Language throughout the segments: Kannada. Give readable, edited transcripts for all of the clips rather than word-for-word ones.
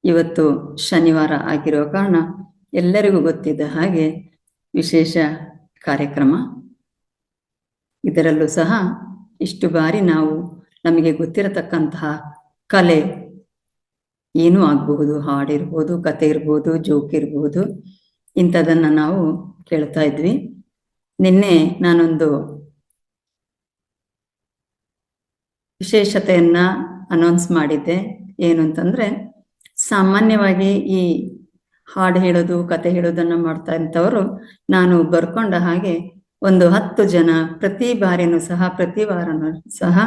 ಇವತ್ತು ಶನಿವಾರ ಆಗಿರುವ ಕಾರಣ ಎಲ್ಲರಿಗೂ ಗೊತ್ತಿದ್ದ ಹಾಗೆ ವಿಶೇಷ ಕಾರ್ಯಕ್ರಮ. ಇದರಲ್ಲೂ ಸಹ ಇಷ್ಟು ಬಾರಿ ನಾವು ನಮಗೆ ಗೊತ್ತಿರತಕ್ಕಂತಹ ಕಲೆ ಏನೂ ಆಗಬಹುದು, ಹಾಡಿರ್ಬೋದು, ಕತೆ ಇರ್ಬೋದು, ಜೋಕ್ ಇರ್ಬೋದು, ಇಂಥದನ್ನು ನಾವು ಕೇಳ್ತಾ ಇದ್ವಿ. ನಿನ್ನೆ ನಾನೊಂದು ವಿಶೇಷತೆಯನ್ನ ಅನೌನ್ಸ್ ಮಾಡಿದ್ದೆ. ಏನು ಅಂತಂದ್ರೆ, ಸಾಮಾನ್ಯವಾಗಿ ಈ ಹಾಡು ಹೇಳೋದು, ಕತೆ ಹೇಳೋದನ್ನ ಮಾಡ್ತಾ ಇದ್ದವರು ನಾನು ಬರ್ಕೊಂಡ ಹಾಗೆ ಒಂದು 10 ಜನ ಪ್ರತಿ ಬಾರಿನೂ ಸಹ, ಪ್ರತಿ ವಾರನೂ ಸಹ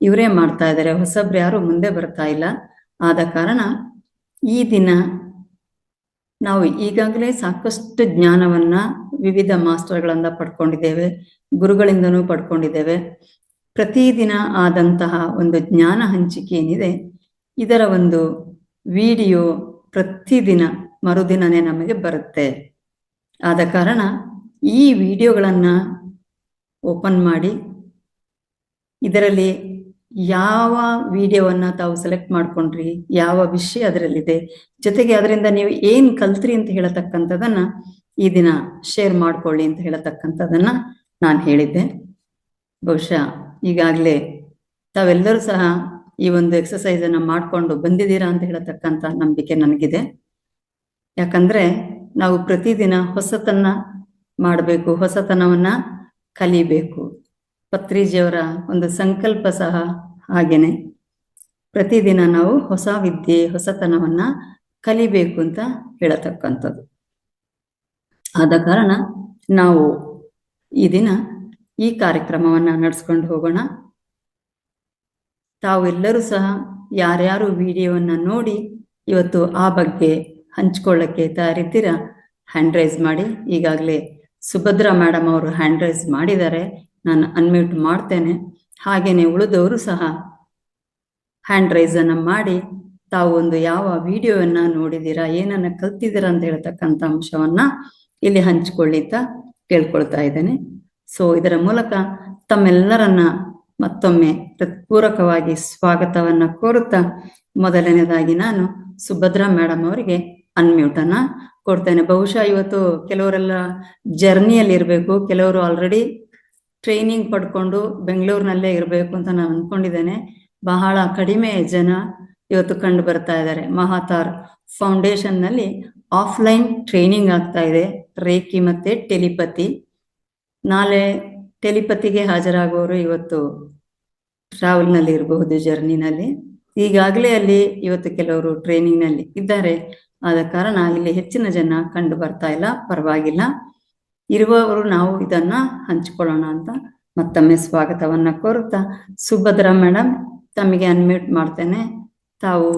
ಇವರೇ ಮಾಡ್ತಾ ಇದ್ದಾರೆ. ಹೊಸಬ್ರು ಯಾರು ಮುಂದೆ ಬರ್ತಾ ಇಲ್ಲ. ಆದ ಕಾರಣ ಈ ದಿನ ನಾವು ಈಗಾಗಲೇ ಸಾಕಷ್ಟು ಜ್ಞಾನವನ್ನ ವಿವಿಧ ಮಾಸ್ಟರ್ಗಳಿಂದ ಪಡ್ಕೊಂಡಿದ್ದೇವೆ, ಗುರುಗಳಿಂದನೂ ಪಡ್ಕೊಂಡಿದ್ದೇವೆ. ಪ್ರತಿದಿನ ಆದಂತಹ ಒಂದು ಜ್ಞಾನ ಹಂಚಿಕೆ ಏನಿದೆ, ಇದರ ಒಂದು ವಿಡಿಯೋ ಪ್ರತಿದಿನ ಮರುದಿನನೇ ನಮಗೆ ಬರುತ್ತೆ. ಆದ ಕಾರಣ ಈ ವಿಡಿಯೋಗಳನ್ನು ಓಪನ್ ಮಾಡಿ ಇದರಲ್ಲಿ ಯಾವ ವಿಡಿಯೋವನ್ನ ತಾವು ಸೆಲೆಕ್ಟ್ ಮಾಡ್ಕೊಂಡ್ರಿ, ಯಾವ ವಿಷಯ ಅದರಲ್ಲಿದೆ, ಜೊತೆಗೆ ಅದರಿಂದ ನೀವು ಏನ್ ಕಲ್ತ್ರಿ ಅಂತ ಹೇಳತಕ್ಕಂಥದನ್ನ ಈ ದಿನ ಶೇರ್ ಮಾಡ್ಕೊಳ್ಳಿ ಅಂತ ಹೇಳತಕ್ಕಂಥದನ್ನ ನಾನು ಹೇಳಿದ್ದೆ. ಬಹುಶಃ ಈಗಾಗಲೇ ತಾವೆಲ್ಲರೂ ಸಹ ಈ ಒಂದು ಎಕ್ಸಸೈಸ್ ಅನ್ನ ಮಾಡ್ಕೊಂಡು ಬಂದಿದ್ದೀರಾ ಅಂತ ಹೇಳತಕ್ಕಂಥ ನಂಬಿಕೆ ನನಗಿದೆ. ಯಾಕಂದ್ರೆ ನಾವು ಪ್ರತಿದಿನ ಹೊಸತನ್ನ ಮಾಡಬೇಕು, ಹೊಸತನವನ್ನ ಕಲಿಬೇಕು. ಪತ್ರಿಜಿಯವರ ಒಂದು ಸಂಕಲ್ಪ ಸಹ ಹಾಗೇನೆ, ಪ್ರತಿದಿನ ನಾವು ಹೊಸ ವಿದ್ಯೆ, ಹೊಸತನವನ್ನ ಕಲಿಬೇಕು ಅಂತ ಹೇಳತಕ್ಕಂಥದ್ದು. ಆದ ಕಾರಣ ನಾವು ಈ ದಿನ ಈ ಕಾರ್ಯಕ್ರಮವನ್ನ ನಡೆಸ್ಕೊಂಡು ಹೋಗೋಣ. ತಾವೆಲ್ಲರೂ ಸಹ ಯಾರ್ಯಾರು ವಿಡಿಯೋವನ್ನ ನೋಡಿ ಇವತ್ತು ಆ ಬಗ್ಗೆ ಹಂಚ್ಕೊಳ್ಳಕ್ಕೆ ತಯಾರಿದ್ದೀರಾ, ಹ್ಯಾಂಡ್ ರೈಸ್ ಮಾಡಿ. ಈಗಾಗಲೇ ಸುಭದ್ರಾ ಮೇಡಮ್ ಅವರು ಹ್ಯಾಂಡ್ ರೈಸ್ ಮಾಡಿದ್ದಾರೆ, ನಾನು ಅನ್ಮ್ಯೂಟ್ ಮಾಡ್ತೇನೆ. ಹಾಗೇನೆ ಉಳಿದವರು ಸಹ ಹ್ಯಾಂಡ್ ರೈಸ್ ಅನ್ನ ಮಾಡಿ ತಾವು ಒಂದು ಯಾವ ವಿಡಿಯೋವನ್ನ ನೋಡಿದ್ದೀರಾ, ಏನನ್ನ ಕಲ್ತಿದ್ದೀರಾ ಅಂತ ಹೇಳ್ತಕ್ಕಂಥ ಅಂಶವನ್ನ ಇಲ್ಲಿ ಹಂಚಿಕೊಳ್ಳಿ ಅಂತ ಕೇಳ್ಕೊಳ್ತಾ ಇದ್ದೇನೆ. ಸೊ ಇದರ ಮೂಲಕ ತಮ್ಮೆಲ್ಲರನ್ನ ಮತ್ತೊಮ್ಮೆ ಹೃತ್ಪೂರ್ವಕವಾಗಿ ಸ್ವಾಗತವನ್ನ ಕೋರುತ್ತಾ, ಮೊದಲನೇದಾಗಿ ನಾನು ಸುಭದ್ರಾ ಮೇಡಮ್ ಅವರಿಗೆ ಅನ್ಮ್ಯೂಟ್ ಅನ್ನ ಕೊಡ್ತೇನೆ. ಬಹುಶಃ ಇವತ್ತು ಕೆಲವರೆಲ್ಲ ಜರ್ನಿಯಲ್ಲಿ ಇರಬೇಕು, ಕೆಲವರು ಆಲ್ರೆಡಿ ಟ್ರೈನಿಂಗ್ ಪಡ್ಕೊಂಡು ಬೆಂಗಳೂರಿನಲ್ಲೇ ಇರಬೇಕು ಅಂತ ನಾನು ಅನ್ಕೊಂಡಿದ್ದೇನೆ. ಬಹಳ ಕಡಿಮೆ ಜನ ಇವತ್ತು ಕಂಡು ಬರ್ತಾ ಇದ್ದಾರೆ. ಮಹಾತಾರ್ ಫೌಂಡೇಶನ್ ನಲ್ಲಿ ಆಫ್ಲೈನ್ ಟ್ರೈನಿಂಗ್ ಆಗ್ತಾ ಇದೆ, ರೇಖಿ ಮತ್ತೆ ಟೆಲಿಪತಿ. ನಾಳೆ ಟೆಲಿಪತಿಗೆ ಹಾಜರಾಗುವವರು ಇವತ್ತು ಟ್ರಾವೆಲ್ ನಲ್ಲಿ ಇರಬಹುದು, ಜರ್ನಿನಲ್ಲಿ. ಈಗಾಗಲೇ ಅಲ್ಲಿ ಇವತ್ತು ಕೆಲವರು ಟ್ರೈನಿಂಗ್ ನಲ್ಲಿ ಇದ್ದಾರೆ. ಆದ ಕಾರಣ ಇಲ್ಲಿ ಹೆಚ್ಚಿನ ಜನ ಕಂಡು ಬರ್ತಾ ಇಲ್ಲ, ಪರವಾಗಿಲ್ಲ. ಇರುವವರು ನಾವು ಇದನ್ನ ಹಂಚಿಕೊಳ್ಳೋಣ ಅಂತ ಮತ್ತೊಮ್ಮೆ ಸ್ವಾಗತವನ್ನ ಕೋರುತ್ತಾ, ಸುಭದ್ರಾ ಮೇಡಮ್ ತಮಗೆ ಅನ್ಮ್ಯೂಟ್ ಮಾಡ್ತೇನೆ, ತಾವು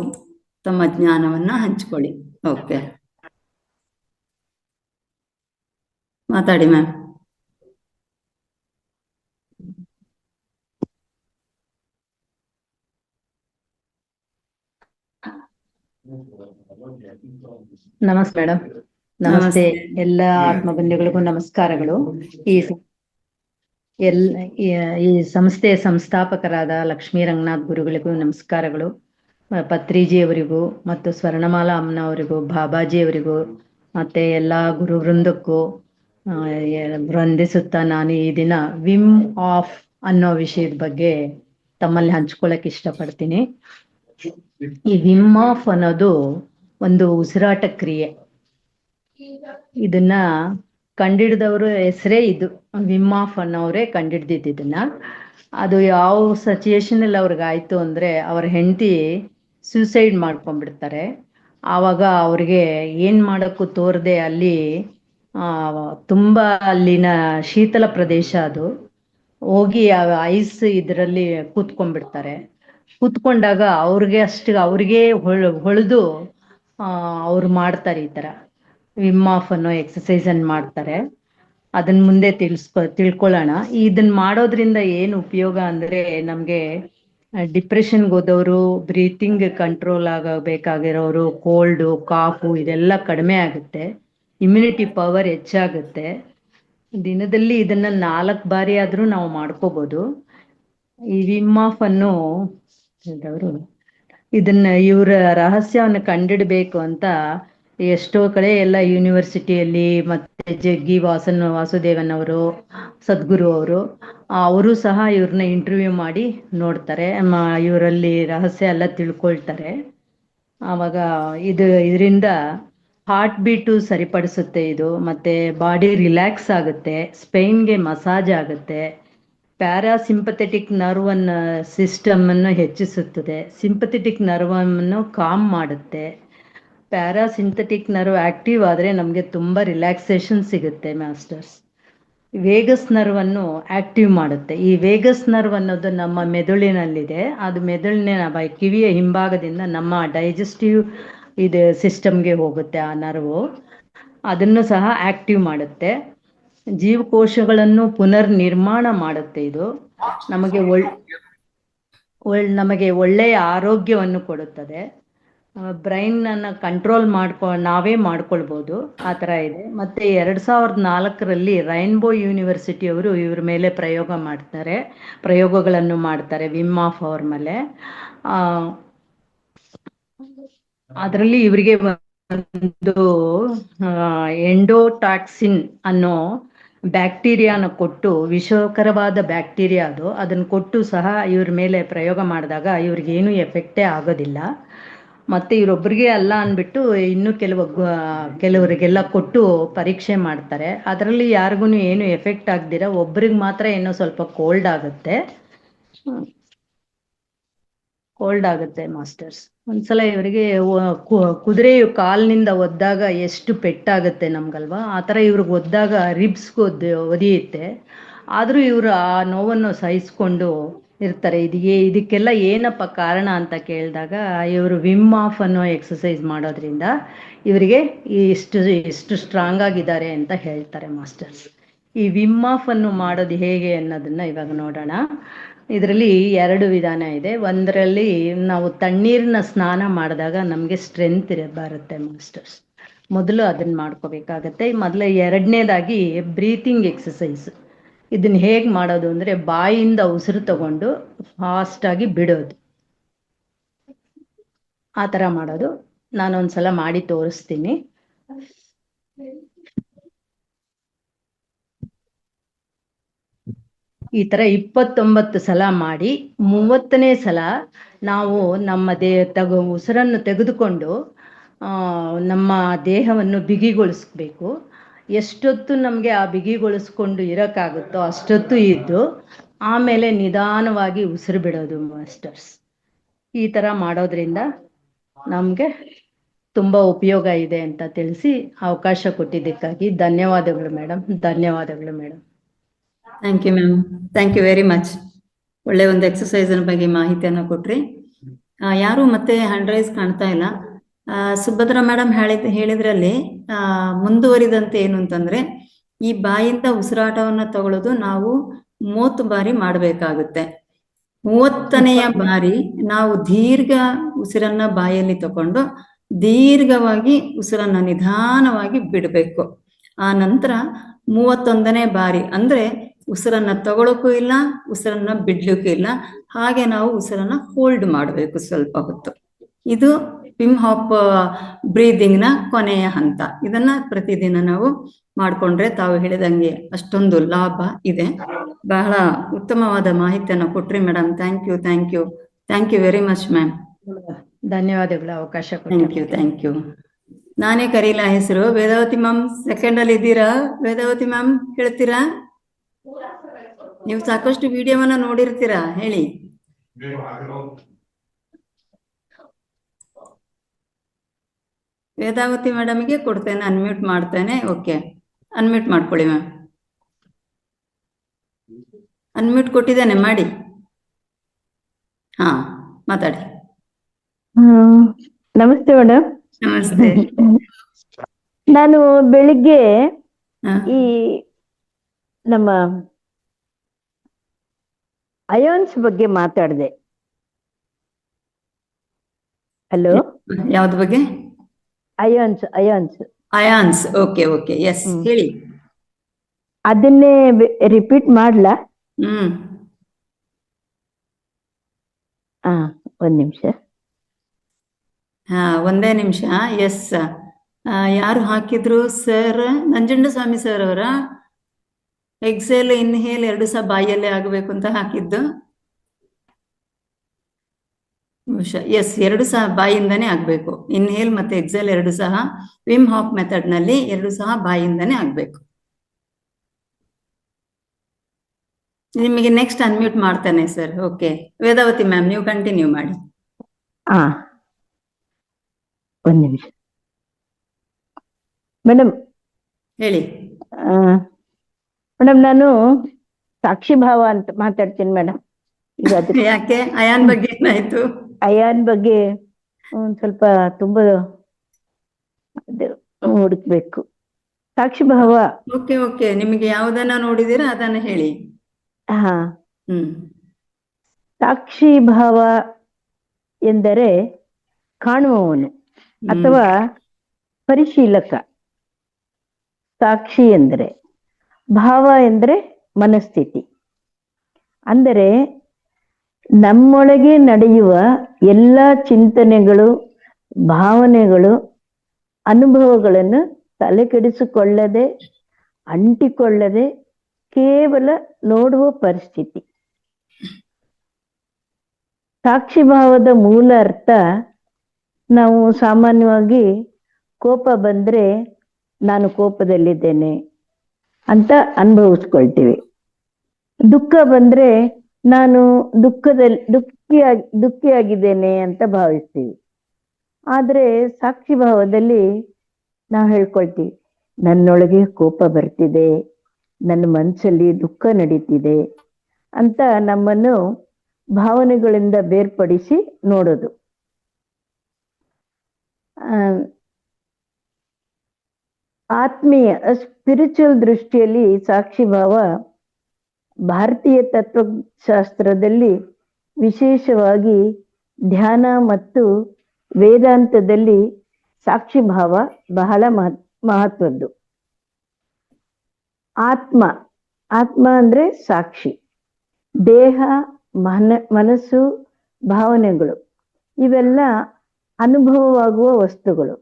ತಮ್ಮ ಜ್ಞಾನವನ್ನ ಹಂಚಿಕೊಳ್ಳಿ. ಓಕೆ, ಮಾತಾಡಿ ಮ್ಯಾಮ್. ನಮಸ್ತೆ ಮೇಡಮ್. ನಮಸ್ತೆ ಎಲ್ಲ ಆತ್ಮಬಂಧುಗಳಿಗೂ ನಮಸ್ಕಾರಗಳು. ಈ ಸಂಸ್ಥೆಯ ಸಂಸ್ಥಾಪಕರಾದ ಲಕ್ಷ್ಮೀ ರಂಗನಾಥ್ ಗುರುಗಳಿಗೂ ನಮಸ್ಕಾರಗಳು. ಪತ್ರಿಜಿಯವರಿಗೂ ಮತ್ತು ಸ್ವರ್ಣಮಾಲಾ ಅಮ್ಮನವರಿಗೂ, ಬಾಬಾಜಿಯವರಿಗೂ ಮತ್ತೆ ಎಲ್ಲ ಗುರು ವೃಂದಕ್ಕೂ ವಂದಿಸುತ್ತಾ, ನಾನು ಈ ದಿನ ವಿಮ್ ಆಫ್ ಅನ್ನೋ ವಿಷಯದ ಬಗ್ಗೆ ತಮ್ಮಲ್ಲಿ ಹಂಚ್ಕೊಳ್ಳಕ್ಕೆ ಇಷ್ಟಪಡ್ತೀನಿ. ಈ ವಿಮ್ ಆಫ್ ಅನ್ನೋದು ಒಂದು ಉಸಿರಾಟ ಕ್ರಿಯೆ. ಇದನ್ನ ಕಂಡಿಡಿದವರು ಹೆಸರೇ ಇದು, ವಿಮ್ ಆಫ್ ಅನ್ನೋರೇ ಕಂಡಿಡ್ದಿದ್ದು ಇದನ್ನ. ಅದು ಯಾವ ಸಿಚುಯೇಷನ್ ಅಲ್ಲಿ ಅವ್ರಿಗೆ ಆಯ್ತು ಅಂದ್ರೆ, ಅವ್ರ ಹೆಂಡತಿ ಸೂಸೈಡ್ ಮಾಡ್ಕೊಂಡ್ಬಿಡ್ತಾರೆ. ಆವಾಗ ಅವ್ರಿಗೆ ಏನ್ ಮಾಡೋಕ್ಕೂ ತೋರದೆ ಅಲ್ಲಿ ತುಂಬಾ ಅಲ್ಲಿನ ಶೀತಲ ಪ್ರದೇಶ ಅದು, ಹೋಗಿ ಐಸ್ ಇದರಲ್ಲಿ ಕೂತ್ಕೊಂಡ್ಬಿಡ್ತಾರೆ. ಕೂತ್ಕೊಂಡಾಗ ಅವ್ರಿಗೆ ಹೊಳೆದು ಅವ್ರು ಮಾಡ್ತಾರೆ, ಈ ತರ ವಿಮ್ ಆಫ್ ಅನ್ನೋ ಎಕ್ಸಸೈಸ್ ಅನ್ನು ಮಾಡ್ತಾರೆ. ಅದನ್ನ ಮುಂದೆ ತಿಳ್ಕೊಳ್ಳೋಣ. ಇದನ್ನ ಮಾಡೋದ್ರಿಂದ ಏನು ಉಪಯೋಗ ಅಂದ್ರೆ, ನಮ್ಗೆ ಡಿಪ್ರೆಷನ್ಗೆ ಹೋದವರು, ಬ್ರೀತಿಂಗ್ ಕಂಟ್ರೋಲ್ ಆಗಬೇಕಾಗಿರೋರು, ಕೋಲ್ಡು ಕಾಫು ಇದೆಲ್ಲ ಕಡಿಮೆ ಆಗುತ್ತೆ, ಇಮ್ಯುನಿಟಿ ಪವರ್ ಹೆಚ್ಚಾಗುತ್ತೆ. ದಿನದಲ್ಲಿ ಇದನ್ನ 4 ಬಾರಿ ಆದ್ರೂ ನಾವು ಮಾಡ್ಕೋಬಹುದು. ಈ ವಿಮ್ ಆಫ್ ಅನ್ನು ಇದನ್ನ ಇವರ ರಹಸ್ಯವನ್ನು ಕಂಡಿಡ್ಬೇಕು ಅಂತ ಎಷ್ಟೋ ಕಡೆ ಎಲ್ಲ ಯೂನಿವರ್ಸಿಟಿಯಲ್ಲಿ ಮತ್ತೆ ಜಗ್ಗಿ ವಾಸುದೇವನ್ ಅವರು, ಸದ್ಗುರು ಅವರು ಸಹ ಇವ್ರನ್ನ ಇಂಟರ್ವ್ಯೂ ಮಾಡಿ ನೋಡ್ತಾರೆ, ಇವರಲ್ಲಿ ರಹಸ್ಯ ಎಲ್ಲ ತಿಳ್ಕೊಳ್ತಾರೆ. ಆವಾಗ ಇದರಿಂದ ಹಾರ್ಟ್ ಬೀಟು ಸರಿಪಡಿಸುತ್ತೆ ಇದು, ಮತ್ತೆ ಬಾಡಿ ರಿಲ್ಯಾಕ್ಸ್ ಆಗುತ್ತೆ, ಸ್ಪೈನ್ಗೆ ಮಸಾಜ್ ಆಗುತ್ತೆ, ಪ್ಯಾರಾಸಿಂಪಥೆಟಿಕ್ ನರ್ವ್ ಸಿಸ್ಟಮ್ ಅನ್ನು ಹೆಚ್ಚಿಸುತ್ತದೆ, ಸಿಂಪಥೆಟಿಕ್ ನರ್ವ್ ಅನ್ನು ಕಾಮ್ ಮಾಡುತ್ತೆ. ಪ್ಯಾರಾಸಿಂಥೆಟಿಕ್ ನರ್ವ್ ಆಕ್ಟಿವ್ ಆದರೆ ನಮಗೆ ತುಂಬ ರಿಲ್ಯಾಕ್ಸೇಷನ್ ಸಿಗುತ್ತೆ ಮಾಸ್ಟರ್ಸ್. ವೇಗಸ್ ನರ್ವ್ ಅನ್ನು ಆಕ್ಟಿವ್ ಮಾಡುತ್ತೆ. ಈ ವೇಗಸ್ ನರ್ವ್ ಅನ್ನೋದು ನಮ್ಮ ಮೆದುಳಿನಲ್ಲಿದೆ. ಅದು ಮೆದುಳಿನ ಕಿವಿಯ ಹಿಂಭಾಗದಿಂದ ನಮ್ಮ ಡೈಜೆಸ್ಟಿವ್ ಇದು ಸಿಸ್ಟಮ್ಗೆ ಹೋಗುತ್ತೆ. ಆ ನರ್ವು ಅದನ್ನು ಸಹ ಆಕ್ಟಿವ್ ಮಾಡುತ್ತೆ. ಜೀವಕೋಶಗಳನ್ನು ಪುನರ್ ನಿರ್ಮಾಣ ಮಾಡುತ್ತೆ. ಇದು ನಮಗೆ ಒಳ್ಳೆಯ ಆರೋಗ್ಯವನ್ನು ಕೊಡುತ್ತದೆ. ಬ್ರೈನ್ ಅನ್ನು ಕಂಟ್ರೋಲ್ ನಾವೇ ಮಾಡ್ಕೊಳ್ಬೋದು, ಆ ಥರ ಇದೆ. ಮತ್ತೆ 2004ರಲ್ಲಿ ರೈನ್ಬೋ ಯೂನಿವರ್ಸಿಟಿಯವರು ಇವ್ರ ಮೇಲೆ ಪ್ರಯೋಗಗಳನ್ನು ಮಾಡ್ತಾರೆ ವಿಮ್ ಆಫ್ ಅವ್ರ ಮೇಲೆ. ಅದರಲ್ಲಿ ಇವರಿಗೆ ಒಂದು ಎಂಡೋಟಾಕ್ಸಿನ್ ಅನ್ನೋ ಬ್ಯಾಕ್ಟೀರಿಯಾನ ಕೊಟ್ಟು, ವಿಷಕರವಾದ ಬ್ಯಾಕ್ಟೀರಿಯಾ ಅದನ್ನು ಕೊಟ್ಟು ಸಹ ಇವ್ರ ಮೇಲೆ ಪ್ರಯೋಗ ಮಾಡಿದಾಗ ಇವ್ರಿಗೇನು ಎಫೆಕ್ಟೇ ಆಗೋದಿಲ್ಲ. ಮತ್ತೆ ಇವರೊಬ್ಬರಿಗೆ ಅಲ್ಲ ಅಂದ್ಬಿಟ್ಟು ಇನ್ನು ಕೆಲವರಿಗೆಲ್ಲ ಕೊಟ್ಟು ಪರೀಕ್ಷೆ ಮಾಡ್ತಾರೆ. ಅದರಲ್ಲಿ ಯಾರಿಗೂ ಏನು ಎಫೆಕ್ಟ್ ಆಗ್ದಿರ ಒಬ್ರಿಗೆ ಮಾತ್ರ ಏನೋ ಸ್ವಲ್ಪ ಕೋಲ್ಡ್ ಆಗುತ್ತೆ ಮಾಸ್ಟರ್ಸ್. ಒಂದ್ಸಲ ಇವರಿಗೆ ಕುದುರೆಯು ಕಾಲಿನಿಂದ ಒದ್ದಾಗ ಎಷ್ಟು ಪೆಟ್ಟಾಗುತ್ತೆ ನಮ್ಗಲ್ವಾ, ಆ ಥರ ಇವ್ರಿಗೆ ಒದ್ದಾಗ ರಿಬ್ಸ್ಗೆ ಒದಿಯುತ್ತೆ. ಆದರೂ ಇವರು ಆ ನೋವನ್ನು ಸಹಿಸ್ಕೊಂಡು ಇರ್ತಾರೆ. ಇದಕ್ಕೆಲ್ಲ ಏನಪ್ಪ ಕಾರಣ ಅಂತ ಕೇಳಿದಾಗ ಇವರು ವಿಮ್ ಆಫ್ ಅನ್ನೋ ಎಕ್ಸಸೈಸ್ ಮಾಡೋದ್ರಿಂದ ಇವರಿಗೆ ಎಷ್ಟು ಸ್ಟ್ರಾಂಗ್ ಆಗಿದ್ದಾರೆ ಅಂತ ಹೇಳ್ತಾರೆ ಮಾಸ್ಟರ್ಸ್. ಈ ವಿಮ್ ಆಫ್ ಅನ್ನು ಮಾಡೋದು ಹೇಗೆ ಅನ್ನೋದನ್ನ ಇವಾಗ ನೋಡೋಣ. ಇದರಲ್ಲಿ 2 ವಿಧಾನ ಇದೆ. ಒಂದರಲ್ಲಿ ನಾವು ತಣ್ಣೀರಿನ ಸ್ನಾನ ಮಾಡಿದಾಗ ನಮಗೆ ಸ್ಟ್ರೆಂತ್ ಬರುತ್ತೆ ಮಾಸ್ಟರ್ಸ್. ಮೊದಲು ಅದನ್ನ ಮಾಡ್ಕೋಬೇಕಾಗತ್ತೆ. ಎರಡನೇದಾಗಿ ಬ್ರೀತಿಂಗ್ ಎಕ್ಸಸೈಸ್. ಇದನ್ನ ಹೇಗೆ ಮಾಡೋದು ಅಂದರೆ ಬಾಯಿಯಿಂದ ಉಸಿರು ತಗೊಂಡು ಫಾಸ್ಟಾಗಿ ಬಿಡೋದು, ಆ ಥರ ಮಾಡೋದು. ನಾನೊಂದ್ಸಲ ಮಾಡಿ ತೋರಿಸ್ತೀನಿ. ಈ ಥರ 29 ಸಲ ಮಾಡಿ 30ನೇ ಸಲ ನಾವು ನಮ್ಮ ಉಸಿರನ್ನು ತೆಗೆದುಕೊಂಡು ನಮ್ಮ ದೇಹವನ್ನು ಬಿಗಿಗೊಳಿಸ್ಬೇಕು. ಎಷ್ಟೊತ್ತು ನಮಗೆ ಆ ಬಿಗಿಗೊಳಿಸ್ಕೊಂಡು ಇರೋಕ್ಕಾಗುತ್ತೋ ಅಷ್ಟೊತ್ತು ಇದ್ದು ಆಮೇಲೆ ನಿಧಾನವಾಗಿ ಉಸಿರು ಬಿಡೋದು ಮಾಸ್ಟರ್ಸ್. ಈ ಥರ ಮಾಡೋದ್ರಿಂದ ನಮಗೆ ತುಂಬ ಉಪಯೋಗ ಇದೆ ಅಂತ ತಿಳಿಸಿ ಅವಕಾಶ ಕೊಟ್ಟಿದ್ದಕ್ಕಾಗಿ ಧನ್ಯವಾದಗಳು madam. Thank you ma'am, thank you very much. ಒಳ್ಳೆ ಒಂದು ಎಕ್ಸಸೈಸ್ ಬಗ್ಗೆ ಮಾಹಿತಿಯನ್ನು ಕೊಟ್ರಿ. ಯಾರು ಮತ್ತೆ ಹ್ಯಾಂಡ್ ರೈಸ್ ಕಾಣ್ತಾ ಇಲ್ಲ. ಸುಭದ್ರಾ ಮೇಡಮ್ ಹೇಳಿದ್ರಲ್ಲಿ ಮುಂದುವರಿದಂತೆ ಏನು ಅಂತಂದ್ರೆ, ಈ ಬಾಯಿಂದ ಉಸಿರಾಟವನ್ನ ತಗೊಳ್ಳೋದು ನಾವು 30 ಬಾರಿ ಮಾಡಬೇಕಾಗುತ್ತೆ. 30ನೆಯ ಬಾರಿ ನಾವು ದೀರ್ಘ ಉಸಿರನ್ನ ಬಾಯಲ್ಲಿ ತಗೊಂಡು ದೀರ್ಘವಾಗಿ ಉಸಿರನ್ನ ನಿಧಾನವಾಗಿ ಬಿಡಬೇಕು. ಆ ನಂತರ 31ನೇ ಬಾರಿ ಅಂದ್ರೆ ಉಸಿರನ್ನ ತಗೊಳಕ್ಕೂ ಇಲ್ಲ, ಉಸಿರನ್ನ ಬಿಡ್ಲಿಕ್ಕೂ ಇಲ್ಲ, ಹಾಗೆ ನಾವು ಉಸಿರನ್ನ ಹೋಲ್ಡ್ ಮಾಡಬೇಕು ಸ್ವಲ್ಪ ಹೊತ್ತು. ಇದು ವಿಮ್ ಆಫ್ ಬ್ರೀದಿಂಗ್ ನ ಕೊನೆಯ ಹಂತ. ಇದನ್ನ ಪ್ರತಿದಿನ ನಾವು ಮಾಡ್ಕೊಂಡ್ರೆ ತಾವು ಹೇಳಿದಂಗೆ ಅಷ್ಟೊಂದು ಲಾಭ ಇದೆ. ಬಹಳ ಉತ್ತಮವಾದ ಮಾಹಿತಿಯನ್ನು ಕೊಟ್ರಿ madam. Thank you very much ma'am. ಧನ್ಯವಾದಗಳು ಅವಕಾಶ. Thank you. ನಾನೇ ಕರೀಲಾ ಹೆಸರು. ವೇದಾವತಿ ಮ್ಯಾಮ್ ಸೆಕೆಂಡ್ ಅಲ್ಲಿ ಇದ್ದೀರಾ? ವೇದಾವತಿ ಮ್ಯಾಮ್ ಹೇಳ್ತೀರಾ? ನೀವು ಸಾಕಷ್ಟು ವಿಡಿಯೋವನ್ನ ನೋಡಿರ್ತೀರಾ, ಹೇಳಿ. ವೇದಾವತಿ ಮೇಡಮ್ಗೆ ಕೊಡ್ತೇನೆ, ಅನ್ಮ್ಯೂಟ್ ಮಾಡ್ತೇನೆ. ಓಕೆ, ಅನ್ಮ್ಯೂಟ್ ಮಾಡ್ಕೊಳ್ಳಿ ಮ್ಯಾಮ್. ಅನ್ಮ್ಯೂಟ್ ಕೊಟ್ಟಿದ್ದೇನೆ, ಮಾಡಿ. ಹಾ, ಮಾತಾಡಿ. ನಮಸ್ತೆ ಮೇಡಮ್. ನಮಸ್ತೆ. ನಾನು ಬೆಳಿಗ್ಗೆ ಈ ನಮ್ಮ ಅಯಾನ್ಸ್ ಬಗ್ಗೆ ಮಾತಾಡಿದೆ. ಹಲೋ, ಯಾವ್ದ ಬಗ್ಗೆ? ಅಯಾನ್ಸ್. ಓಕೆ, ಎಸ್, ಹೇಳಿ. ಅದನ್ನೇ ರಿಪೀಟ್ ಮಾಡ್ಲಾ? ಹ್ಮ್, ಒಂದ್ ನಿಮಿಷ. ಹಾ, ಒಂದೇ ನಿಮಿಷ. ಎಸ್, ಯಾರು ಹಾಕಿದ್ರು ಸರ್? ನಂಜುಂಡಸ್ವಾಮಿ ಸರ್ ಅವರ ಎಕ್ಸೆಲ್ ಇನ್ಹೇಲ್ 2 ಸಹ ಬಾಯಲ್ಲೇ ಆಗಬೇಕು ಅಂತ ಹಾಕಿದ್ದು. ಎಸ್, 2 ಸಹ ಬಾಯಿಂದನೇ ಆಗಬೇಕು. ಇನ್ಹೇಲ್ ಮತ್ತೆ ಎಕ್ಸೆಲ್ 2 ಸಹ ವಿಮ್ ಹಾಫ್ ಮೆಥಡ್ ನಲ್ಲಿ 2 ಸಹ ಬಾಯಿಂದನೇ ಆಗಬೇಕು. ನಿಮಗೆ ನೆಕ್ಸ್ಟ್ ಅನ್ಮ್ಯೂಟ್ ಮಾಡ್ತಾನೆ ಸರ್. ಓಕೆ, ವೇದಾವತಿ ಮ್ಯಾಮ್, ನೀವು ಕಂಟಿನ್ಯೂ ಮಾಡಿ. ಹಾ, ಒಂದ್ ನಿಮಿಷ ಮೇಡಮ್. ಹೇಳಿ. ಮೇಡಮ್, ನಾನು ಸಾಕ್ಷಿ ಭಾವ ಅಂತ ಮಾತಾಡ್ತೀನಿ ಮೇಡಮ್. ಈಗ ಅದಕ್ಕೆ ಯಾಕೆ ಅಯಾನ್ ಬಗ್ಗೆ ಏನಾಯ್ತು? ಅಯಾನ್ ಬಗ್ಗೆ ಒಂದ್ ಸ್ವಲ್ಪ ತುಂಬಾ ಹುಡುಕ್ಬೇಕು. ಸಾಕ್ಷಿ ಭಾವ. ಓಕೆ ಓಕೆ, ನಿಮಗೆ ಯಾವ್ದನ್ನ ನೋಡಿದೀರಾ ಅದನ್ನ ಹೇಳಿ. ಹಾ, ಹ್ಮ್. ಸಾಕ್ಷಿ ಭಾವ ಎಂದರೆ ಕಾಣುವವನು ಅಥವಾ ಪರಿಶೀಲಕ. ಸಾಕ್ಷಿ ಎಂದರೆ, ಭಾವ ಎಂದರೆ ಮನಸ್ಥಿತಿ. ಅಂದರೆ ನಮ್ಮೊಳಗೆ ನಡೆಯುವ ಎಲ್ಲ ಚಿಂತನೆಗಳು, ಭಾವನೆಗಳು, ಅನುಭವಗಳನ್ನು ತಲೆ ಕೆಡಿಸಿಕೊಳ್ಳದೆ, ಅಂಟಿಕೊಳ್ಳದೆ ಕೇವಲ ನೋಡುವ ಪರಿಸ್ಥಿತಿ. ಸಾಕ್ಷಿ ಭಾವದ ಮೂಲ ಅರ್ಥ, ನಾವು ಸಾಮಾನ್ಯವಾಗಿ ಕೋಪ ಬಂದ್ರೆ ನಾನು ಕೋಪದಲ್ಲಿದ್ದೇನೆ ಅಂತ ಅನುಭವಿಸ್ಕೊಳ್ತೀವಿ. ದುಃಖ ಬಂದ್ರೆ ನಾನು ದುಃಖಿಯಾಗಿದ್ದೇನೆ ಅಂತ ಭಾವಿಸ್ತೀವಿ. ಆದ್ರೆ ಸಾಕ್ಷಿ ಭಾವದಲ್ಲಿ ನಾವು ಹೇಳ್ಕೊಳ್ತೀವಿ, ನನ್ನೊಳಗೆ ಕೋಪ ಬರ್ತಿದೆ, ನನ್ನ ಮನಸ್ಸಲ್ಲಿ ದುಃಖ ನಡೀತಿದೆ ಅಂತ ನಮ್ಮನ್ನು ಭಾವನೆಗಳಿಂದ ಬೇರ್ಪಡಿಸಿ ನೋಡೋದು. ಆತ್ಮೀಯ ಸ್ಪಿರಿಚುವಲ್ ದೃಷ್ಟಿಯಲ್ಲಿ ಸಾಕ್ಷಿ ಭಾವ ಭಾರತೀಯ ತತ್ವಶಾಸ್ತ್ರದಲ್ಲಿ, ವಿಶೇಷವಾಗಿ ಧ್ಯಾನ ಮತ್ತು ವೇದಾಂತದಲ್ಲಿ ಸಾಕ್ಷಿ ಭಾವ ಬಹಳ ಮಹತ್ವದ್ದು. ಆತ್ಮ ಅಂದ್ರೆ ಸಾಕ್ಷಿ. ದೇಹ, ಮನಸ್ಸು, ಭಾವನೆಗಳು ಇವೆಲ್ಲ ಅನುಭವವಾಗುವ ವಸ್ತುಗಳು.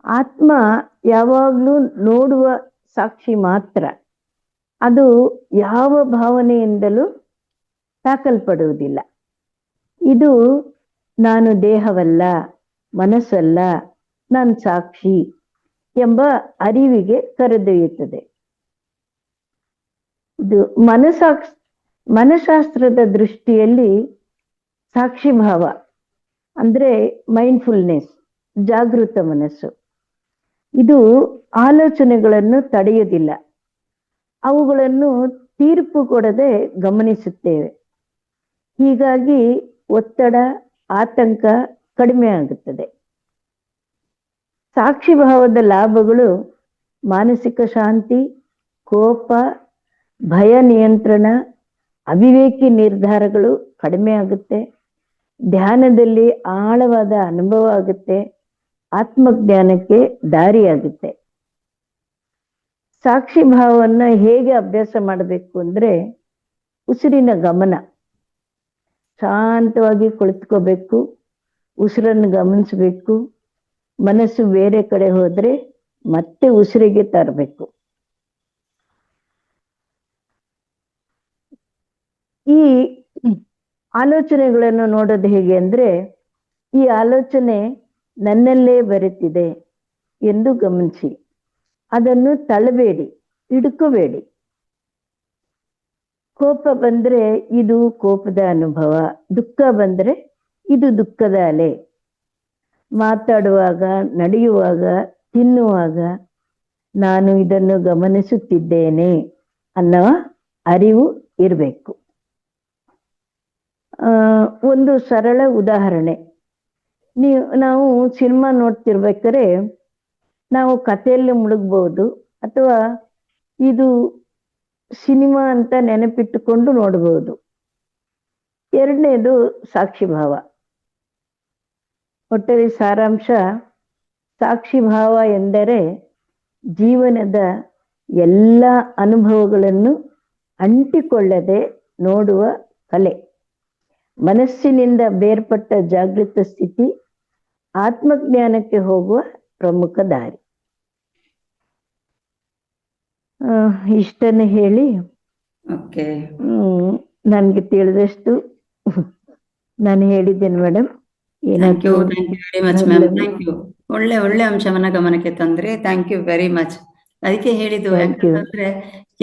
ಆತ್ಮ ಯಾವಾಗ್ಲೂ ನೋಡುವ ಸಾಕ್ಷಿ ಮಾತ್ರ. ಅದು ಯಾವ ಭಾವನೆಯಿಂದಲೂ ತಾಕಲ್ಪಡುವುದಿಲ್ಲ. ಇದು ನಾನು ದೇಹವಲ್ಲ, ಮನಸ್ಸಲ್ಲ, ನಾನು ಸಾಕ್ಷಿ ಎಂಬ ಅರಿವಿಗೆ ಕರೆದೊಯ್ಯುತ್ತದೆ. ಇದು ಮನಶಾಸ್ತ್ರದ ದೃಷ್ಟಿಯಲ್ಲಿ ಸಾಕ್ಷಿ ಭಾವ ಅಂದ್ರೆ ಮೈಂಡ್ಫುಲ್ನೆಸ್, ಜಾಗೃತ ಮನಸ್ಸು. ಇದು ಆಲೋಚನೆಗಳನ್ನು ತಡೆಯುವುದಿಲ್ಲ, ಅವುಗಳನ್ನು ತೀರ್ಪು ಕೊಡದೆ ಗಮನಿಸುತ್ತೇವೆ. ಹೀಗಾಗಿ ಒತ್ತಡ, ಆತಂಕ ಕಡಿಮೆ ಆಗುತ್ತದೆ. ಸಾಕ್ಷಿ ಭಾವದ ಲಾಭಗಳು ಮಾನಸಿಕ ಶಾಂತಿ, ಕೋಪ, ಭಯ ನಿಯಂತ್ರಣ, ಅವಿವೇಕಿ ನಿರ್ಧಾರಗಳು ಕಡಿಮೆ ಆಗುತ್ತೆ, ಧ್ಯಾನದಲ್ಲಿ ಆಳವಾದ ಅನುಭವ ಆಗುತ್ತೆ, ಆತ್ಮಜ್ಞಾನಕ್ಕೆ ದಾರಿಯಾಗುತ್ತೆ. ಸಾಕ್ಷಿ ಭಾವವನ್ನು ಹೇಗೆ ಅಭ್ಯಾಸ ಮಾಡಬೇಕು ಅಂದ್ರೆ, ಉಸಿರಿನ ಗಮನ. ಶಾಂತವಾಗಿ ಕುಳಿತುಕೋಬೇಕು, ಉಸಿರನ್ನು ಗಮನಿಸಬೇಕು. ಮನಸ್ಸು ಬೇರೆ ಕಡೆ ಹೋದ್ರೆ ಮತ್ತೆ ಉಸಿರಿಗೆ ತರಬೇಕು. ಈ ಆಲೋಚನೆಗಳನ್ನು ನೋಡೋದು ಹೇಗೆ ಅಂದ್ರೆ, ಈ ಆಲೋಚನೆ ನನ್ನಲ್ಲೇ ಬರುತ್ತಿದೆ ಎಂದು ಗಮನಿಸಿ. ಅದನ್ನು ತಳ್ಳಬೇಡಿ, ಹಿಡ್ಕೋಬೇಡಿ. ಕೋಪ ಬಂದ್ರೆ ಇದು ಕೋಪದ ಅನುಭವ, ದುಃಖ ಬಂದ್ರೆ ಇದು ದುಃಖದ ಅಲೆ. ಮಾತಾಡುವಾಗ, ನಡೆಯುವಾಗ, ತಿನ್ನುವಾಗ ನಾನು ಇದನ್ನು ಗಮನಿಸುತ್ತಿದ್ದೇನೆ ಅನ್ನೋ ಅರಿವು ಇರಬೇಕು. ಒಂದು ಸರಳ ಉದಾಹರಣೆ, ನಾವು ಸಿನಿಮಾ ನೋಡ್ತಿರ್ಬೇಕಾದ್ರೆ ನಾವು ಕಥೆಯಲ್ಲಿ ಮುಳುಗಬಹುದು, ಅಥವಾ ಇದು ಸಿನಿಮಾ ಅಂತ ನೆನಪಿಟ್ಟುಕೊಂಡು ನೋಡಬಹುದು. ಎರಡನೇದು ಸಾಕ್ಷಿ ಭಾವ. ಒಟ್ಟಾರೆ ಸಾರಾಂಶ, ಸಾಕ್ಷಿ ಭಾವ ಎಂದರೆ ಜೀವನದ ಎಲ್ಲ ಅನುಭವಗಳನ್ನು ಅಂಟಿಕೊಳ್ಳದೆ ನೋಡುವ ಕಲೆ. ಮನಸ್ಸಿನಿಂದ ಬೇರ್ಪಟ್ಟ ಜಾಗೃತ ಸ್ಥಿತಿ ಆತ್ಮಜ್ಞಾನಕ್ಕೆ ಹೋಗುವ ಪ್ರಮುಖ ದಾರಿ. ಇಷ್ಟನ್ನು ಹೇಳಿ ಓಕೆ, ನನ್ಗೆ ತಿಳಿದಷ್ಟು ನಾನು ಹೇಳಿದ್ದೇನೆ ಮೇಡಮ್. ಥ್ಯಾಂಕ್ ಯು ಏನಾದ್ರು very much ma'am, thank you. ಒಳ್ಳೆ ಅಂಶವನ್ನ ಗಮನಕ್ಕೆ ತಂದ್ರೆ ಥ್ಯಾಂಕ್ ಯು ವೆರಿ ಮಚ್. ಅದಕ್ಕೆ ಹೇಳಿದ್ದು, Thank you. ಯಾಕಂತಂದ್ರೆ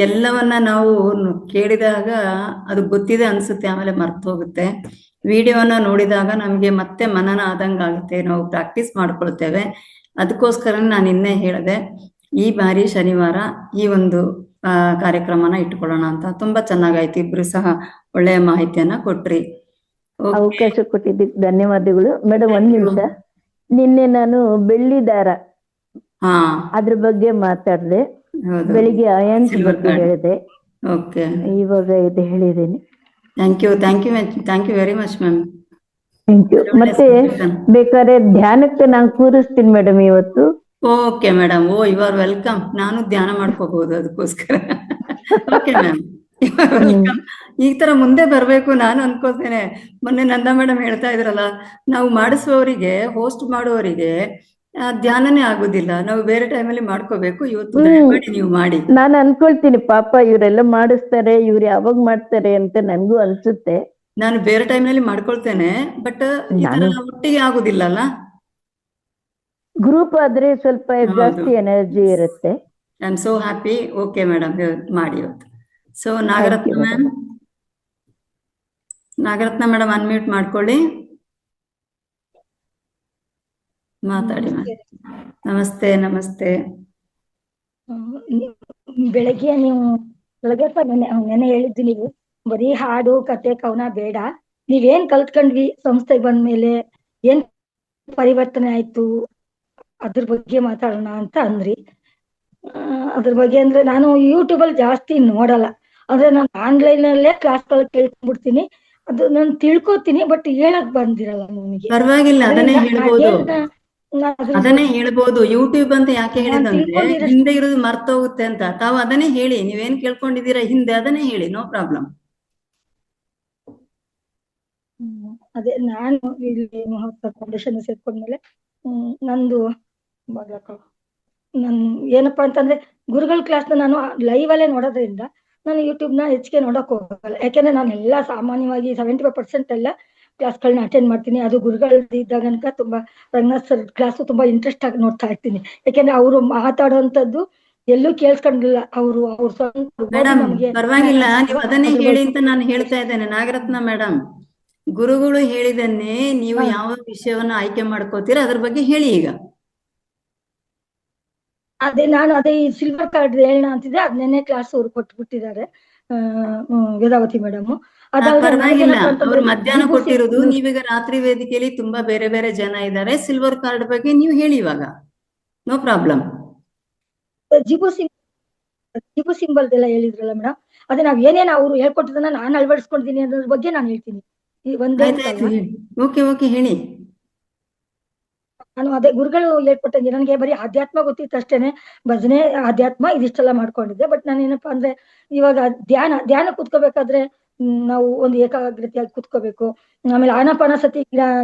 ಎಲ್ಲವನ್ನ ನಾವು ಕೇಳಿದಾಗ ಅದು ಗೊತ್ತಿದೆ ಅನ್ಸುತ್ತೆ, ಆಮೇಲೆ ಮರ್ತು ಹೋಗುತ್ತೆ. ವಿಡಿಯೋನ ನೋಡಿದಾಗ ನಮ್ಗೆ ಮತ್ತೆ ಮನನ ಆದಂಗ ಆಗುತ್ತೆ, ನಾವು ಪ್ರಾಕ್ಟೀಸ್ ಮಾಡ್ಕೊಳ್ತೇವೆ. ಅದಕ್ಕೋಸ್ಕರ ನಾನು ನಿನ್ನೆ ಹೇಳಿದೆ, ಈ ಬಾರಿ ಶನಿವಾರ ಈ ಒಂದು ಕಾರ್ಯಕ್ರಮನ ಇಟ್ಕೊಳ್ಳೋಣ ಅಂತ. ತುಂಬಾ ಚೆನ್ನಾಗಾಯ್ತು, ಇಬ್ರು ಸಹ ಒಳ್ಳೆಯ ಮಾಹಿತಿಯನ್ನ ಕೊಟ್ರಿ. Okay. ಅವಕಾಶ ಕೊಟ್ಟಿದ್ದಕ್ಕೆ ಧನ್ಯವಾದಗಳು ಮೇಡಮ್. ಒಂದ್ ನಿಮಿಷ, ನಿನ್ನೆ ನಾನು ಬೆಳ್ಳಿ ದಾರ ಹಾ, ಅದ್ರ ಬಗ್ಗೆ ಮಾತಾಡ್ದೆ. ಹೌದು. ಬೆಳಿಗ್ಗೆ ಅಯಾನ್ಸ್ Silver ಬಗ್ಗೆ card. ಹೇಳಿದೆ, ಓಕೆ, ಇವಾಗ ಇದು ಹೇಳಿದ್ದೀನಿ. Thank you very much ma'am. Thank you. ಮತ್ತೆ ಬೇಕಾದ್ರೆ ಧ್ಯಾನಕ್ಕೆ ನಾನು ಕೂರಿಸ್ತೀನಿ ಮೇಡಮ್ ಇವತ್ತು. Okay madam, you are welcome. ನಾನು ಧ್ಯಾನ ಮಾಡ್ಕೋಬಹುದು ಅದಕ್ಕೋಸ್ಕರ. Okay ma'am, you are welcome. ಈ ತರ ಮುಂದೆ ಬರ್ಬೇಕು ನಾನು ಅನ್ಕೋತೇನೆ. ಮೊನ್ನೆ ನಂದಾ ಮೇಡಮ್ ಹೇಳ್ತಾ ಇದ್ರಲ್ಲ, ನಾವು ಮಾಡಿಸುವವರಿಗೆ, ಹೋಸ್ಟ್ ಮಾಡುವವರಿಗೆ ಧ್ಯಾನನೇ ಆಗುದಿಲ್ಲ, ನಾವು ಬೇರೆ ಟೈಮಲ್ಲಿ ಮಾಡ್ಕೋಬೇಕು. ಇವತ್ತು ದಯಮಾಡಿ ನೀವು ಮಾಡಿ. ನಾನು ಅನ್ಕೊಳ್ತೀನಿ, ಪಾಪ ಇವರೆಲ್ಲ ಮಾಡಿಸ್ತಾರೆ, ಇವ್ರು ಯಾವಾಗ ಮಾಡ್ತಾರೆ ಅಂತ ನನ್ಗೂ ಅನ್ಸುತ್ತೆ. ನಾನು ಬೇರೆ ಟೈಮ್ನಲ್ಲಿ ಮಾಡ್ಕೊಳ್ತೇನೆ, ಬಟ್ ಈ ತರ ಒಟ್ಟಿಗೆ ಆಗುದಿಲ್ಲ ಅಲ್ಲ. ಗ್ರೂಪ್ ಆದ್ರೆ ಸ್ವಲ್ಪ ಜಾಸ್ತಿ ಎನರ್ಜಿ ಇರುತ್ತೆ. I am so happy. Okay madam, ಮಾಡಿ ಇವತ್ತು. So Nagaratna ma'am, Nagaratna madam unmute ಮಾಡ್ಕೊಳ್ಳಿ, ಮಾತಾಡಿ ಮ್ಯಾಮ್. ನಮಸ್ತೆ. ಬೆಳಗ್ಗೆ ನೀವು ನೆನೆ ಹೇಳಿದ್ದು, ನೀವು ಬರೀ ಹಾಡು ಕತೆ ಕವನ ಬೇಡ, ನೀವೇನ್ ಕಲ್ತ್ಕೊಂಡ್ವಿ ಸಂಸ್ಥೆಗೆ ಬಂದ್ಮೇಲೆ, ಏನ್ ಪರಿವರ್ತನೆ ಆಯ್ತು ಅದ್ರ ಬಗ್ಗೆ ಮಾತಾಡೋಣ ಅಂತ ಅಂದ್ರಿ. ಅದ್ರ ಬಗ್ಗೆ ಅಂದ್ರೆ ನಾನು ಯೂಟ್ಯೂಬ್ ಅಲ್ಲಿ ಜಾಸ್ತಿ ನೋಡಲ್ಲ, ಅಂದ್ರೆ ನಾನು ಆನ್ಲೈನ್ ಅಲ್ಲೇ ಕ್ಲಾಸ್ಗಳು ಕೇಳ್ಕೊಂಡ್ಬಿಡ್ತೀನಿ. ಅದು ನಾನು ತಿಳ್ಕೊತೀನಿ, ಬಟ್ ಹೇಳಕ್ ಬಂದಿರಲ್ಲ ನನಗೆ. ಪರವಾಗಿಲ್ಲ, ಅದನ್ನೇ ಹೇಳ್ಬೋದು. ಯೂಟ್ಯೂಬ್ ಅಂತ ಯಾಕೆ ಹೇಳಿದಂದ್ರೆ, ಹಿಂದೆ ಇರೋದು ಮರ್ತೋಗುತ್ತೆ ಅಂತ. ತಾವು ಅದನ್ನೇ ಹೇಳಿ, ನೀವೇನ್ ಕೇಳ್ಕೊಂಡಿದ್ದೀರಾ ಹಿಂದೆ ಅದನ್ನೇ ಹೇಳಿ, ನೋ ಪ್ರಾಬ್ಲಮ್. ಅದೇ ನಾನು ಇಲ್ಲಿ ಮಹೋತ್ಸವ ಫೌಂಡೇಶನ್ ಸೇರ್ಕೊಂಡ್ಮೇಲೆ ನಂದು ನನ್ ಏನಪ್ಪಾ ಅಂತಂದ್ರೆ, ಗುರುಗಳ ಕ್ಲಾಸ್ನ ನಾನು ಲೈವ್ ಅಲ್ಲೇ ನೋಡೋದ್ರಿಂದ ನಾನು ಯೂಟ್ಯೂಬ್ ನ ಹೆಚ್ಚಿಗೆ ನೋಡಕ್ ಹೋಗಲ್ಲ. ಯಾಕೆಂದ್ರೆ ನಾನು ಎಲ್ಲ ಸಾಮಾನ್ಯವಾಗಿ 75% ಎಲ್ಲ ಕ್ಲಾಸ್ಗಳನ್ನ ಅಟೆಂಡ್ ಮಾಡ್ತೀನಿ. ಅದು ಗುರುಗಳದ್ದು ಇದ್ದಾಗನಕ ತುಂಬಾ ರಂಗನಾಥ್ ಸರ್ ಕ್ಲಾಸ್ ತುಂಬಾ ಇಂಟ್ರೆಸ್ಟ್ ಆಗಿ ನೋಡ್ತಾ ಇರ್ತೀನಿ. ಯಾಕೆಂದ್ರೆ ಅವರು ಮಾತಾಡುವಂತದ್ದು ಎಲ್ಲೂ ಕೇಳಿಸ್ಕೊಂಡಿಲ್ಲ. ಅವ್ರ ಪರವಾಗಿಲ್ಲ, ನೀವು ಅದನ್ನೇ ಹೇಳಿ ಅಂತ ನಾನು ಹೇಳ್ತಾ ಇದ್ದೇನೆ. ನಾಗರತ್ನ ಮೇಡಮ್, ಗುರುಗಳು ಹೇಳಿದನ್ನೇ ನೀವು ಯಾವ ವಿಷಯವನ್ನ ಆಯ್ಕೆ ಮಾಡ್ಕೋತೀರಾ ಅದ್ರ ಬಗ್ಗೆ ಹೇಳಿ ಈಗ. ಅದೇ ಈ ಸಿಲ್ವರ್ ಕಾರ್ಡ್ ಹೇಳೋಣ ಅಂತಿದ್ರೆ, ಅದನ್ನೇ ಕ್ಲಾಸ್ ಅವ್ರು ಕೊಟ್ಬಿಟ್ಟಿದ್ದಾರೆ ವೇದಾವತಿ ಮೇಡಮ್. ಪರವಾಗಿಲ್ಲ, ಅವ್ರು ಮಧ್ಯಾಹ್ನ ಕೊಟ್ಟಿರೋದು, ನೀವೀಗ ರಾತ್ರಿ ವೇದಿಕೆಯಲ್ಲಿ ತುಂಬಾ ಬೇರೆ ಬೇರೆ ಜನ ಇದ್ದಾರೆ. ಸಿಲ್ವರ್ ಕಾರ್ಡ್ ಬಗ್ಗೆ ನೀವು ಹೇಳಿ ಇವಾಗ, ನೋ ಪ್ರಾಬ್ಲಮ್. ಜಿಬು ಸಿಂಬಲ್ ಎಲ್ಲ ಹೇಳಿದ್ರಲ್ಲ ಮೇಡಮ್, ಅದೇ ನಾವ್ ಏನೇನು ಅವ್ರು ಹೇಳ್ಕೊಟ್ಟಿದ್ದನ್ನ ನಾನು ಅಳವಡಿಸ್ಕೊಂಡಿದ್ದೀನಿ ಅನ್ನೋದ್ರ ಬಗ್ಗೆ ನಾನು ಹೇಳ್ತೀನಿ. ಓಕೆ ಹೇಳಿ. ನಾನು ಅದೇ ಗುರುಗಳು ಹೇಳ್ಕೊಟ್ಟಂಗೆ ನನಗೆ ಬರೀ ಆಧ್ಯಾತ್ಮ ಗೊತ್ತಿತ್ತು ಅಷ್ಟೇನೆ, ಭಜನೆ ಆಧ್ಯಾತ್ಮ ಇದಿಷ್ಟೆಲ್ಲ ಮಾಡ್ಕೊಂಡಿದ್ದೆ. ಬಟ್ ನಾನು ಏನಪ್ಪಾ ಅಂದ್ರೆ, ಇವಾಗ ಧ್ಯಾನ ಕೂತ್ಕೋಬೇಕಾದ್ರೆ ನಾವು ಒಂದು ಏಕಾಗ್ರತೆಯಾಗಿ ಕೂತ್ಕೋಬೇಕು. ಆಮೇಲೆ ಆನಾಪಾನಸತಿ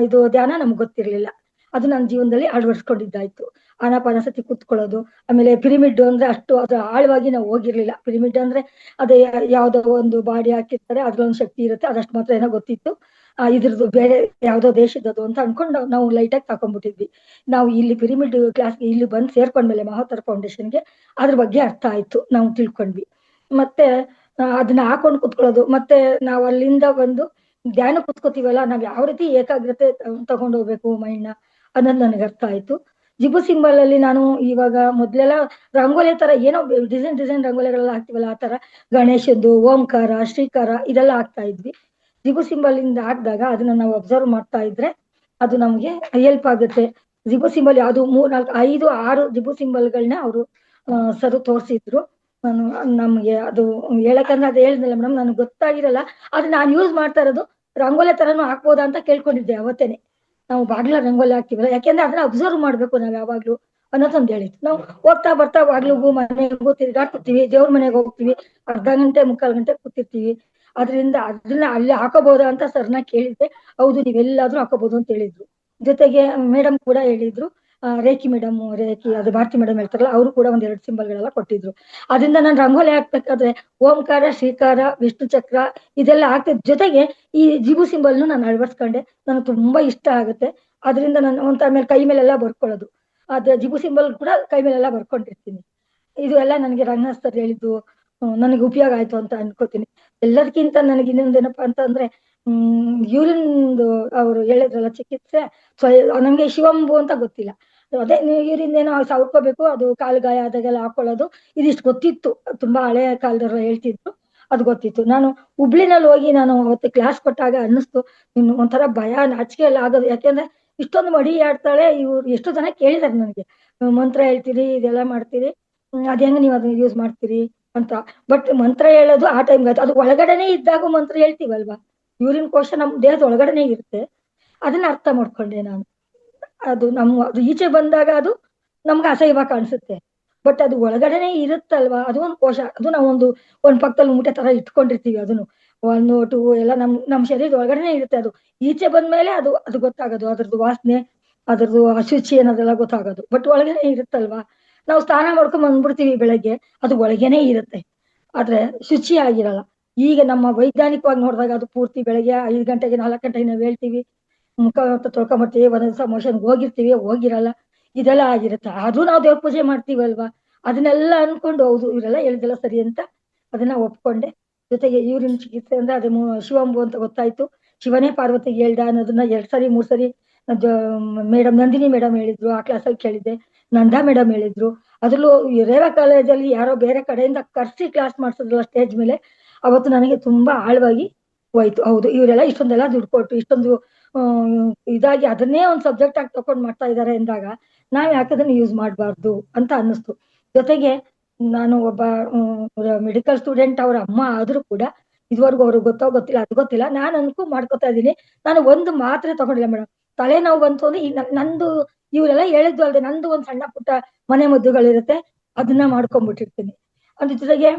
ಇದು ಧ್ಯಾನ ನಮ್ಗೆ ಗೊತ್ತಿರ್ಲಿಲ್ಲ, ಅದು ನನ್ನ ಜೀವನದಲ್ಲಿ ಅಳವಡಿಸ್ಕೊಂಡಿದ್ದಾಯ್ತು. ಆನಾಪಾನಸತಿ ಕೂತ್ಕೊಳ್ಳೋದು, ಆಮೇಲೆ ಪಿರಿಮಿಡ್ ಅಂದ್ರೆ ಅಷ್ಟು ಅದು ಆಳವಾಗಿ ನಾವು ಹೋಗಿರ್ಲಿಲ್ಲ. ಪಿರಿಮಿಡ್ ಅಂದ್ರೆ ಅದೇ ಯಾವ್ದೋ ಒಂದು ಬಾಡಿ ಹಾಕಿರ್ತಾರೆ, ಅದ್ರೊಂದು ಶಕ್ತಿ ಇರುತ್ತೆ, ಅದಷ್ಟು ಮಾತ್ರ ಏನೋ ಗೊತ್ತಿತ್ತು. ಇದ್ರದ್ದು ಬೇರೆ ಯಾವ್ದೋ ದೇಶದದು ಅಂತ ಅನ್ಕೊಂಡು ನಾವು ಲೈಟಾಗಿ ತಕೊಂಡ್ಬಿಟ್ಟಿದ್ವಿ. ನಾವು ಇಲ್ಲಿ ಪಿರಿಮಿಡ್ ಕ್ಲಾಸ್ಗೆ ಇಲ್ಲಿ ಬಂದು ಸೇರ್ಕೊಂಡ್ಮೇಲೆ ಮಹೋತ್ತರ ಫೌಂಡೇಶನ್ಗೆ ಅದ್ರ ಬಗ್ಗೆ ಅರ್ಥ ಆಯ್ತು, ನಾವು ತಿಳ್ಕೊಂಡ್ವಿ. ಮತ್ತೆ ಅದನ್ನ ಹಾಕೊಂಡು ಕುತ್ಕೊಳ್ಳೋದು, ಮತ್ತೆ ನಾವು ಅಲ್ಲಿಂದ ಬಂದು ಧ್ಯಾನ ಕುತ್ಕೋತೀವಲ್ಲ, ನಾವ್ ಯಾವ ರೀತಿ ಏಕಾಗ್ರತೆ ತಗೊಂಡು ಹೋಗ್ಬೇಕು ಮೈಂಡ್ನ ಅನ್ನೋದು ನನಗೆ ಅರ್ಥ ಆಯ್ತು. ಜಿಬು ಸಿಂಬಲ್ ಅಲ್ಲಿ ನಾನು ಇವಾಗ ಮೊದ್ಲೆಲ್ಲ ರಂಗೋಲಿ ತರ ಏನೋ ಡಿಸೈನ್ ರಂಗೋಲಿಗಳೆಲ್ಲ ಹಾಕ್ತಿವಲ್ಲ, ಆ ತರ ಗಣೇಶದ್ದು ಓಂಕಾರ ಶ್ರೀಕಾರ ಇದೆಲ್ಲ ಹಾಕ್ತಾ ಇದ್ವಿ. ಜಿಬು ಸಿಂಬಲ್ ಇಂದ ಹಾಕಿದಾಗ ಅದನ್ನ ನಾವು ಅಬ್ಸರ್ವ್ ಮಾಡ್ತಾ ಇದ್ರೆ ಅದು ನಮ್ಗೆ ಹೆಲ್ಪ್ ಆಗುತ್ತೆ. ಜಿಬು ಸಿಂಬಲ್ ಯಾವ್ದು 3, 4, 5, 6 ಜಿಬು ಸಿಂಬಲ್ಗಳನ್ನ ಅವರು ಸರು ತೋರಿಸಿದ್ರು. ನಮ್ಗೆ ಅದು ಹೇಳಕಂದ್ರೆ ಅದು ಹೇಳಿದ್ನಲ್ಲ ಮೇಡಮ್, ನನಗೆ ಗೊತ್ತಾಗಿರಲ್ಲ. ಅದು ನಾನು ಯೂಸ್ ಮಾಡ್ತಾ ಇರೋದು ರಂಗೋಲಿ ತರನು ಹಾಕ್ಬೋದಾ ಅಂತ ಕೇಳ್ಕೊಂಡಿದ್ದೆ ಅವತ್ತೇನೆ. ನಾವು ಬಾಗ್ಲ ರಂಗೋಲಿ ಹಾಕ್ತಿವಲ್ಲ, ಯಾಕೆಂದ್ರೆ ಅದನ್ನ ಅಬ್ಸರ್ವ್ ಮಾಡ್ಬೇಕು ನಾವ್ ಯಾವಾಗ್ಲೂ ಅನ್ನೋದೊಂದು ಹೇಳಿತ್ತು. ನಾವು ಹೋಗ್ತಾ ಬರ್ತಾ ಬಾಗ್ಲಿಗೂ ಮನೆಗೂ ತಿರ್ಗಾಡ್ತಿರ್ತೀವಿ, ದೇವ್ರ ಮನೆಗೆ ಹೋಗ್ತೀವಿ, ಅರ್ಧ ಗಂಟೆ 3/4 ಗಂಟೆ ಕೂತಿರ್ತೀವಿ. ಅದನ್ನ ಅಲ್ಲಿ ಹಾಕೋಬಹುದಾ ಅಂತ ಸರ್ನ ಕೇಳಿದ್ದೆ. ಹೌದು, ನೀವೆಲ್ಲಾದ್ರೂ ಹಾಕೋಬಹುದು ಅಂತ ಹೇಳಿದ್ರು. ಜೊತೆಗೆ ಮೇಡಮ್ ಕೂಡ ಹೇಳಿದ್ರು, ರೇಖಿ ಮೇಡಮ್, ರೇಖಿ ಅದು ಭಾರತಿ ಮೇಡಮ್ ಹೇಳ್ತಾರಲ್ಲ, ಅವರು ಕೂಡ ಒಂದ್ 2 ಸಿಂಬಲ್ಗಳೆಲ್ಲ ಕೊಟ್ಟಿದ್ರು. ಅದರಿಂದ ನಾನು ರಂಗೋಲಿ ಹಾಕ್ಬೇಕಾದ್ರೆ ಓಂಕಾರ, ಶ್ರೀಕಾರ, ವಿಷ್ಣು ಚಕ್ರ ಇದೆಲ್ಲ ಹಾಕ್ತಿದ್ ಜೊತೆಗೆ ಈ ಜಿಗು ಸಿಂಬಲ್ನು ನಾನು ಅಳವಡಿಸ್ಕೊಂಡೆ. ನನಗೆ ತುಂಬಾ ಇಷ್ಟ ಆಗುತ್ತೆ. ಅದರಿಂದ ನಾನು ಒಂಥರ ಮೇಲೆ ಕೈ ಮೇಲೆಲ್ಲ ಬರ್ಕೊಳ್ಳೋದು, ಅದೇ ಜಿಗು ಸಿಂಬಲ್ ಕೂಡ ಕೈ ಮೇಲೆಲ್ಲ ಬರ್ಕೊಂಡಿರ್ತೀನಿ. ಇದು ಎಲ್ಲ ನನಗೆ ರಂಗನಾಥ್ ಸರ್ ಹೇಳಿದ್ದು ನನಗೆ ಉಪಯೋಗ ಆಯ್ತು ಅಂತ ಅನ್ಕೋತೀನಿ. ಎಲ್ಲದಕ್ಕಿಂತ ನನಗೆ ಇನ್ನೊಂದೇನಪ್ಪಾ ಅಂತಂದ್ರೆ ಯೂರಿನ್ ಅವರು ಹೇಳಿದ್ರಲ್ಲ ಚಿಕಿತ್ಸೆ, ನಂಗೆ ಶಿವಂಬು ಅಂತ ಗೊತ್ತಿಲ್ಲ. ಅದೇ ಯೂರಿನ್ ಏನೋ ಸವರ್ಕೋಬೇಕು, ಅದು ಕಾಲು ಗಾಯ ಆದಾಗೆಲ್ಲ ಹಾಕೊಳ್ಳೋದು, ಇದಿಷ್ಟು ಗೊತ್ತಿತ್ತು. ತುಂಬಾ ಹಳೆಯ ಕಾಲದವ್ರು ಹೇಳ್ತಿದ್ರು, ಅದು ಗೊತ್ತಿತ್ತು. ನಾನು ಹುಬ್ಳಿನಲ್ಲಿ ಹೋಗಿ ನಾನು ಅವತ್ತು ಕ್ಲಾಸ್ ಕೊಟ್ಟಾಗ ಅನ್ನಿಸ್ತು, ಇನ್ನು ಒಂಥರ ಭಯ, ನಾಚಿಕೆ ಎಲ್ಲ ಆಗೋದು. ಯಾಕೆಂದ್ರೆ ಇಷ್ಟೊಂದು ಮಡಿ ಆಡ್ತಾಳೆ, ಇವ್ರು ಎಷ್ಟು ಜನ ಕೇಳಿದಾರೆ ನನಗೆ, ಮಂತ್ರ ಹೇಳ್ತೀರಿ, ಇದೆಲ್ಲ ಮಾಡ್ತೀರಿ, ಅದ್ ಹೆಂಗ ನೀವು ಅದನ್ನ ಯೂಸ್ ಮಾಡ್ತೀರಿ ಅಂತ. ಬಟ್ ಮಂತ್ರ ಹೇಳೋದು ಆ ಟೈಮ್ಗೆ ಅದು ಒಳಗಡೆನೆ ಇದ್ದಾಗ ಮಂತ್ರ ಹೇಳ್ತೀವಲ್ವಾ, ಯೂರಿನ್ ಕೋಶ ನಮ್ ದೇಹದ ಒಳಗಡೆನೆ ಇರುತ್ತೆ, ಅದನ್ನ ಅರ್ಥ ಮಾಡ್ಕೊಂಡೆ ನಾನು. ಅದು ಅದು ಈಚೆ ಬಂದಾಗ ಅದು ನಮ್ಗೆ ಅಸಹ್ಯವಾಗಿ ಕಾಣಿಸುತ್ತೆ, ಬಟ್ ಅದು ಒಳಗಡೆನೆ ಇರುತ್ತಲ್ವಾ, ಅದು ಒಂದು ಕೋಶ. ಅದು ನಾವು ಒಂದ್ ಪಕ್ಕದಲ್ಲಿ ಮೂಟೆ ತರ ಇಟ್ಕೊಂಡಿರ್ತೀವಿ, ಅದನ್ನು 1, 2 ಎಲ್ಲ ನಮ್ ಶರೀರದ ಒಳಗಡೆನೆ ಇರುತ್ತೆ. ಅದು ಈಚೆ ಬಂದ್ಮೇಲೆ ಅದು ಗೊತ್ತಾಗೋದು, ಅದ್ರದ್ದು ವಾಸನೆ, ಅದ್ರದ್ದು ಅಶುಚಿ ಅನ್ನೋದೆಲ್ಲ ಗೊತ್ತಾಗೋದು. ಬಟ್ ಒಳಗಡೆ ಇರುತ್ತಲ್ವಾ, ನಾವು ಸ್ನಾನ ಮಾಡ್ಕೊಂಡ್ ಬಂದ್ಬಿಡ್ತೀವಿ ಬೆಳಗ್ಗೆ, ಅದು ಒಳಗೇನೆ ಇರುತ್ತೆ, ಆದ್ರೆ ಶುಚಿ ಆಗಿರಲ್ಲ. ಈಗ ನಮ್ಮ ವೈಜ್ಞಾನಿಕವಾಗಿ ನೋಡಿದಾಗ ಅದು ಪೂರ್ತಿ ಬೆಳಗ್ಗೆ 5 ಗಂಟೆಗೆ 4 ಗಂಟೆಗೆ ನಾವು ಹೇಳ್ತೀವಿ, ಮುಖ ತೊಳ್ಕೊಂಬರ್ತೀವಿ, ಒಂದೊಂದ್ಸ ಮೋಷನ್ ಹೋಗಿರ್ತೀವಿ, ಹೋಗಿರಲ್ಲ, ಇದೆಲ್ಲ ಆಗಿರುತ್ತೆ. ಅದು ನಾವು ದೇವ್ರ ಪೂಜೆ ಮಾಡ್ತೀವಲ್ವಾ, ಅದನ್ನೆಲ್ಲ ಅನ್ಕೊಂಡು ಹೌದು ಇವರೆಲ್ಲ ಹೇಳಿದೆಲ್ಲ ಸರಿ ಅಂತ ಅದನ್ನ ಒಪ್ಕೊಂಡೆ. ಜೊತೆಗೆ ಯೂರಿನ್ ಚಿಕಿತ್ಸೆ ಅಂದ್ರೆ ಅದೇ ಶಿವಂಬು ಅಂತ ಗೊತ್ತಾಯ್ತು. ಶಿವನೇ ಪಾರ್ವತಿಗೆ ಹೇಳ್ದ ಅನ್ನೋದನ್ನ 2 ಸರಿ 3 ಸರಿ ಮೇಡಮ್ ನಂದಿನಿ ಮೇಡಮ್ ಹೇಳಿದ್ರು, ಆ ಕ್ಲಾಸಲ್ಲಿ ಕೇಳಿದ್ದೆ. ನಂದಾ ಮೇಡಮ್ ಹೇಳಿದ್ರು. ಅದ್ರಲ್ಲೂ ರೇವಾ ಕಾಲೇಜಲ್ಲಿ ಯಾರೋ ಬೇರೆ ಕಡೆಯಿಂದ ಕರ್ಸಿ ಕ್ಲಾಸ್ ಮಾಡ್ಸಿದ್ರಲ್ಲ ಸ್ಟೇಜ್ ಮೇಲೆ, ಅವತ್ತು ನನಗೆ ತುಂಬಾ ಆಳವಾಗಿ ಹೋಯ್ತು. ಹೌದು, ಇವರೆಲ್ಲ ಇಷ್ಟೊಂದೆಲ್ಲ ದುಡ್ಡು ಕೊಟ್ಟು ಇಷ್ಟೊಂದು ಇದಾಗಿ ಅದನ್ನೇ ಒಂದ್ ಸಬ್ಜೆಕ್ಟ್ ಆಗಿ ತಕೊಂಡ್ ಮಾಡ್ತಾ ಇದಾರೆ ಅಂದಾಗ ನಾವ್ ಯಾಕದನ್ನ ಯೂಸ್ ಮಾಡ್ಬಾರ್ದು ಅಂತ ಅನ್ನಿಸ್ತು. ಜೊತೆಗೆ ನಾನು ಒಬ್ಬ ಮೆಡಿಕಲ್ ಸ್ಟೂಡೆಂಟ್ ಅವ್ರ ಅಮ್ಮ ಆದ್ರೂ ಕೂಡ ಇದುವರೆಗೂ ಅವ್ರಿಗೆ ಗೊತ್ತಿಲ್ಲ, ಅದು ಗೊತ್ತಿಲ್ಲ, ನಾನು ಅನ್ಕೂ ಮಾಡ್ಕೊತಾ ಇದೀನಿ. ನಾನು ಒಂದು ಮಾತ್ರೆ ತಗೊಂಡಿಲ್ಲ ಮೇಡಮ್. ತಲೆನೋವು ಬಂತು ಅಂದ್ರೆ ಈ ನಂದು ಇವರೆಲ್ಲ ಹೇಳಿದ್ದು ಅಲ್ದೆ ನಂದು ಒಂದ್ ಸಣ್ಣ ಪುಟ್ಟ ಮನೆ ಮದ್ದುಗಳಿರುತ್ತೆ, ಅದನ್ನ ಮಾಡ್ಕೊಂಡ್ಬಿಟ್ಟಿರ್ತೀನಿ. ಅದ್ರ ಜೊತೆಗೆ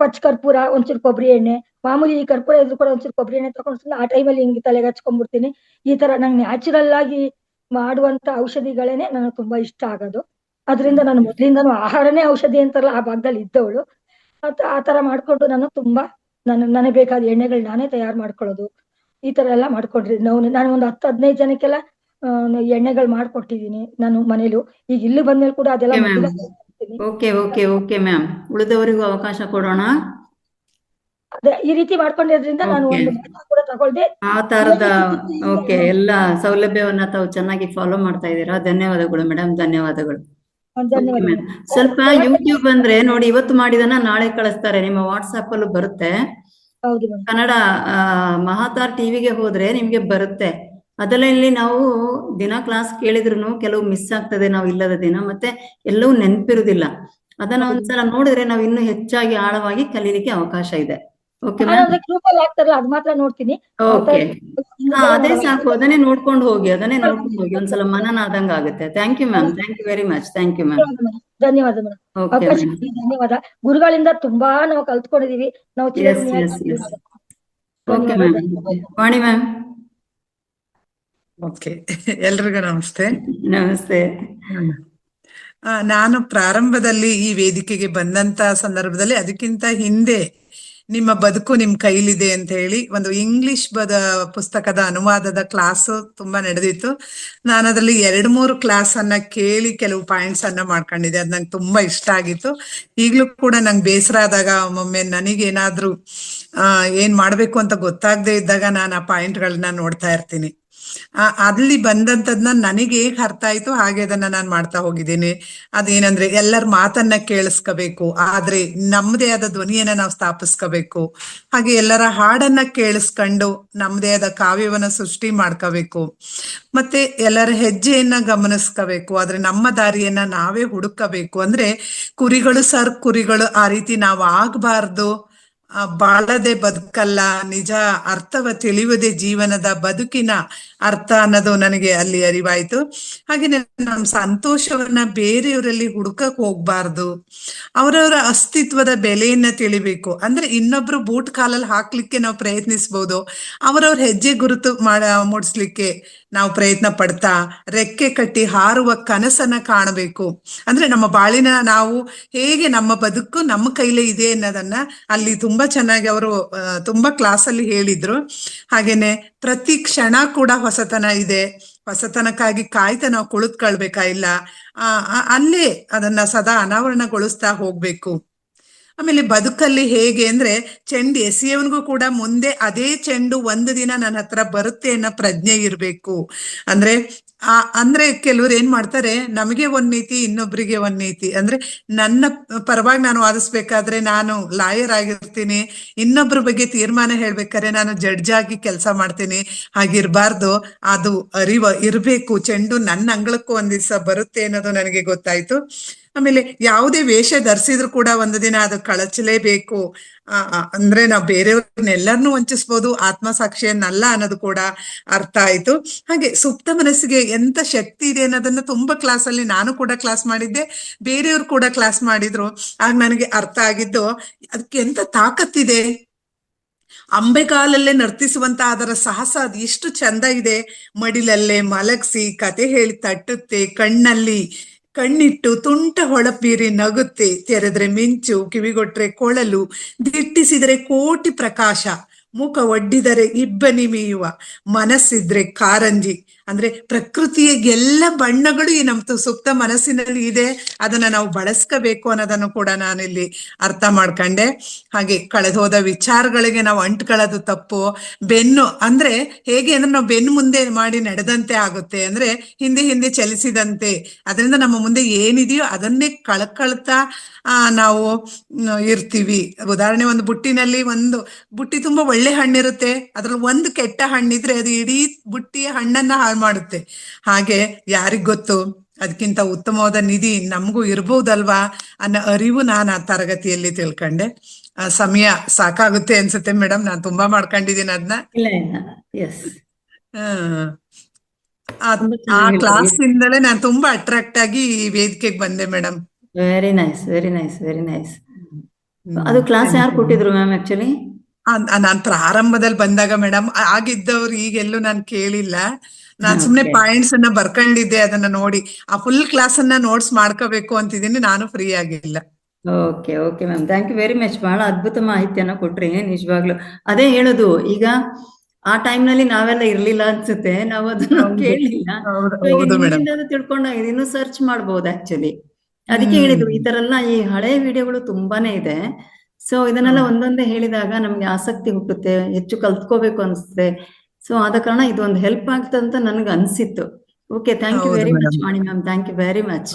ಪಚ್ಚ ಕರ್ಪೂರ, ಒಂಚೂರು ಕೊಬ್ಬರಿ ಎಣ್ಣೆ, ಮಾಮೂಲಿ ಈ ಕರ್ಪೂರ ಇದ್ರು ಕೂಡ ಒಂಚೂರು ಕೊಬ್ಬರಿ ಎಣ್ಣೆ ತಗೊಂಡು ಆ ಟೈಮಲ್ಲಿ ಹಿಂಗೆ ತಲೆಗೆ ಹಚ್ಕೊಂಡ್ಬಿಡ್ತೀನಿ. ಈ ತರ ನಂಗೆ ನ್ಯಾಚುರಲ್ ಆಗಿ ಮಾಡುವಂತ ಔಷಧಿಗಳೇನೆ ನನಗೆ ತುಂಬಾ ಇಷ್ಟ ಆಗೋದು. ಅದರಿಂದ ನಾನು ಮೊದ್ಲಿಂದಾನು ಆಹಾರನೇ ಔಷಧಿ ಅಂತಾರಲ್ಲ ಆ ಭಾಗದಲ್ಲಿ ಇದ್ದವಳು. ಆ ತರ ಮಾಡ್ಕೊಂಡು ನಾನು ತುಂಬಾ ನನಗೆ ಬೇಕಾದ ಎಣ್ಣೆಗಳು ನಾನೇ ತಯಾರು ಮಾಡ್ಕೊಳ್ಳೋದು, ಈ ತರ ಎಲ್ಲ ಮಾಡ್ಕೊಂಡ್ರಿ. ನಾನು ಒಂದು 10-15 ಜನಕ್ಕೆಲ್ಲ ಎಣ್ಣೆಗಳು ಮಾಡ್ಕೊಟ್ಟಿದೀನಿ ನಾನು ಮನೇಲು. ಈಗ ಇಲ್ಲಿ ಬಂದ್ಮೇಲೆ ಕೂಡ ಅದೆಲ್ಲ ಓಕೆ ಮ್ಯಾಮ್, ಉಳಿದವರಿಗೂ ಅವಕಾಶ ಕೊಡೋಣ. ಅದೇ ಈ ರೀತಿ ಮಾಡ್ಕೊಂಡಿರೋದ್ರಿಂದ ನಾನು ಒಂದು ಕೂಡ ತಗೊಳ್ದೆ. ಆ ತರದ ಓಕೆ, ಎಲ್ಲ ಸೌಲಭ್ಯವನ್ನ ತಾವು ಚೆನ್ನಾಗಿ ಫಾಲೋ ಮಾಡ್ತಾ ಇದ್ದೀರಾ. ಧನ್ಯವಾದಗಳು ಮೇಡಮ್, ಧನ್ಯವಾದಗಳು. ಸ್ವಲ್ಪ ಯೂಟ್ಯೂಬ್ ಅಂದ್ರೆ ನೋಡಿ, ಇವತ್ತು ಮಾಡಿದನ್ನ ನಾಳೆ ಕಳಿಸ್ತಾರೆ, ನಿಮ್ಮ ವಾಟ್ಸ್ಆಪ್ ಅಲ್ಲೂ ಬರುತ್ತೆ. ಕನ್ನಡ ಮಹಾತಾರ್ ಟಿವಿಗೆ ಹೋದ್ರೆ ನಿಮ್ಗೆ ಬರುತ್ತೆ. ಅದರಲ್ಲಿ ನಾವು ದಿನ ಕ್ಲಾಸ್ ಕೇಳಿದ್ರು ಕೆಲವು ಮಿಸ್ ಆಗ್ತದೆ, ನಾವು ಇಲ್ಲದ ದಿನ, ಮತ್ತೆ ಎಲ್ಲವೂ ನೆನಪಿರುವುದಿಲ್ಲ. ಅದನ್ನ ಒಂದ್ಸಲ ನೋಡಿದ್ರೆ ನಾವು ಇನ್ನೂ ಹೆಚ್ಚಾಗಿ ಆಳವಾಗಿ ಕಲೀಲಿಕ್ಕೆ ಅವಕಾಶ ಇದೆ. ಓಕೆ ಮ್ಯಾಮ್, ಅದ್ ಮಾತ್ರ ನೋಡ್ತೀನಿ. ಓಕೆ, ಅದೇ ಸಾಕು, ಅದನ್ನೇ ನೋಡ್ಕೊಂಡು ಹೋಗಿ ಒಂದ್ಸಲ ಮನನ ಆದಂಗ ಆಗುತ್ತೆ. Thank you ma'am, thank you very much, thank you ma'am. ಧನ್ಯವಾದ ಮೇಡಮ್, ಧನ್ಯವಾದ. ಗುರುಗಳಿಂದ ತುಂಬಾ ನಾವು ಕಲ್ತ್ಕೊಂಡಿದೀವಿ. ನಾವು okay ma'am. Vani ma'am. Okay, ಎಲ್ರಿಗೂ ನಮಸ್ತೆ. ನಮಸ್ತೆ. ನಾನು ಪ್ರಾರಂಭದಲ್ಲಿ ಈ ವೇದಿಕೆಗೆ ಬಂದಂತ ಸಂದರ್ಭದಲ್ಲಿ, ಅದಕ್ಕಿಂತ ಹಿಂದೆ ನಿಮ್ಮ ಬದುಕು ನಿಮ್ ಕೈಲಿದೆ ಅಂತ ಹೇಳಿ ಒಂದು ಇಂಗ್ಲಿಷ್ ಪುಸ್ತಕದ ಅನುವಾದದ ಕ್ಲಾಸ್ ತುಂಬಾ ನಡೆದಿತ್ತು. ನಾನು ಅದ್ರಲ್ಲಿ 2-3 ಕ್ಲಾಸ್ ಅನ್ನ ಕೇಳಿ ಕೆಲವು ಪಾಯಿಂಟ್ಸ್ ಅನ್ನ ಮಾಡ್ಕೊಂಡಿದ್ದೆ. ಅದ್ ನಂಗೆ ತುಂಬಾ ಇಷ್ಟ ಆಗಿತ್ತು. ಈಗ್ಲೂ ಕೂಡ ನಂಗೆ ಬೇಸರ ಆದಾಗ ಒಮ್ಮೊಮ್ಮೆ ನನಗೇನಾದ್ರೂ ಏನ್ ಮಾಡ್ಬೇಕು ಅಂತ ಗೊತ್ತಾಗದೆ ಇದ್ದಾಗ ನಾನು ಆ ಪಾಯಿಂಟ್ಗಳನ್ನ ನೋಡ್ತಾ ಇರ್ತೀನಿ. ಅಲ್ಲಿ ಬಂದಂತದ್ನ ನನಗೆ ಹೇಗ್ ಅರ್ಥ ಆಯ್ತು ಹಾಗೆ ಅದನ್ನ ನಾನು ಮಾಡ್ತಾ ಹೋಗಿದ್ದೀನಿ. ಅದೇನಂದ್ರೆ ಎಲ್ಲರ ಮಾತನ್ನ ಕೇಳಿಸ್ಕೋಬೇಕು, ಆದ್ರೆ ನಮ್ಮದೇ ಆದ ಧ್ವನಿಯನ್ನ ನಾವು ಸ್ಥಾಪಿಸ್ಕೋಬೇಕು. ಹಾಗೆ ಎಲ್ಲರ ಹಾಡನ್ನ ಕೇಳಿಸ್ಕೊಂಡು ನಮ್ಮದೇ ಆದ ಕಾವ್ಯವನ್ನ ಸೃಷ್ಟಿ ಮಾಡ್ಕೋಬೇಕು. ಮತ್ತೆ ಎಲ್ಲರ ಹೆಜ್ಜೆಯನ್ನ ಗಮನಿಸ್ಕೋಬೇಕು, ಆದ್ರೆ ನಮ್ಮ ದಾರಿಯನ್ನ ನಾವೇ ಹುಡುಕಬೇಕು. ಅಂದ್ರೆ ಕುರಿಗಳು ಆ ರೀತಿ ನಾವು ಆಗ್ಬಾರ್ದು. ಬಾಳದೆ ಬದುಕಲ್ಲ, ನಿಜ ಅರ್ಥವ ತಿಳಿಯುವುದೇ ಜೀವನದ ಬದುಕಿನ ಅರ್ಥ ಅನ್ನೋದು ನನಗೆ ಅಲ್ಲಿ ಅರಿವಾಯ್ತು. ಹಾಗೇನೆ ನಮ್ಮ ಸಂತೋಷವನ್ನ ಬೇರೆಯವರಲ್ಲಿ ಹುಡುಕಕ್ ಹೋಗ್ಬಾರ್ದು. ಅವರವರ ಅಸ್ತಿತ್ವದ ಬೆಲೆಯನ್ನ ತಿಳಿಬೇಕು. ಅಂದ್ರೆ ಇನ್ನೊಬ್ರು ಬೂಟ್ ಕಾಲಲ್ಲಿ ಹಾಕ್ಲಿಕ್ಕೆ ನಾವು ಪ್ರಯತ್ನಿಸ್ಬೋದು, ಅವರವ್ರ ಹೆಜ್ಜೆ ಗುರುತು ಮೂಡಿಸ್ಲಿಕ್ಕೆ ನಾವು ಪ್ರಯತ್ನ ಪಡ್ತಾ ರೆಕ್ಕೆ ಕಟ್ಟಿ ಹಾರುವ ಕನಸನ್ನ ಕಾಣಬೇಕು. ಅಂದ್ರೆ ನಮ್ಮ ಬಾಳಿನ ನಾವು ಹೇಗೆ ನಮ್ಮ ಬದುಕು ನಮ್ಮ ಕೈಲೇ ಇದೆ ಅನ್ನೋದನ್ನ ಅಲ್ಲಿ ತುಂಬಾ ಚೆನ್ನಾಗಿ ಅವರು ತುಂಬಾ ಕ್ಲಾಸಲ್ಲಿ ಹೇಳಿದ್ರು. ಹಾಗೇನೆ ಪ್ರತಿ ಕ್ಷಣ ಕೂಡ ಹೊಸತನ ಇದೆ, ಹೊಸತನಕ್ಕಾಗಿ ಕಾಯ್ತಾ ನಾವು ಕುಳಿತುಕೊಳ್ಬೇಕಾಗಿಲ್ಲ, ಅಲ್ಲೇ ಅದನ್ನ ಸದಾ ಅನಾವರಣಗೊಳಿಸ್ತಾ ಹೋಗ್ಬೇಕು. ಆಮೇಲೆ ಬದುಕಲ್ಲಿ ಹೇಗೆ ಅಂದ್ರೆ ಚೆಂಡು ಎಸೆಯವನಿಗೂ ಕೂಡ ಮುಂದೆ ಅದೇ ಚೆಂಡು ಒಂದು ದಿನ ನನ್ನ ಹತ್ರ ಬರುತ್ತೆ ಅನ್ನೋ ಪ್ರಜ್ಞೆ ಇರ್ಬೇಕು. ಅಂದ್ರೆ ಕೆಲವ್ರು ಏನ್ ಮಾಡ್ತಾರೆ, ನಮಗೆ ಒಂದ್ ನೀತಿ ಇನ್ನೊಬ್ರಿಗೆ ಒಂದ್ ನೀತಿ. ಅಂದ್ರೆ ನನ್ನ ಪರವಾಗಿ ನಾನು ವಾದಿಸ್ಬೇಕಾದ್ರೆ ನಾನು ಲಾಯರ್ ಆಗಿರ್ತೀನಿ, ಇನ್ನೊಬ್ರ ಬಗ್ಗೆ ತೀರ್ಮಾನ ಹೇಳ್ಬೇಕಾದ್ರೆ ನಾನು ಜಡ್ಜ್ ಆಗಿ ಕೆಲಸ ಮಾಡ್ತೀನಿ. ಹಾಗಿರ್ಬಾರ್ದು, ಅದು ಅರಿವು ಇರ್ಬೇಕು. ಚೆಂಡು ನನ್ನ ಅಂಗಳಕ್ಕೂ ಒಂದ್ ದಿವಸ ಬರುತ್ತೆ ಅನ್ನೋದು ನನಗೆ ಗೊತ್ತಾಯ್ತು. ಆಮೇಲೆ ಯಾವುದೇ ವೇಷ ಧರಿಸಿದ್ರು ಕೂಡ ಒಂದು ದಿನ ಅದು ಕಳಚಲೇಬೇಕು. ಅಂದ್ರೆ ನಾವು ಬೇರೆಯವ್ರನ್ನೆಲ್ಲರನ್ನೂ ವಂಚಿಸ್ಬೋದು, ಆತ್ಮಸಾಕ್ಷಿಯನ್ನಲ್ಲ ಅನ್ನೋದು ಕೂಡ ಅರ್ಥ ಆಯ್ತು. ಹಾಗೆ ಸುಪ್ತ ಮನಸ್ಸಿಗೆ ಎಂತ ಶಕ್ತಿ ಇದೆ ಅನ್ನೋದನ್ನ ತುಂಬಾ ಕ್ಲಾಸಲ್ಲಿ ನಾನು ಕೂಡ ಕ್ಲಾಸ್ ಮಾಡಿದ್ದೆ, ಬೇರೆಯವ್ರು ಕೂಡ ಕ್ಲಾಸ್ ಮಾಡಿದ್ರು. ಆಗ ನನಗೆ ಅರ್ಥ ಆಗಿದ್ದು ಅದಕ್ಕೆ ಎಂತ ತಾಕತ್ತಿದೆ. ಅಂಬೆಗಾಲಲ್ಲೇ ನರ್ತಿಸುವಂತ ಅದರ ಸಾಹಸ ಅದು ಎಷ್ಟು ಚಂದ ಇದೆ. ಮಡಿಲಲ್ಲೇ ಮಲಗಿಸಿ ಕತೆ ಹೇಳಿ ತಟ್ಟುತ್ತೆ, ಕಣ್ಣಿಟ್ಟು ತುಂಟ ಹೊಳಪೀರಿ ನಗುತ್ತೆ, ತೆರೆದ್ರೆ ಮಿಂಚು, ಕಿವಿಗೊಟ್ರೆ ಕೊಳಲು, ದಿಟ್ಟಿಸಿದರೆ ಕೋಟಿ ಪ್ರಕಾಶ, ಮುಖ ಒಡ್ಡಿದರೆ ಇಬ್ಬನಿ ಮೀಯುವ, ಮನಸ್ಸಿದ್ರೆ ಕಾರಂಜಿ. ಅಂದ್ರೆ ಪ್ರಕೃತಿಯ ಎಲ್ಲ ಬಣ್ಣಗಳು ಈ ನಮ್ಮ ಸುಪ್ತ ಮನಸ್ಸಿನಲ್ಲಿ ಇದೆ, ಅದನ್ನ ನಾವು ಬಳಸ್ಕೋಬೇಕು ಅನ್ನೋದನ್ನು ಕೂಡ ನಾನಿಲ್ಲಿ ಅರ್ಥ ಮಾಡ್ಕೊಂಡೆ. ಹಾಗೆ ಕಳೆದೋದ ವಿಚಾರಗಳಿಗೆ ನಾವು ಅಂಟ್ಕೊಳ್ಳೋದು ತಪ್ಪು. ಅಂದ್ರೆ ಹೇಗೆ ಅಂದ್ರೆ ನಾವು ಬೆನ್ನು ಮುಂದೆ ಮಾಡಿ ನಡೆದಂತೆ ಆಗುತ್ತೆ, ಅಂದ್ರೆ ಹಿಂದೆ ಹಿಂದೆ ಚಲಿಸಿದಂತೆ. ಅದರಿಂದ ನಮ್ಮ ಮುಂದೆ ಏನಿದೆಯೋ ಅದನ್ನೇ ಕಳ್ಕೊಳ್ತಾ ನಾವು ಇರ್ತೀವಿ. ಉದಾಹರಣೆ, ಒಂದು ಬುಟ್ಟಿ ತುಂಬಾ ಒಳ್ಳೆ ಹಣ್ಣಿರುತ್ತೆ, ಅದ್ರಲ್ಲಿ ಒಂದು ಕೆಟ್ಟ ಹಣ್ಣಿದ್ರೆ ಅದು ಇಡೀ ಬುಟ್ಟಿಯ ಹಣ್ಣನ್ನ ಹಾಳು ಮಾಡುತ್ತೆ. ಹಾಗೆ ಯಾರಿಗ್ ಗೊತ್ತು, ಅದಕ್ಕಿಂತ ಉತ್ತಮವಾದ ನಿಧಿ ನಮಗೂ ಇರ್ಬೋದಲ್ವಾ ಅನ್ನೋ ಅರಿವು ನಾನು ಆ ತರಗತಿಯಲ್ಲಿ ತಿಳ್ಕೊಂಡೆ. ಸಮಯ ಸಾಕಾಗುತ್ತೆ ಅನ್ಸುತ್ತೆ ಮೇಡಮ್, ನಾನು ತುಂಬಾ ಮಾಡ್ಕೊಂಡಿದ್ದೀನಿ ಅದನ್ನ. ಎಸ್, ಆ ಕ್ಲಾಸ್ ಇಂದಲೇ ನಾನು ತುಂಬಾ ಅಟ್ರಾಕ್ಟ್ ಆಗಿ ಈ ವೇದಿಕೆಗೆ ಬಂದೆ madam. Very nice, very nice, very nice. ಅದು ಕ್ಲಾಸ್ ಯಾರು ಕೊಟ್ಟಿದ್ರು ಮ್ಯಾಮ್? ಆಕ್ಚುಲಿ ನಾನ್ ಪ್ರಾರಂಭದಲ್ಲಿ ಬಂದಾಗ ಮೇಡಮ್, ಆಗಿದ್ದವ್ರು ಈಗೆಲ್ಲೂ ನಾನು ಕೇಳಿಲ್ಲ. ನಾನ್ ಸುಮ್ನೆ ಪಾಯಿಂಟ್ಸ್ ಅನ್ನ ಬರ್ಕೊಂಡಿದ್ದೆ, ಅದನ್ನ ನೋಡಿ ಆ ಫುಲ್ ಕ್ಲಾಸ್ ಅನ್ನ ನೋಟ್ಸ್ ಮಾಡ್ಕೋಬೇಕು ಅಂತಿದ್ದೀನಿ. ನಾನು ಫ್ರೀ ಆಗಿಲ್ಲ. Okay okay ma'am, thank you very much. ಬಹಳ ಅದ್ಭುತ ಮಾಹಿತಿಯನ್ನ ಕೊಟ್ರಿ ನಿಜವಾಗ್ಲು. ಅದೇ ಹೇಳುದು, ಈಗ ಆ ಟೈಮ್ ನಲ್ಲಿ ನಾವೆಲ್ಲ ಇರ್ಲಿಲ್ಲ ಅನ್ಸುತ್ತೆ, ನಾವು ಅದನ್ನ ಕೇಳಲಿಲ್ಲ. ತಿಳ್ಕೊಂಡಾಗ ಇನ್ನು ಸರ್ಚ್ ಮಾಡ್ಬೋದು ಆಕ್ಚುಲಿ. ಅದಕ್ಕೆ ಹೇಳಿದ್ರು ಈ ತರ ಎಲ್ಲ ಈ ಹಳೆ ವಿಡಿಯೋಗಳು ತುಂಬಾನೇ ಇದೆ. ಸೊ ಇದನ್ನೆಲ್ಲ ಒಂದೊಂದೇ ಹೇಳಿದಾಗ ನಮ್ಗೆ ಆಸಕ್ತಿ ಹುಟ್ಟುತ್ತೆ, ಹೆಚ್ಚು ಕಲ್ತ್ಕೋಬೇಕು ಅನ್ಸುತ್ತೆ. ಸೊ ಆದ ಕಾರಣ ಇದು ಒಂದು ಹೆಲ್ಪ್ ಆಗ್ತದೆ ಅಂತ ನನ್ಗೆ ಅನ್ಸಿತ್ತು. Okay, thank you very much Vani ma'am, thank you very much.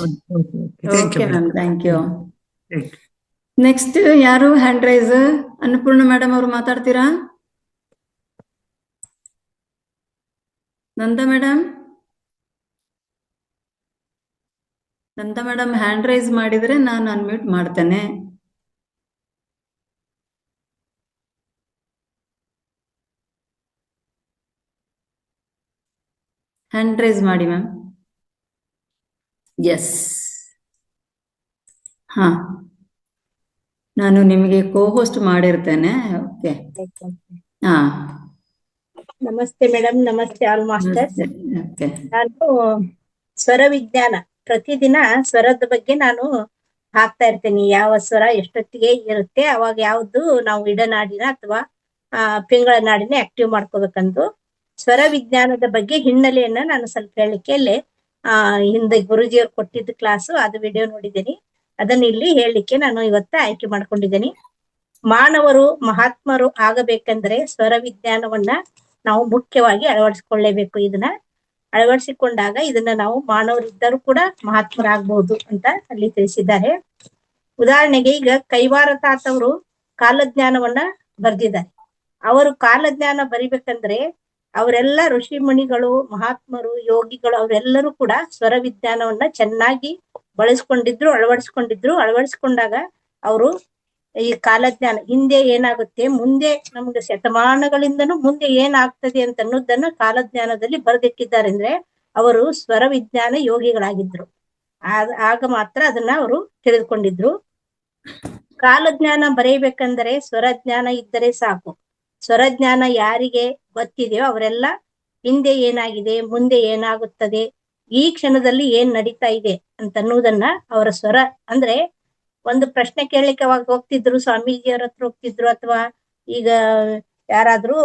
Okay ma'am, thank you. Next ಯಾರು ಹ್ಯಾಂಡ್ ರೈಸ್? ಅನ್ನಪೂರ್ಣ ಮೇಡಮ್ ಅವರು ಮಾತಾಡ್ತೀರಾ? ನಂದಾ ಮೇಡಮ್ ಹ್ಯಾಂಡ್ ರೈಸ್ ಮಾಡಿದ್ರೆ ನಾನು ಅನ್ಮ್ಯೂಟ್ ಮಾಡ್ತೇನೆ. ಹ್ಯಾಂಡ್ ರೈಸ್ ಮಾಡಿ ಮ್ಯಾಮ್. ಎಸ್, ಹಾ, ನಾನು ನಿಮಗೆ ಕೋ-ಹೋಸ್ಟ್ ಮಾಡಿರ್ತೇನೆ. ಓಕೆ, ಹಾ. ನಮಸ್ತೆ ಮೇಡಮ್, ನಮಸ್ತೆ ಆಲ್ ಮಾಸ್ಟರ್. ನಾನು ಸ್ವರ ವಿಜ್ಞಾನ ಪ್ರತಿದಿನ ಸ್ವರದ ಬಗ್ಗೆ ನಾನು ಹಾಕ್ತಾ ಇರ್ತೇನೆ. ಯಾವ ಸ್ವರ ಎಷ್ಟೊತ್ತಿಗೆ ಇರುತ್ತೆ, ಅವಾಗ ಯಾವ್ದು ನಾವು ಇಡನಾಡಿನ ಅಥವಾ ಪಿಂಗಳ ನಾಡಿನ ಆಕ್ಟಿವ್ ಮಾಡ್ಕೋಬೇಕಂದು ಸ್ವರ ವಿಜ್ಞಾನದ ಬಗ್ಗೆ ಹಿನ್ನೆಲೆಯನ್ನ ನಾನು ಸ್ವಲ್ಪ ಹೇಳಲಿಕ್ಕೆ ಅಲ್ಲೇ ಹಿಂದೆ ಗುರುಜಿಯವ್ರು ಕೊಟ್ಟಿದ್ದ ಕ್ಲಾಸು ಅದು ವಿಡಿಯೋ ನೋಡಿದ್ದೀನಿ. ಅದನ್ನ ಇಲ್ಲಿ ಹೇಳಲಿಕ್ಕೆ ನಾನು ಇವತ್ತ ಆಯ್ಕೆ ಮಾಡ್ಕೊಂಡಿದ್ದೀನಿ. ಮಾನವರು ಮಹಾತ್ಮರು ಆಗಬೇಕಂದ್ರೆ ಸ್ವರ ವಿಜ್ಞಾನವನ್ನ ನಾವು ಮುಖ್ಯವಾಗಿ ಅಳವಡಿಸಿಕೊಳ್ಳೇಬೇಕು. ಇದನ್ನ ಅಳವಡಿಸಿಕೊಂಡಾಗ ಇದನ್ನ ನಾವು ಮಾನವರಿದ್ದರೂ ಕೂಡ ಮಹಾತ್ಮರಾಗಬಹುದು ಅಂತ ಅಲ್ಲಿ ತಿಳಿಸಿದ್ದಾರೆ. ಉದಾಹರಣೆಗೆ ಈಗ ಕೈವಾರ ತಾತವರು ಕಾಲಜ್ಞಾನವನ್ನ ಬರೆದಿದ್ದಾರೆ. ಅವರು ಕಾಲಜ್ಞಾನ ಬರಿಬೇಕಂದ್ರೆ ಅವರೆಲ್ಲ ಋಷಿ ಮುನಿಗಳು, ಮಹಾತ್ಮರು, ಯೋಗಿಗಳು ಅವರೆಲ್ಲರೂ ಕೂಡ ಸ್ವರ ವಿಜ್ಞಾನವನ್ನ ಚೆನ್ನಾಗಿ ಬಳಸ್ಕೊಂಡಿದ್ರು, ಅಳವಡಿಸ್ಕೊಂಡಾಗ ಅವರು ಈ ಕಾಲಜ್ಞಾನ ಹಿಂದೆ ಏನಾಗುತ್ತೆ, ಮುಂದೆ ನಮ್ಗೆ ಶತಮಾನಗಳಿಂದನೂ ಮುಂದೆ ಏನಾಗ್ತದೆ ಅಂತ ಅನ್ನೋದನ್ನ ಕಾಲಜ್ಞಾನದಲ್ಲಿ ಬರೆದಿಟ್ಟಿದ್ದಾರೆ. ಅಂದ್ರೆ ಅವರು ಸ್ವರ ವಿಜ್ಞಾನ ಯೋಗಿಗಳಾಗಿದ್ರು. ಆಗ ಮಾತ್ರ ಅದನ್ನ ಅವರು ತಿಳಿದುಕೊಂಡಿದ್ರು. ಕಾಲಜ್ಞಾನ ಬರೆಯಬೇಕಂದ್ರೆ ಸ್ವರಜ್ಞಾನ ಇದ್ದರೆ ಸಾಕು. ಸ್ವರಜ್ಞಾನ ಯಾರಿಗೆ ಗೊತ್ತಿದೆಯೋ ಅವರೆಲ್ಲ ಹಿಂದೆ ಏನಾಗಿದೆ, ಮುಂದೆ ಏನಾಗುತ್ತದೆ, ಈ ಕ್ಷಣದಲ್ಲಿ ಏನ್ ನಡೀತಾ ಇದೆ ಅಂತ ಅನ್ನೋದನ್ನ ಅವರ ಸ್ವರ ಅಂದ್ರೆ ಒಂದು ಪ್ರಶ್ನೆ ಕೇಳಲಿಕ್ಕೆ ಅವಾಗ ಹೋಗ್ತಿದ್ರು, ಸ್ವಾಮೀಜಿಯವ್ರ ಹತ್ರ ಹೋಗ್ತಿದ್ರು, ಅಥವಾ ಈಗ ಯಾರಾದ್ರೂ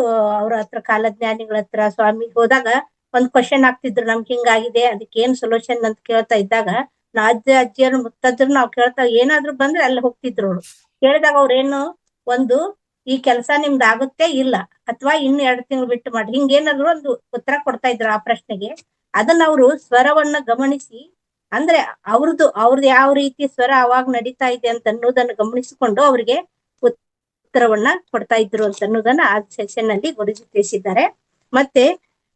ಅವ್ರ ಹತ್ರ ಕಾಲಜ್ಞಾನಿಗಳ ಹತ್ರ ಸ್ವಾಮಿ ಹೋದಾಗ ಒಂದ್ ಕ್ವಶನ್ ಆಗ್ತಿದ್ರು, ನಮ್ಗೆ ಹಿಂಗಾಗಿದೆ ಅದಕ್ಕೆ ಏನ್ ಸೊಲ್ಯೂಷನ್ ಅಂತ ಕೇಳ್ತಾ ಇದ್ದಾಗ ನಾ ಅಜ್ಜಿಯರು ಮುತ್ತಜ್ಜರು ನಾವು ಕೇಳ್ತಾ ಏನಾದ್ರು ಬಂದ್ರೆ ಅಲ್ಲಿ ಹೋಗ್ತಿದ್ರು. ಅವ್ರು ಕೇಳಿದಾಗ ಅವ್ರೇನು ಒಂದು ಈ ಕೆಲಸ ನಿಮ್ದು ಆಗುತ್ತೆ ಇಲ್ಲ, ಅಥವಾ ಇನ್ನು 2 ತಿಂಗಳು ಬಿಟ್ಟು ಮಾಡಿ, ಹಿಂಗೇನಾದ್ರು ಒಂದು ಉತ್ತರ ಕೊಡ್ತಾ ಇದ್ರು ಆ ಪ್ರಶ್ನೆಗೆ. ಅದನ್ನ ಅವರು ಸ್ವರವನ್ನ ಗಮನಿಸಿ, ಅಂದ್ರೆ ಅವ್ರದ್ದು ಯಾವ ರೀತಿ ಸ್ವರ ಅವಾಗ ನಡೀತಾ ಇದೆ ಅಂತ ಅನ್ನೋದನ್ನ ಗಮನಿಸಿಕೊಂಡು ಅವ್ರಿಗೆ ಉತ್ತರವನ್ನ ಕೊಡ್ತಾ ಇದ್ರು ಅಂತ ಅನ್ನೋದನ್ನ ಆ ಸೆಷನ್ ಅಲ್ಲಿ ಗುರುಜಿ ತಿಳಿಸಿದ್ದಾರೆ. ಮತ್ತೆ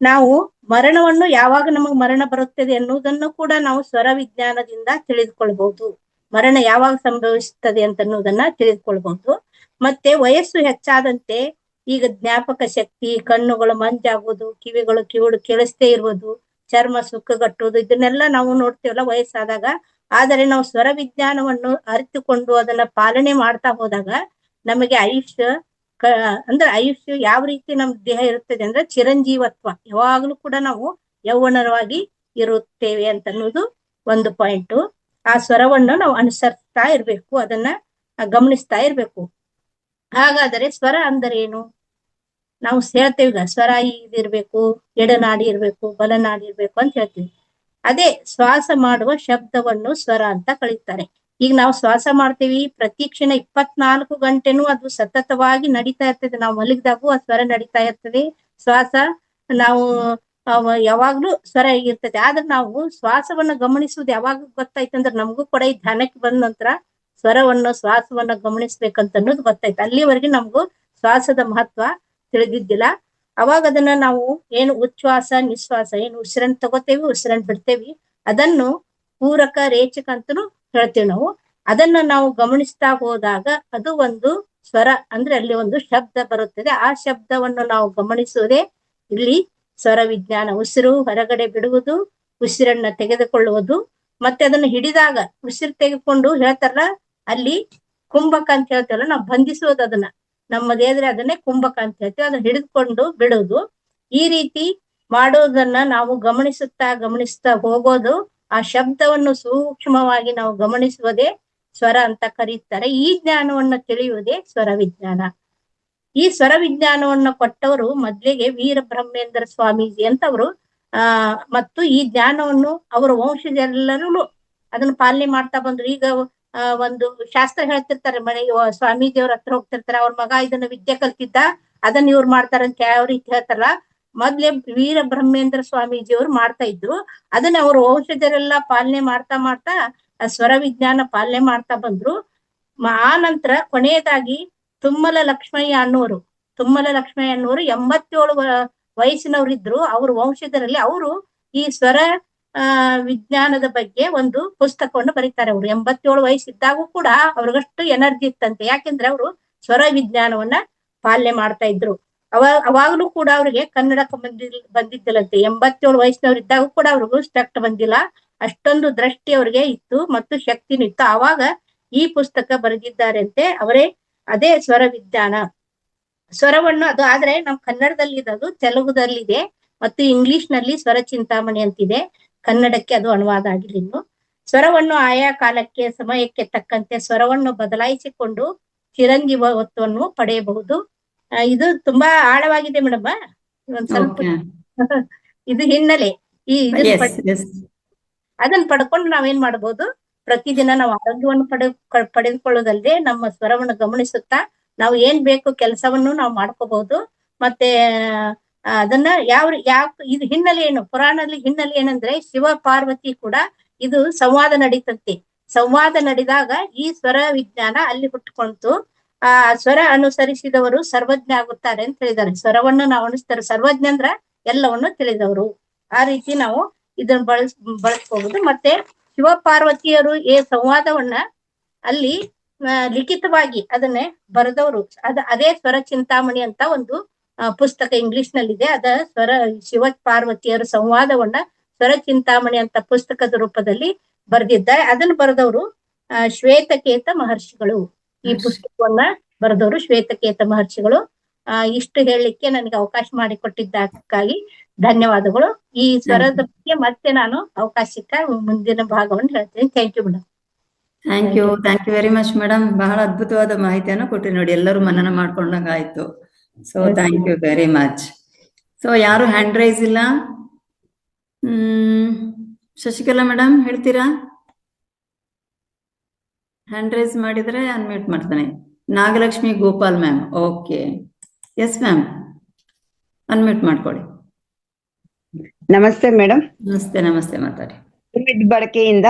ನಾವು ಮರಣವನ್ನು ಯಾವಾಗ ನಮಗೆ ಮರಣ ಬರುತ್ತದೆ ಅನ್ನೋದನ್ನು ಕೂಡ ನಾವು ಸ್ವರ ವಿಜ್ಞಾನದಿಂದ ತಿಳಿದುಕೊಳ್ಬಹುದು. ಮರಣ ಯಾವಾಗ ಸಂಭವಿಸುತ್ತದೆ ಅಂತ ಅನ್ನೋದನ್ನ ತಿಳಿದುಕೊಳ್ಬಹುದು. ಮತ್ತೆ ವಯಸ್ಸು ಹೆಚ್ಚಾದಂತೆ ಈಗ ಜ್ಞಾಪಕ ಶಕ್ತಿ, ಕಣ್ಣುಗಳು ಮಂಜಾಗುವುದು, ಕಿವಿಗಳು ಕೇಳಿಸ್ತೇ ಇರುವುದು, ಚರ್ಮ ಸುಕ್ಕಗಟ್ಟುವುದು, ಇದನ್ನೆಲ್ಲ ನಾವು ನೋಡ್ತೇವಲ್ಲ ವಯಸ್ಸಾದಾಗ. ಆದರೆ ನಾವು ಸ್ವರ ವಿಜ್ಞಾನವನ್ನು ಅರಿತುಕೊಂಡು ಅದನ್ನ ಪಾಲನೆ ಮಾಡ್ತಾ ಹೋದಾಗ ನಮಗೆ ಅಂದ್ರೆ ಆಯುಷ್ಯ ಯಾವ ರೀತಿ ನಮ್ ದೇಹ ಇರುತ್ತದೆ ಅಂದ್ರೆ ಚಿರಂಜೀವತ್ವ, ಯಾವಾಗ್ಲೂ ಕೂಡ ನಾವು ಯೌವನವಾಗಿ ಇರುತ್ತೇವೆ ಅಂತ ಅನ್ನೋದು ಒಂದು ಪಾಯಿಂಟ್. ಆ ಸ್ವರವನ್ನು ನಾವು ಅನುಸರಿಸ್ತಾ ಇರ್ಬೇಕು, ಅದನ್ನ ಗಮನಿಸ್ತಾ ಇರ್ಬೇಕು. ಹಾಗಾದರೆ ಸ್ವರ ಅಂದರೆ ಏನು? ನಾವು ಹೇಳ್ತೇವೆ ಸ್ವರ ಇದಿರ್ಬೇಕು, ಎಡನಾಡಿ ಇರ್ಬೇಕು, ಬಲನಾಡಿ ಇರ್ಬೇಕು ಅಂತ ಹೇಳ್ತೀವಿ. ಅದೇ ಶ್ವಾಸ ಮಾಡುವ ಶಬ್ದವನ್ನು ಸ್ವರ ಅಂತ ಕರೀತಾರೆ. ಈಗ ನಾವು ಶ್ವಾಸ ಮಾಡ್ತೀವಿ, ಪ್ರತಿ ಕ್ಷಣ 24 ಗಂಟೆನೂ ಅದು ಸತತವಾಗಿ ನಡೀತಾ ಇರ್ತದೆ. ನಾವು ಮಲಗಿದಾಗೂ ಆ ಸ್ವರ ನಡೀತಾ ಇರ್ತದೆ. ಶ್ವಾಸ ನಾವು ಯಾವಾಗ್ಲೂ ಸ್ವರ ಇರ್ತದೆ. ಆದ್ರೆ ನಾವು ಶ್ವಾಸವನ್ನ ಗಮನಿಸುವುದು ಯಾವಾಗ ಗೊತ್ತಾಯ್ತು ಅಂದ್ರೆ ನಮಗೂ ಕೂಡ ಈ ಧ್ಯಾನಕ್ಕೆ ಬಂದ ನಂತರ ಶ್ವಾಸವನ್ನ ಗಮನಿಸ್ಬೇಕಂತ ಅನ್ನೋದು ಗೊತ್ತಾಯ್ತು. ಅಲ್ಲಿವರೆಗೆ ನಮಗೂ ಶ್ವಾಸದ ಮಹತ್ವ ತಿಳಿದಿದ್ದಿಲ್ಲ. ಅವಾಗ ಅದನ್ನ ನಾವು ಏನು ಉಚ್ಛ್ವಾಸ ನಿಶ್ವಾಸ, ಏನು ಉಸಿರನ್ನು ತಗೋತೇವಿ, ಉಸಿರನ್ನು ಬಿಡ್ತೇವಿ, ಅದನ್ನು ಪೂರಕ ರೇಚಕ ಅಂತನೂ ಹೇಳ್ತೇವೆ ನಾವು. ಅದನ್ನ ನಾವು ಗಮನಿಸ್ತಾ ಹೋದಾಗ ಅದು ಒಂದು ಸ್ವರ, ಅಂದ್ರೆ ಅಲ್ಲಿ ಒಂದು ಶಬ್ದ ಬರುತ್ತದೆ. ಆ ಶಬ್ದವನ್ನು ನಾವು ಗಮನಿಸುವುದೇ ಇಲ್ಲಿ ಸ್ವರ ವಿಜ್ಞಾನ. ಉಸಿರು ಹೊರಗಡೆ ಬಿಡುವುದು, ಉಸಿರನ್ನ ತೆಗೆದುಕೊಳ್ಳುವುದು, ಮತ್ತೆ ಅದನ್ನ ಹಿಡಿದಾಗ ಉಸಿರು ತೆಗೆದುಕೊಂಡು ಹೇಳ್ತಾರಲ್ಲ ಅಲ್ಲಿ ಕುಂಭಕ ಅಂತ ಹೇಳ್ತೇವಲ್ಲ, ನಾವು ಬಂಧಿಸುವುದು ಅದನ್ನ ನಮ್ಮ ದೇಹದಲ್ಲಿ, ಅದನ್ನೇ ಕುಂಭಕ ಅಂತ ಹೇಳ್ತೇವೆ. ಅದನ್ನ ಹಿಡಿದುಕೊಂಡು ಬಿಡುವುದು. ಈ ರೀತಿ ಮಾಡೋದನ್ನ ನಾವು ಗಮನಿಸ್ತಾ ಹೋಗೋದು. ಆ ಶಬ್ದವನ್ನು ಸೂಕ್ಷ್ಮವಾಗಿ ನಾವು ಗಮನಿಸುವುದೇ ಸ್ವರ ಅಂತ ಕರೀತಾರೆ. ಈ ಜ್ಞಾನವನ್ನು ತಿಳಿಯುವುದೇ ಸ್ವರ ವಿಜ್ಞಾನ. ಈ ಸ್ವರ ವಿಜ್ಞಾನವನ್ನು ಕೊಟ್ಟವರು ಮೊದಲಿಗೆ ವೀರಬ್ರಹ್ಮೇಂದ್ರ ಸ್ವಾಮೀಜಿ ಅಂತವರು. ಮತ್ತು ಈ ಜ್ಞಾನವನ್ನು ಅವರ ವಂಶಜರೆಲ್ಲರೂ ಅದನ್ನ ಪಾಲನೆ ಮಾಡ್ತಾ ಬಂದ್ರು. ಈಗ ಒಂದು ಶಾಸ್ತ್ರ ಹೇಳ್ತಿರ್ತಾರೆ, ಸ್ವಾಮೀಜಿ ಅವ್ರ ಹತ್ರ ಹೋಗ್ತಿರ್ತಾರೆ, ಅವ್ರ ಮಗ ಇದನ್ನ ವಿದ್ಯೆ ಕಲ್ತಿದ್ದ, ಅದನ್ನ ಇವ್ರು ಮಾಡ್ತಾರಂತ ಯಾವ ರೀತಿ ಹೇಳ್ತಾರಲ್ಲ, ಮೊದ್ಲೇ ವೀರಬ್ರಹ್ಮೇಂದ್ರ ಸ್ವಾಮೀಜಿ ಅವ್ರು ಮಾಡ್ತಾ ಇದ್ರು. ಅದನ್ನ ಅವ್ರ ವಂಶಜರೆಲ್ಲ ಪಾಲನೆ ಮಾಡ್ತಾ ಸ್ವರ ವಿಜ್ಞಾನ ಪಾಲನೆ ಮಾಡ್ತಾ ಬಂದ್ರು. ಆ ನಂತರ ಕೊನೆಯದಾಗಿ ತುಮ್ಮಲ ಲಕ್ಷ್ಮಯ್ಯ ಅನ್ನೋರು 87 ವಯಸ್ಸಿನವರಿದ್ರು. ಅವ್ರ ವಂಶಜರಲ್ಲಿ ಅವರು ಈ ಸ್ವರ ವಿಜ್ಞಾನದ ಬಗ್ಗೆ ಒಂದು ಪುಸ್ತಕವನ್ನು ಬರೀತಾರೆ. ಅವರು 87 ವಯಸ್ಸಿದ್ದಾಗೂ ಕೂಡ ಅವ್ರಿಗಷ್ಟು ಎನರ್ಜಿ ಇತ್ತಂತೆ. ಯಾಕೆಂದ್ರೆ ಅವರು ಸ್ವರ ವಿಜ್ಞಾನವನ್ನ ಪಾಲನೆ ಮಾಡ್ತಾ ಇದ್ರು. ಅವಾಗ್ಲೂ ಕೂಡ ಅವ್ರಿಗೆ ಕನ್ನಡಕ ಬಂದಿದ್ದಿಲ್ಲಂತೆ. 87 ವಯಸ್ಸಿನವ್ರು ಇದ್ದಾಗೂ ಕೂಡ ಅವ್ರಿಗೂ ಸ್ಪೆಕ್ಟ್ ಬಂದಿಲ್ಲ. ಅಷ್ಟೊಂದು ದೃಷ್ಟಿ ಅವ್ರಿಗೆ ಇತ್ತು ಮತ್ತು ಶಕ್ತಿನೂ ಇತ್ತು. ಆವಾಗ ಈ ಪುಸ್ತಕ ಬರೆದಿದ್ದಾರೆ ಅಂತೆ. ಅದೇ ಸ್ವರ ವಿಜ್ಞಾನ. ಸ್ವರವನ್ನು ಅದು ಆದ್ರೆ ನಮ್ ಕನ್ನಡದಲ್ಲಿ ಇರೋದು, ತೆಲುಗುದಲ್ಲಿದೆ ಮತ್ತು ಇಂಗ್ಲಿಷ್ ನಲ್ಲಿ ಸ್ವರ ಚಿಂತಾಮಣಿ ಅಂತಿದೆ. ಕನ್ನಡಕ್ಕೆ ಅದು ಅನುವಾದ ಆಗಿಲ್ಲ ಇನ್ನು. ಸ್ವರವನ್ನು ಆಯಾ ಕಾಲಕ್ಕೆ ಸಮಯಕ್ಕೆ ತಕ್ಕಂತೆ ಸ್ವರವನ್ನು ಬದಲಾಯಿಸಿಕೊಂಡು ಚಿರಂಜೀವತ್ವವನ್ನು ಪಡೆಯಬಹುದು. ಇದು ತುಂಬಾ ಆಳವಾಗಿದೆ ಮೇಡಮ್. ಒಂದ್ ಸ್ವಲ್ಪ ಇದು ಹಿನ್ನೆಲೆ. ಅದನ್ನ ಪಡ್ಕೊಂಡು ನಾವೇನ್ ಮಾಡ್ಬೋದು, ಪ್ರತಿದಿನ ನಾವು ಆರೋಗ್ಯವನ್ನು ಪಡೆದುಕೊಳ್ಳೋದಲ್ಲದೆ ನಮ್ಮ ಸ್ವರವನ್ನು ಗಮನಿಸುತ್ತಾ ನಾವು ಏನ್ ಬೇಕು ಕೆಲಸವನ್ನು ನಾವು ಮಾಡ್ಕೋಬಹುದು. ಮತ್ತೆ ಅದನ್ನ ಇದು ಹಿನ್ನೆಲೆ ಏನು, ಪುರಾಣದಲ್ಲಿ ಹಿನ್ನೆಲೆ ಏನಂದ್ರೆ ಶಿವ ಪಾರ್ವತಿ ಕೂಡ ಇದು ಸಂವಾದ ನಡೀತಂತೆ. ಸಂವಾದ ನಡೆದಾಗ ಈ ಸ್ವರ ವಿಜ್ಞಾನ ಅಲ್ಲಿ ಹುಟ್ಟುಕೊಂತು. ಆ ಸ್ವರ ಅನುಸರಿಸಿದವರು ಸರ್ವಜ್ಞ ಆಗುತ್ತಾರೆ ಅಂತ ಹೇಳಿದ್ದಾರೆ. ಸ್ವರವನ್ನು ನಾವು ಅನುಸ್ತಾರೆ, ಸರ್ವಜ್ಞ ಅಂದ್ರ ಎಲ್ಲವನ್ನು ತಿಳಿದವರು. ಆ ರೀತಿ ನಾವು ಇದನ್ನ ಬಳಸ್ಕೋಬಹುದು. ಮತ್ತೆ ಶಿವ ಪಾರ್ವತಿಯರು ಈ ಸಂವಾದವನ್ನ ಅಲ್ಲಿ ಲಿಖಿತವಾಗಿ ಅದನ್ನೇ ಬರೆದವರು ಅದೇ ಸ್ವರ ಚಿಂತಾಮಣಿ ಅಂತ ಒಂದು ಪುಸ್ತಕ ಇಂಗ್ಲಿಷ್ ನಲ್ಲಿದೆ. ಸ್ವರ ಶಿವ ಪಾರ್ವತಿಯರ ಸಂವಾದವನ್ನ ಸ್ವರ ಚಿಂತಾಮಣಿ ಅಂತ ಪುಸ್ತಕದ ರೂಪದಲ್ಲಿ ಬರೆದಿದ್ದಾರೆ. ಅದನ್ನು ಬರೆದವರು ಶ್ವೇತಕೇತ ಮಹರ್ಷಿಗಳು. ಈ ಪುಸ್ತಕವನ್ನ ಬರೆದವರು ಶ್ವೇತಕೇತ ಮಹರ್ಷಿಗಳು. ಇಷ್ಟು ಹೇಳಲಿಕ್ಕೆ ನನಗೆ ಅವಕಾಶ ಮಾಡಿಕೊಟ್ಟಿದ್ದಕ್ಕಾಗಿ ಧನ್ಯವಾದಗಳು. ಈ ಸ್ವರದ ಬಗ್ಗೆ ಮತ್ತೆ ನಾನು ಅವಕಾಶಕ್ಕೆ ಮುಂದಿನ ಭಾಗವನ್ನು ಹೇಳ್ತೀನಿ. Thank you madam. Thank you very much madam. ಬಹಳ ಅದ್ಭುತವಾದ ಮಾಹಿತಿಯನ್ನು ಕೊಟ್ರಿ ನೋಡಿ, ಎಲ್ಲರೂ ಮನನ ಮಾಡ್ಕೊಂಡಂಗ ಆಯ್ತು. So thank you very much. So ಯಾರು ಹ್ಯಾಂಡ್ ರೈಸ್ ಇಲ್ಲ? ಶಶಿಕಲಾ ಮೇಡಮ್ ಹೇಳ್ತೀರಾ? ಹ್ಯಾಂಡ್ ರೈಸ್ ಮಾಡಿದ್ರೆ ಅನ್ಮ್ಯೂಟ್ ಮಾಡ್ತಾನೆ. Nagalakshmi Gopal ma'am, okay, yes ma'am, unmute ಮಾಡ್ಕೊಳ್ಳಿ. ನಮಸ್ತೆ ಮೇಡಮ್. ನಮಸ್ತೆ ಮಾತಾಡಿ. ಪಿರಮಿಡ್ ಬಳಕೆಯಿಂದ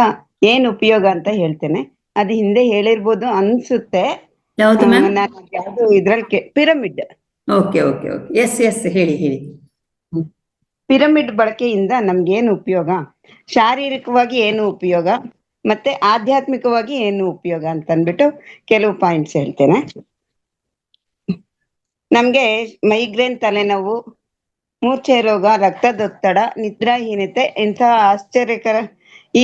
ಏನ್ ಉಪಯೋಗ ಅಂತ ಹೇಳ್ತೇನೆ. ಅದು ಹಿಂದೆ ಹೇಳಿರ್ಬೋದು ಅನ್ಸುತ್ತೆ. ಯಾವ್ದು ಮ್ಯಾಮ್? ಯಾವ್ದು ಇದ್ರಲ್ಲಿ pyramid. Okay okay okay, yes ಹೇಳಿ. ಪಿರಮಿಡ್ ಬಳಕೆಯಿಂದ ನಮ್ಗೇನು ಉಪಯೋಗ, ಶಾರೀರಿಕವಾಗಿ ಏನು ಉಪಯೋಗ, ಮತ್ತೆ ಆಧ್ಯಾತ್ಮಿಕವಾಗಿ ಏನು ಉಪಯೋಗ ಅಂತ ಅಂದ್ಬಿಟ್ಟು ಕೆಲವು ಪಾಯಿಂಟ್ಸ್ ಹೇಳ್ತೇನೆ. ನಮ್ಗೆ ಮೈಗ್ರೇನ್, ತಲೆನೋವು, ಮೂರ್ಛೆ ರೋಗ, ರಕ್ತದೊತ್ತಡ, ನಿದ್ರಾಹೀನತೆ, ಇಂಥ ಆಶ್ಚರ್ಯಕರ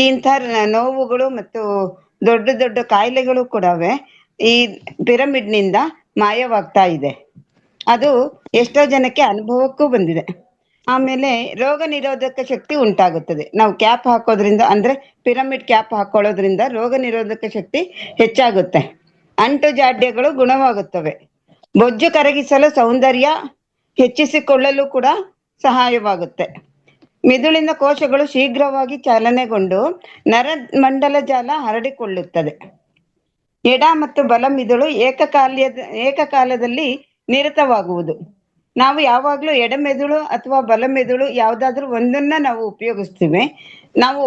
ಇಂಥ ನೋವುಗಳು ಮತ್ತು ದೊಡ್ಡ ದೊಡ್ಡ ಕಾಯಿಲೆಗಳು ಕೂಡವೆ ಈ ಪಿರಮಿಡ್ ನಿಂದ ಮಾಯವಾಗ್ತಾ ಇದೆ. ಅದು ಎಷ್ಟೋ ಜನಕ್ಕೆ ಅನುಭವಕ್ಕೂ ಬಂದಿದೆ. ಆಮೇಲೆ ರೋಗ ನಿರೋಧಕ ಶಕ್ತಿ ಉಂಟಾಗುತ್ತದೆ. ನಾವು ಕ್ಯಾಪ್ ಹಾಕೋದ್ರಿಂದ, ಅಂದ್ರೆ ಪಿರಮಿಡ್ ಕ್ಯಾಪ್ ಹಾಕೊಳ್ಳೋದ್ರಿಂದ ರೋಗ ನಿರೋಧಕ ಶಕ್ತಿ ಹೆಚ್ಚಾಗುತ್ತೆ. ಅಂಟು ಜಾಡ್ಯಗಳು ಗುಣವಾಗುತ್ತವೆ. ಬೊಜ್ಜು ಕರಗಿಸಲು, ಸೌಂದರ್ಯ ಹೆಚ್ಚಿಸಿಕೊಳ್ಳಲು ಕೂಡ ಸಹಾಯವಾಗುತ್ತೆ. ಮಿದುಳಿನ ಕೋಶಗಳು ಶೀಘ್ರವಾಗಿ ಚಾಲನೆಗೊಂಡು ನರಮಂಡಲ ಜಾಲ ಹರಡಿಕೊಳ್ಳುತ್ತದೆ. ಎಡ ಮತ್ತು ಬಲ ಮಿದುಳು ಏಕಕಾಲದಲ್ಲಿ ನಿರತವಾಗುವುದು. ನಾವು ಯಾವಾಗ್ಲೂ ಎಡಮೆದುಳು ಅಥವಾ ಬಲಮೆದುಳು ಯಾವ್ದಾದ್ರು ಒಂದನ್ನ ನಾವು ಉಪಯೋಗಿಸ್ತೀವಿ. ನಾವು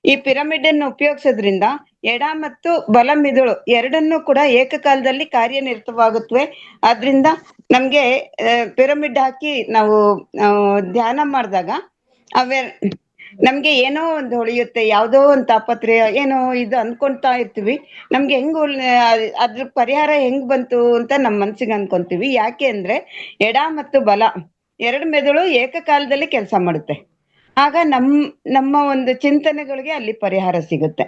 ಈ ಪಿರಮಿಡ್ ಅನ್ನು ಉಪಯೋಗಿಸೋದ್ರಿಂದ ಎಡ ಮತ್ತು ಬಲ ಮಿದುಳು ಎರಡನ್ನೂ ಕೂಡ ಏಕಕಾಲದಲ್ಲಿ ಕಾರ್ಯನಿರತವಾಗುತ್ತವೆ. ಆದ್ರಿಂದ ನಮ್ಗೆ ಪಿರಮಿಡ್ ಹಾಕಿ ನಾವು ಧ್ಯಾನ ಮಾಡಿದಾಗ ನಮ್ಗೆ ಏನೋ ಒಂದು ಹೊಳೆಯುತ್ತೆ, ಯಾವುದೋ ಒಂದು ತಾಪತ್ರಯ ಏನೋ ಇದು ಅನ್ಕೊಂತಾ ಇರ್ತೀವಿ. ನಮ್ಗೆ ಅದ್ರ ಪರಿಹಾರ ಹೆಂಗ್ ಬಂತು ಅಂತ ನಮ್ಮ ಮನ್ಸಿಗೆ ಅನ್ಕೊಂತೀವಿ. ಯಾಕೆ ಅಂದ್ರೆ ಎಡ ಮತ್ತು ಬಲ ಎರಡು ಮೆದುಳು ಏಕಕಾಲದಲ್ಲಿ ಕೆಲಸ ಮಾಡುತ್ತೆ. ಆಗ ನಮ್ಮ ಒಂದು ಚಿಂತನೆಗಳಿಗೆ ಅಲ್ಲಿ ಪರಿಹಾರ ಸಿಗುತ್ತೆ,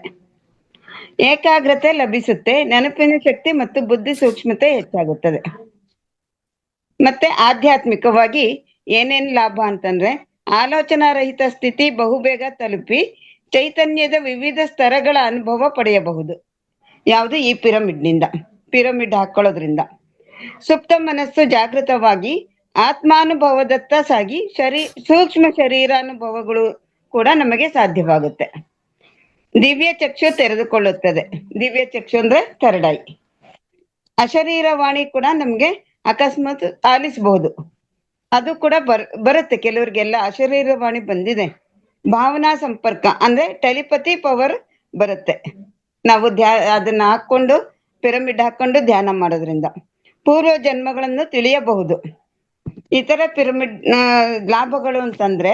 ಏಕಾಗ್ರತೆ ಲಭಿಸುತ್ತೆ, ನೆನಪಿನ ಶಕ್ತಿ ಮತ್ತು ಬುದ್ಧಿ ಸೂಕ್ಷ್ಮತೆ ಹೆಚ್ಚಾಗುತ್ತದೆ. ಮತ್ತೆ ಆಧ್ಯಾತ್ಮಿಕವಾಗಿ ಏನೇನ್ ಲಾಭ ಅಂತಂದ್ರೆ ಆಲೋಚನಾ ರಹಿತ ಸ್ಥಿತಿ ಬಹುಬೇಗ ತಲುಪಿ ಚೈತನ್ಯದ ವಿವಿಧ ಸ್ತರಗಳ ಅನುಭವ ಪಡೆಯಬಹುದು. ಯಾವುದು? ಈ ಪಿರಮಿಡ್ ಹಾಕೊಳ್ಳೋದ್ರಿಂದ ಸುಪ್ತ ಮನಸ್ಸು ಜಾಗೃತವಾಗಿ ಆತ್ಮಾನುಭವದತ್ತ ಸಾಗಿ ಸೂಕ್ಷ್ಮ ಶರೀರಾನುಭವಗಳು ಕೂಡ ನಮಗೆ ಸಾಧ್ಯವಾಗುತ್ತೆ. ದಿವ್ಯ ಚಕ್ಷು ತೆರೆದುಕೊಳ್ಳುತ್ತದೆ. ದಿವ್ಯ ಚಕ್ಷು ಅಂದ್ರೆ ಥರ್ಡ್ ಐ. ಅಶರೀರವಾಣಿ ಕೂಡ ನಮ್ಗೆ ಅಕಸ್ಮಾತ್ ಆಲಿಸಬಹುದು. ಅದು ಕೂಡ ಬರುತ್ತೆ ಕೆಲವ್ರಿಗೆಲ್ಲ ಅಶರೀರವಾಣಿ ಬಂದಿದೆ. ಭಾವನಾ ಸಂಪರ್ಕ ಅಂದ್ರೆ ಟೆಲಿಪತಿ ಪವರ್ ಬರುತ್ತೆ. ನಾವು ಅದನ್ನ ಹಾಕೊಂಡು ಪಿರಮಿಡ್ ಹಾಕೊಂಡು ಧ್ಯಾನ ಮಾಡೋದ್ರಿಂದ ಪೂರ್ವ ಜನ್ಮಗಳನ್ನು ತಿಳಿಯಬಹುದು. ಇತರ ಪಿರಮಿಡ್ ಲಾಭಗಳು ಅಂತಂದ್ರೆ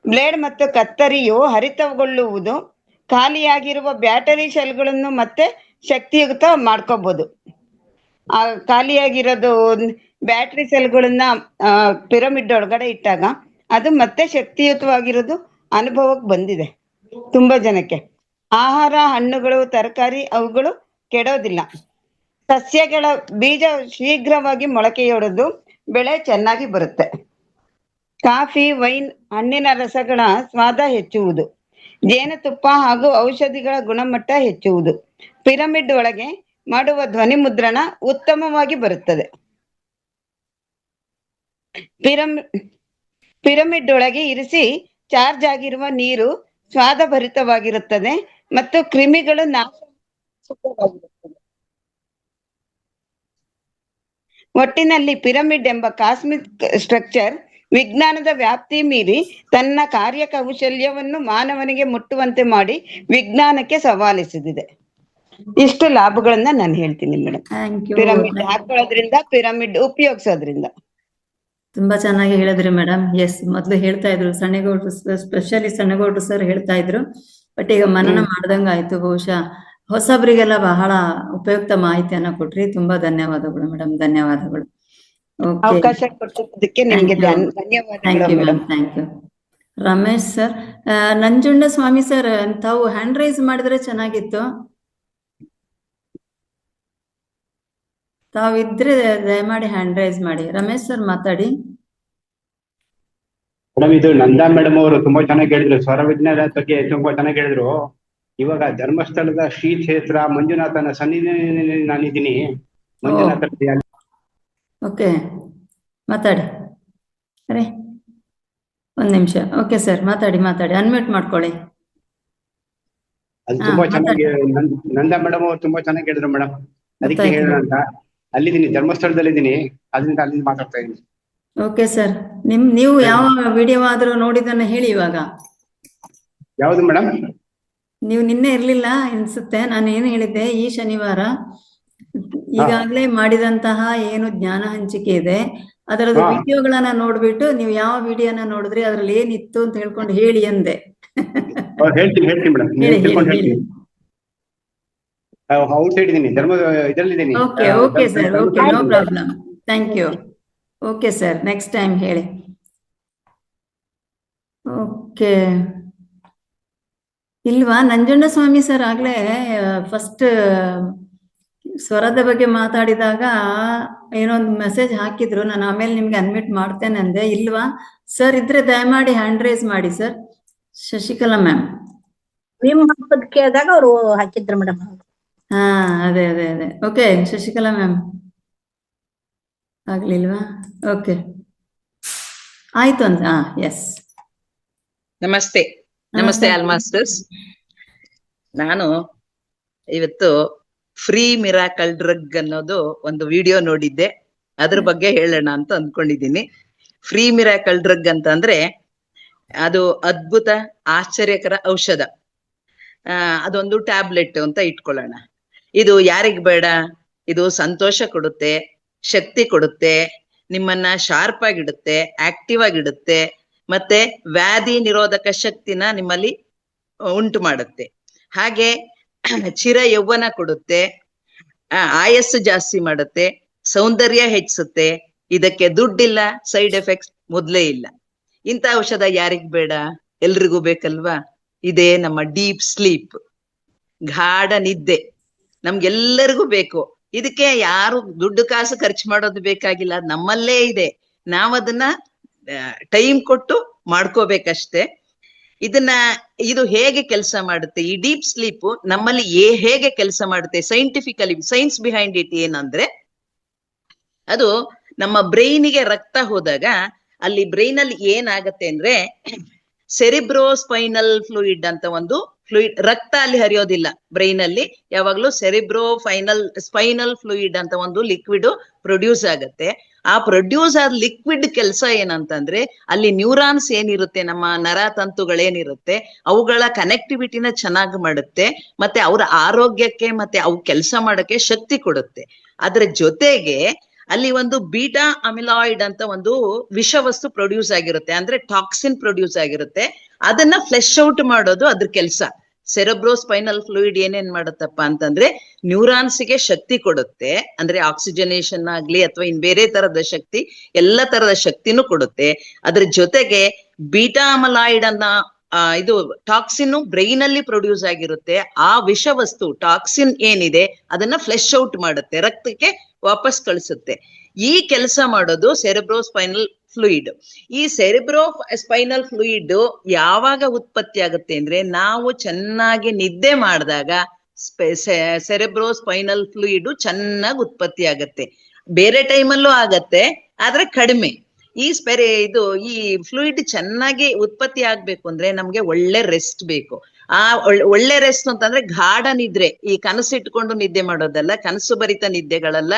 ಬ್ಲೇಡ್ ಮತ್ತು ಕತ್ತರಿಯು ಹರಿತಗೊಳ್ಳುವುದು, ಖಾಲಿಯಾಗಿರುವ ಬ್ಯಾಟರಿ ಶೆಲ್ಗಳನ್ನು ಮತ್ತೆ ಶಕ್ತಿಯುತ ಮಾಡ್ಕೋಬಹುದು. ಆ ಖಾಲಿಯಾಗಿರೋದು ಬ್ಯಾಟ್ರಿ ಸೆಲ್ಗಳನ್ನ ಪಿರಮಿಡ್ ಒಳಗಡೆ ಇಟ್ಟಾಗ ಅದು ಮತ್ತೆ ಶಕ್ತಿಯುತವಾಗಿರೋದು ಅನುಭವಕ್ಕೆ ಬಂದಿದೆ ತುಂಬಾ ಜನಕ್ಕೆ. ಆಹಾರ, ಹಣ್ಣುಗಳು, ತರಕಾರಿ ಅವುಗಳು ಕೆಡೋದಿಲ್ಲ. ಸಸ್ಯಗಳ ಬೀಜ ಶೀಘ್ರವಾಗಿ ಮೊಳಕೆಯೊಡೆದು ಬೆಳೆ ಚೆನ್ನಾಗಿ ಬರುತ್ತೆ. ಕಾಫಿ, ವೈನ್, ಹಣ್ಣಿನ ರಸಗಳ ಸ್ವಾದ ಹೆಚ್ಚುವುದು, ಜೇನುತುಪ್ಪ ಹಾಗೂ ಔಷಧಿಗಳ ಗುಣಮಟ್ಟ ಹೆಚ್ಚುವುದು. ಪಿರಮಿಡ್ ಒಳಗೆ ಮಾಡುವ ಧ್ವನಿ ಮುದ್ರಣ ಉತ್ತಮವಾಗಿ ಬರುತ್ತದೆ. ಪಿರಮಿಡ್ ಒಳಗೆ ಇರಿಸಿ ಚಾರ್ಜ್ ಆಗಿರುವ ನೀರು ಸ್ವಾದಭರಿತವಾಗಿರುತ್ತದೆ ಮತ್ತು ಕ್ರಿಮಿಗಳು ನಾಶವಾಗಿರುತ್ತದೆ. ಒಟ್ಟಿನಲ್ಲಿ ಪಿರಮಿಡ್ ಎಂಬ ಕಾಸ್ಮಿಕ್ ಸ್ಟ್ರಕ್ಚರ್ ವಿಜ್ಞಾನದ ವ್ಯಾಪ್ತಿ ಮೀರಿ ತನ್ನ ಕಾರ್ಯಕೌಶಲ್ಯವನ್ನು ಮಾನವನಿಗೆ ಮುಟ್ಟುವಂತೆ ಮಾಡಿ ವಿಜ್ಞಾನಕ್ಕೆ ಸವಾಲಿಸಿದೆ. ಇಷ್ಟು ಲಾಭಗಳನ್ನ ನಾನು ಹೇಳ್ತೀನಿ ಮೇಡಮ್. ಪಿರಮಿಡ್ ಹಾಕೊಳ್ಳೋದ್ರಿಂದ, ಪಿರಮಿಡ್ ಉಪಯೋಗಿಸೋದ್ರಿಂದ. ತುಂಬಾ ಚೆನ್ನಾಗಿ ಹೇಳಿದ್ರಿ ಮೇಡಮ್. ಎಸ್, ಮೊದ್ಲು ಹೇಳ್ತಾ ಇದ್ರು ಸಣ್ಣಗೌಡ್ರು, ಸ್ಪೆಷಲಿ ಸಣ್ಣಗೌಡ್ರು ಸರ್ ಹೇಳ್ತಾ ಇದ್ರು. ಬಟ್ ಈಗ ಮನನ ಮಾಡ್ದಂಗ ಆಯ್ತು. ಬಹುಶಃ ಹೊಸಬರಿಗೆಲ್ಲ ಬಹಳ ಉಪಯುಕ್ತ ಮಾಹಿತಿಯನ್ನ ಕೊಟ್ರಿ. ತುಂಬಾ ಧನ್ಯವಾದಗಳು ಮೇಡಮ್, ಧನ್ಯವಾದಗಳು. ಓಕೆ, ಅವಕಾಶ ಕೊಟ್ಟಿದ್ದಕ್ಕೆ ನಿಮ್ಗೆ ಧನ್ಯವಾದಗಳು thank you madam. Ma'am, thank you. Ramesh sir, Nanjunda Swamy sir, ತಾವು ಹ್ಯಾಂಡ್ ರೈಸ್ ಮಾಡಿದ್ರೆ ಚೆನ್ನಾಗಿತ್ತು. ತಾವಿದ್ರೆ ದಯಮಾಡಿ ಹ್ಯಾಂಡ್ ರೈಸ್ ಮಾಡಿ. ರಮೇಶ್ ಸರ್ ಮಾತಾಡಿ. ಮೇಡಮ್, ಇದು ನಂದಾ ಮೇಡಮ್ ಅವರು ತುಂಬಾ ಚೆನ್ನಾಗಿ ಹೇಳಿದ್ರು, ಸ್ವರ ವಿಜ್ಞಾನ ಬಗ್ಗೆ ತುಂಬಾ ಚೆನ್ನಾಗಿ ಹೇಳಿದ್ರು. ಇವಾಗ ಧರ್ಮಸ್ಥಳದ ಶ್ರೀ ಕ್ಷೇತ್ರ ಮಂಜುನಾಥನ ಸನ್ನಿಧಿನಲ್ಲಿ ನಾನಿದ್ದೀನಿ. ಮಂಜುನಾಥ ಓಕೆ, ಮಾತಾಡಿ. ಅರೆ ಒಂದ್ ನಿಮಿಷ. ಓಕೆ ಸರ್, ಮಾತಾಡಿ ಅನ್ಮ್ಯೂಟ್ ಮಾಡ್ಕೊಳ್ಳಿ. ಅದು ತುಂಬಾ ಚೆನ್ನಾಗಿ ನಂದಾ ಮೇಡಮ್ ಅವರು ತುಂಬಾ ಚೆನ್ನಾಗಿ ಹೇಳಿದ್ರು ಮೇಡಮ್. ಅದಕ್ಕೆ ಹೇಳೋಣ ಅಂತ ಅಲ್ಲಿದ್ದೀನಿ, ಧರ್ಮಸ್ಥಳದಲ್ಲಿದ್ದೀನಿ, ಅದರಿಂದ ಅಲ್ಲಿಂದ ಮಾತಾಡ್ತಾ ಇದ್ದೀನಿ. ಓಕೆ ಸರ್, ನೀವು ಯಾವ ವಿಡಿಯೋ ಆದ್ರೂ ನೋಡಿದನ್ನ ಹೇಳಿ. ಇವಾಗ ಯಾವ್ದು ಮೇಡಮ್? ನೀವು ನಿನ್ನೆ ಇರ್ಲಿಲ್ಲ ಅನ್ಸುತ್ತೆ. ನಾನು ಏನು ಹೇಳಿದ್ದೆ, ಈ ಶನಿವಾರ ಈಗಾಗಲೇ ಮಾಡಿದಂತಹ ಏನು ಜ್ಞಾನ ಹಂಚಿಕೆ ಇದೆ ಅದರದ್ದು ವಿಡಿಯೋಗಳನ್ನ ನೋಡ್ಬಿಟ್ಟು ನೀವು ಯಾವ ವಿಡಿಯೋನ ನೋಡಿದ್ರಿ, ಅದ್ರಲ್ಲಿ ಏನಿತ್ತು ಅಂತ ಹೇಳ್ಕೊಂಡು ಹೇಳಿ ಅಂದೆ. ಹೇಳ್ತೀನಿ ಮೇಡಮ್, ಹೇಳ್ತೀನಿ. ಔಟ್ ಸೈಡ್ ಇದ್ದೀನಿ, ಧರ್ಮ ಇದರಲ್ಲಿದ್ದೀನಿ. Okay sir, okay, no problem, thank you. Okay sir, next time ಹೇಳಿ. ಓಕೆ, ಇಲ್ವಾ ನಂಜುಂಡ ಸ್ವಾಮಿ ಸರ್? ಆಗ್ಲೇ ಫಸ್ಟ್ ಸ್ವರದ ಬಗ್ಗೆ ಮಾತಾಡಿದಾಗ ಏನೋ ಒಂದು ಮೆಸೇಜ್ ಹಾಕಿದ್ರು, ನಾನು ಆಮೇಲೆ ನಿಮ್ಗೆ ಅನ್ಮಿಟ್ ಮಾಡ್ತೇನೆ ಅಂದೆ. ಇಲ್ವಾ ಸರ್? ಇದ್ರೆ ದಯಮಾಡಿ ಹ್ಯಾಂಡ್ ರೈಸ್ ಮಾಡಿ ಸರ್. ಶಶಿಕಲಾ ಮ್ಯಾಮ್ ಕೇಳಿದಾಗ ಅವರು ಹಾಕಿದ್ರು ಮೇಡಮ್. ಹಾ, ಅದೇ. ಓಕೆ, ಶಶಿಕಲಾ ಮ್ಯಾಮ್ ಆಗ್ಲಿಲ್ವಾ? ಓಕೆ, ಆಯ್ತು ಅಂತ. ಎಸ್, ನಮಸ್ತೆ ಆಲ್ ಮಾಸ್ಟರ್ಸ್. ನಾನು ಇವತ್ತು ಫ್ರೀ ಮಿರಾಕಲ್ ಡ್ರಗ್ ಅನ್ನೋದು ಒಂದು ವಿಡಿಯೋ ನೋಡಿದ್ದೆ, ಅದ್ರ ಬಗ್ಗೆ ಹೇಳೋಣ ಅಂತ ಅಂದ್ಕೊಂಡಿದ್ದೀನಿ. ಫ್ರೀ ಮಿರಾಕಲ್ ಡ್ರಗ್ ಅಂತ ಅಂದ್ರೆ ಅದು ಅದ್ಭುತ ಆಶ್ಚರ್ಯಕರ ಔಷಧ. ಅದೊಂದು ಟ್ಯಾಬ್ಲೆಟ್ ಅಂತ ಇಟ್ಕೊಳ್ಳೋಣ. ಇದು ಯಾರಿಗ್ ಬೇಡ? ಇದು ಸಂತೋಷ ಕೊಡುತ್ತೆ, ಶಕ್ತಿ ಕೊಡುತ್ತೆ, ನಿಮ್ಮನ್ನ ಶಾರ್ಪ್ ಆಗಿಡುತ್ತೆ, ಆಕ್ಟಿವ್ ಆಗಿಡುತ್ತೆ, ಮತ್ತೆ ವ್ಯಾಧಿ ನಿರೋಧಕ ಶಕ್ತಿನ ನಿಮ್ಮಲ್ಲಿ ಉಂಟು ಮಾಡುತ್ತೆ. ಹಾಗೆ ಚಿರ ಯೌವನ ಕೊಡುತ್ತೆ, ಆಯಸ್ಸು ಜಾಸ್ತಿ ಮಾಡುತ್ತೆ, ಸೌಂದರ್ಯ ಹೆಚ್ಚಿಸುತ್ತೆ. ಇದಕ್ಕೆ ದುಡ್ಡಿಲ್ಲ, ಸೈಡ್ ಎಫೆಕ್ಟ್ಸ್ ಮೊದ್ಲೇ ಇಲ್ಲ. ಇಂಥ ಔಷಧ ಯಾರಿಗ್ ಬೇಡ? ಎಲ್ರಿಗೂ ಬೇಕಲ್ವಾ? ಇದೇ ನಮ್ಮ ಡೀಪ್ ಸ್ಲೀಪ್, ಗಾಢ ನಿದ್ದೆ, ನಮ್ಗೆಲ್ಲರಿಗೂ ಬೇಕು. ಇದಕ್ಕೆ ಯಾರು ದುಡ್ಡು ಕಾಸು ಖರ್ಚು ಮಾಡೋದು ಬೇಕಾಗಿಲ್ಲ, ನಮ್ಮಲ್ಲೇ ಇದೆ. ನಾವದನ್ನ ಟೈಮ್ ಕೊಟ್ಟು ಮಾಡ್ಕೋಬೇಕಷ್ಟೇ. ಇದು ಹೇಗೆ ಕೆಲಸ ಮಾಡುತ್ತೆ? ಈ ಡೀಪ್ ಸ್ಲೀಪ್ ನಮ್ಮಲ್ಲಿ ಹೇಗೆ ಕೆಲಸ ಮಾಡುತ್ತೆ ಸೈಂಟಿಫಿಕಲಿ, ಸೈನ್ಸ್ ಬಿಹೈಂಡ್ ಇಟ್ ಏನಂದ್ರೆ, ಅದು ನಮ್ಮ ಬ್ರೈನಿಗೆ ರಕ್ತ ಹೋದಾಗ ಅಲ್ಲಿ ಬ್ರೈನ್ ಅಲ್ಲಿ ಏನಾಗತ್ತೆ ಅಂದ್ರೆ, ಸೆರಿಬ್ರೋಸ್ಪೈನಲ್ ಫ್ಲೂಯಿಡ್ ಅಂತ ಒಂದು ಫ್ಲೂಯಿಡ್, ರಕ್ತ ಅಲ್ಲಿ ಹರಿಯೋದಿಲ್ಲ ಬ್ರೈನ್ ಅಲ್ಲಿ, ಯಾವಾಗ್ಲೂ ಸ್ಪೈನಲ್ ಫ್ಲೂಯಿಡ್ ಅಂತ ಒಂದು ಲಿಕ್ವಿಡ್ ಪ್ರೊಡ್ಯೂಸ್ ಆಗತ್ತೆ. ಆ ಪ್ರೊಡ್ಯೂಸ್ ಆದ ಲಿಕ್ವಿಡ್ ಕೆಲಸ ಏನಂತಂದ್ರೆ, ಅಲ್ಲಿ ನ್ಯೂರಾನ್ಸ್ ಏನಿರುತ್ತೆ, ನಮ್ಮ ನರತಂತುಗಳೇನಿರುತ್ತೆ, ಅವುಗಳ ಕನೆಕ್ಟಿವಿಟಿನ ಚೆನ್ನಾಗಿ ಮಾಡುತ್ತೆ, ಮತ್ತೆ ಅವರ ಆರೋಗ್ಯಕ್ಕೆ ಮತ್ತೆ ಅವು ಕೆಲಸ ಮಾಡಕ್ಕೆ ಶಕ್ತಿ ಕೊಡುತ್ತೆ. ಅದ್ರ ಜೊತೆಗೆ ಅಲ್ಲಿ ಒಂದು ಬೀಟಾ ಅಮಿಲಾಯ್ಡ್ ಅಂತ ಒಂದು ವಿಷವಸ್ತು ಪ್ರೊಡ್ಯೂಸ್ ಆಗಿರುತ್ತೆ, ಅಂದ್ರೆ ಟಾಕ್ಸಿನ್ ಪ್ರೊಡ್ಯೂಸ್ ಆಗಿರುತ್ತೆ. ಅದನ್ನ ಫ್ಲೆಶ್ ಔಟ್ ಮಾಡೋದು ಅದ್ರ ಕೆಲಸ. ಸೆರೆಬ್ರೋಸ್ಪೈನಲ್ ಫ್ಲೂಯಿಡ್ ಏನೇನ್ ಮಾಡುತ್ತಪ್ಪ ಅಂತಂದ್ರೆ, ನ್ಯೂರಾನ್ಸ್ಗೆ ಶಕ್ತಿ ಕೊಡುತ್ತೆ, ಅಂದ್ರೆ ಆಕ್ಸಿಜನೇಷನ್ ಆಗ್ಲಿ ಅಥವಾ ಇನ್ ಬೇರೆ ತರದ ಶಕ್ತಿ, ಎಲ್ಲ ತರದ ಶಕ್ತಿನೂ ಕೊಡುತ್ತೆ. ಅದ್ರ ಜೊತೆಗೆ ಬೀಟಾ ಅಮಲಾಯ್ಡ್ ಅನ್ನ ಇದು ಟಾಕ್ಸಿನ್ ಬ್ರೈನ್ ಅಲ್ಲಿ ಪ್ರೊಡ್ಯೂಸ್ ಆಗಿರುತ್ತೆ. ಆ ವಿಷವಸ್ತು ಟಾಕ್ಸಿನ್ ಏನಿದೆ ಅದನ್ನ ಫ್ಲೆಶ್ ಔಟ್ ಮಾಡುತ್ತೆ, ರಕ್ತಕ್ಕೆ ವಾಪಸ್ ಕಳಿಸುತ್ತೆ. ಈ ಕೆಲಸ ಮಾಡೋದು ಸೆರೆಬ್ರೋಸ್ಪೈನಲ್ ಫ್ಲೂಯಿಡ್. ಈ ಸೆರೆಬ್ರೋಸ್ಪೈನಲ್ ಫ್ಲೂಯಿಡ್ ಯಾವಾಗ ಉತ್ಪತ್ತಿ ಆಗುತ್ತೆ ಅಂದ್ರೆ, ನಾವು ಚೆನ್ನಾಗಿ ನಿದ್ದೆ ಮಾಡಿದಾಗ ಸೆರೆಬ್ರೋಸ್ಪೈನಲ್ ಫ್ಲೂಯಿಡ್ ಚೆನ್ನಾಗಿ ಉತ್ಪತ್ತಿ ಆಗತ್ತೆ. ಬೇರೆ ಟೈಮಲ್ಲೂ ಆಗತ್ತೆ, ಆದ್ರೆ ಕಡಿಮೆ. ಈ ಈ ಫ್ಲೂಯಿಡ್ ಚೆನ್ನಾಗಿ ಉತ್ಪತ್ತಿ ಆಗ್ಬೇಕು ಅಂದ್ರೆ ನಮ್ಗೆ ಒಳ್ಳೆ ರೆಸ್ಟ್ ಬೇಕು. ಒಳ್ಳೆ ರೆಸ್ಟ್ ಅಂತಂದ್ರೆ ಗಾಢ ನಿದ್ರೆ, ಈ ಕನಸಿಟ್ಕೊಂಡು ನಿದ್ದೆ ಮಾಡೋದಲ್ಲ, ಕನಸು ಭರಿತ ನಿದ್ದೆಗಳಲ್ಲ.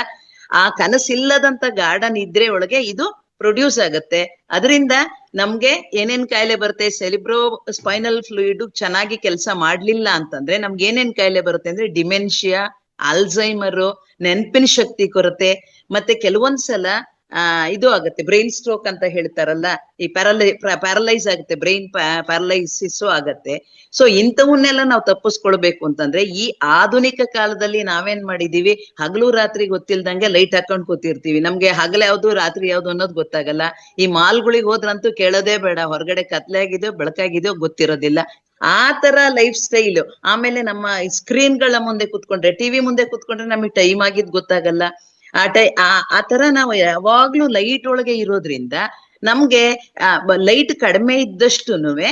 ಆ ಕನಸಿಲ್ಲದಂತ ಗಾಢ ನಿದ್ರೆ ಒಳಗೆ ಇದು ಪ್ರೊಡ್ಯೂಸ್ ಆಗತ್ತೆ. ಅದರಿಂದ ನಮ್ಗೆ ಏನೇನ್ ಕಾಯಿಲೆ ಬರುತ್ತೆ? ಸೆರಿಬ್ರೋ ಸ್ಪೈನಲ್ ಫ್ಲೂಯಿಡ್ ಚೆನ್ನಾಗಿ ಕೆಲಸ ಮಾಡ್ಲಿಲ್ಲ ಅಂತಂದ್ರೆ ನಮ್ಗೆ ಏನೇನ್ ಕಾಯಿಲೆ ಬರುತ್ತೆ ಅಂದ್ರೆ, ಡಿಮೆನ್ಷಿಯಾ, ಆಲ್ಝೈಮರ್, ನೆನ್ಪಿನ ಶಕ್ತಿ ಕೊರತೆ, ಮತ್ತೆ ಕೆಲವೊಂದ್ಸಲ ಇದು ಆಗುತ್ತೆ, ಬ್ರೈನ್ ಸ್ಟ್ರೋಕ್ ಅಂತ ಹೇಳ್ತಾರಲ್ಲ, ಈ ಪ್ಯಾರಲೈಸ್ ಆಗುತ್ತೆ, ಬ್ರೈನ್ ಪ್ಯಾರಲೈಸಿಸ್ ಆಗತ್ತೆ. ಸೊ ಇಂಥವನ್ನೆಲ್ಲ ನಾವು ತಪ್ಪಿಸ್ಕೊಳ್ಬೇಕು ಅಂತಂದ್ರೆ ಈ ಆಧುನಿಕ ಕಾಲದಲ್ಲಿ ನಾವೇನ್ ಮಾಡಿದೀವಿ, ಹಗಲು ರಾತ್ರಿ ಗೊತ್ತಿಲ್ದಂಗೆ ಲೈಟ್ ಹಾಕೊಂಡ್ ಕೂತಿರ್ತೀವಿ. ನಮ್ಗೆ ಹಗಲು ಯಾವ್ದು ರಾತ್ರಿ ಯಾವ್ದು ಅನ್ನೋದು ಗೊತ್ತಾಗಲ್ಲ. ಈ ಮಾಲ್ಗಳಿಗೆ ಹೋದ್ರಂತೂ ಕೇಳೋದೇ ಬೇಡ, ಹೊರಗಡೆ ಕತ್ಲೆ ಆಗಿದೆಯೋ ಬೆಳಕಾಗಿದೆಯೋ ಗೊತ್ತಿರೋದಿಲ್ಲ. ಆ ತರ ಲೈಫ್ ಸ್ಟೈಲ್. ಆಮೇಲೆ ನಮ್ಮ ಸ್ಕ್ರೀನ್ ಗಳ ಮುಂದೆ ಕುತ್ಕೊಂಡ್ರೆ, ಟಿವಿ ಮುಂದೆ ಕುತ್ಕೊಂಡ್ರೆ ನಮಗೆ ಟೈಮ್ ಆಗಿದ್ ಗೊತ್ತಾಗಲ್ಲ. ಆ ತರ ನಾವು ಯಾವಾಗ್ಲೂ ಲೈಟ್ ಒಳಗೆ ಇರೋದ್ರಿಂದ ನಮ್ಗೆ ಲೈಟ್ ಕಡಿಮೆ ಇದ್ದಷ್ಟುನುವೆ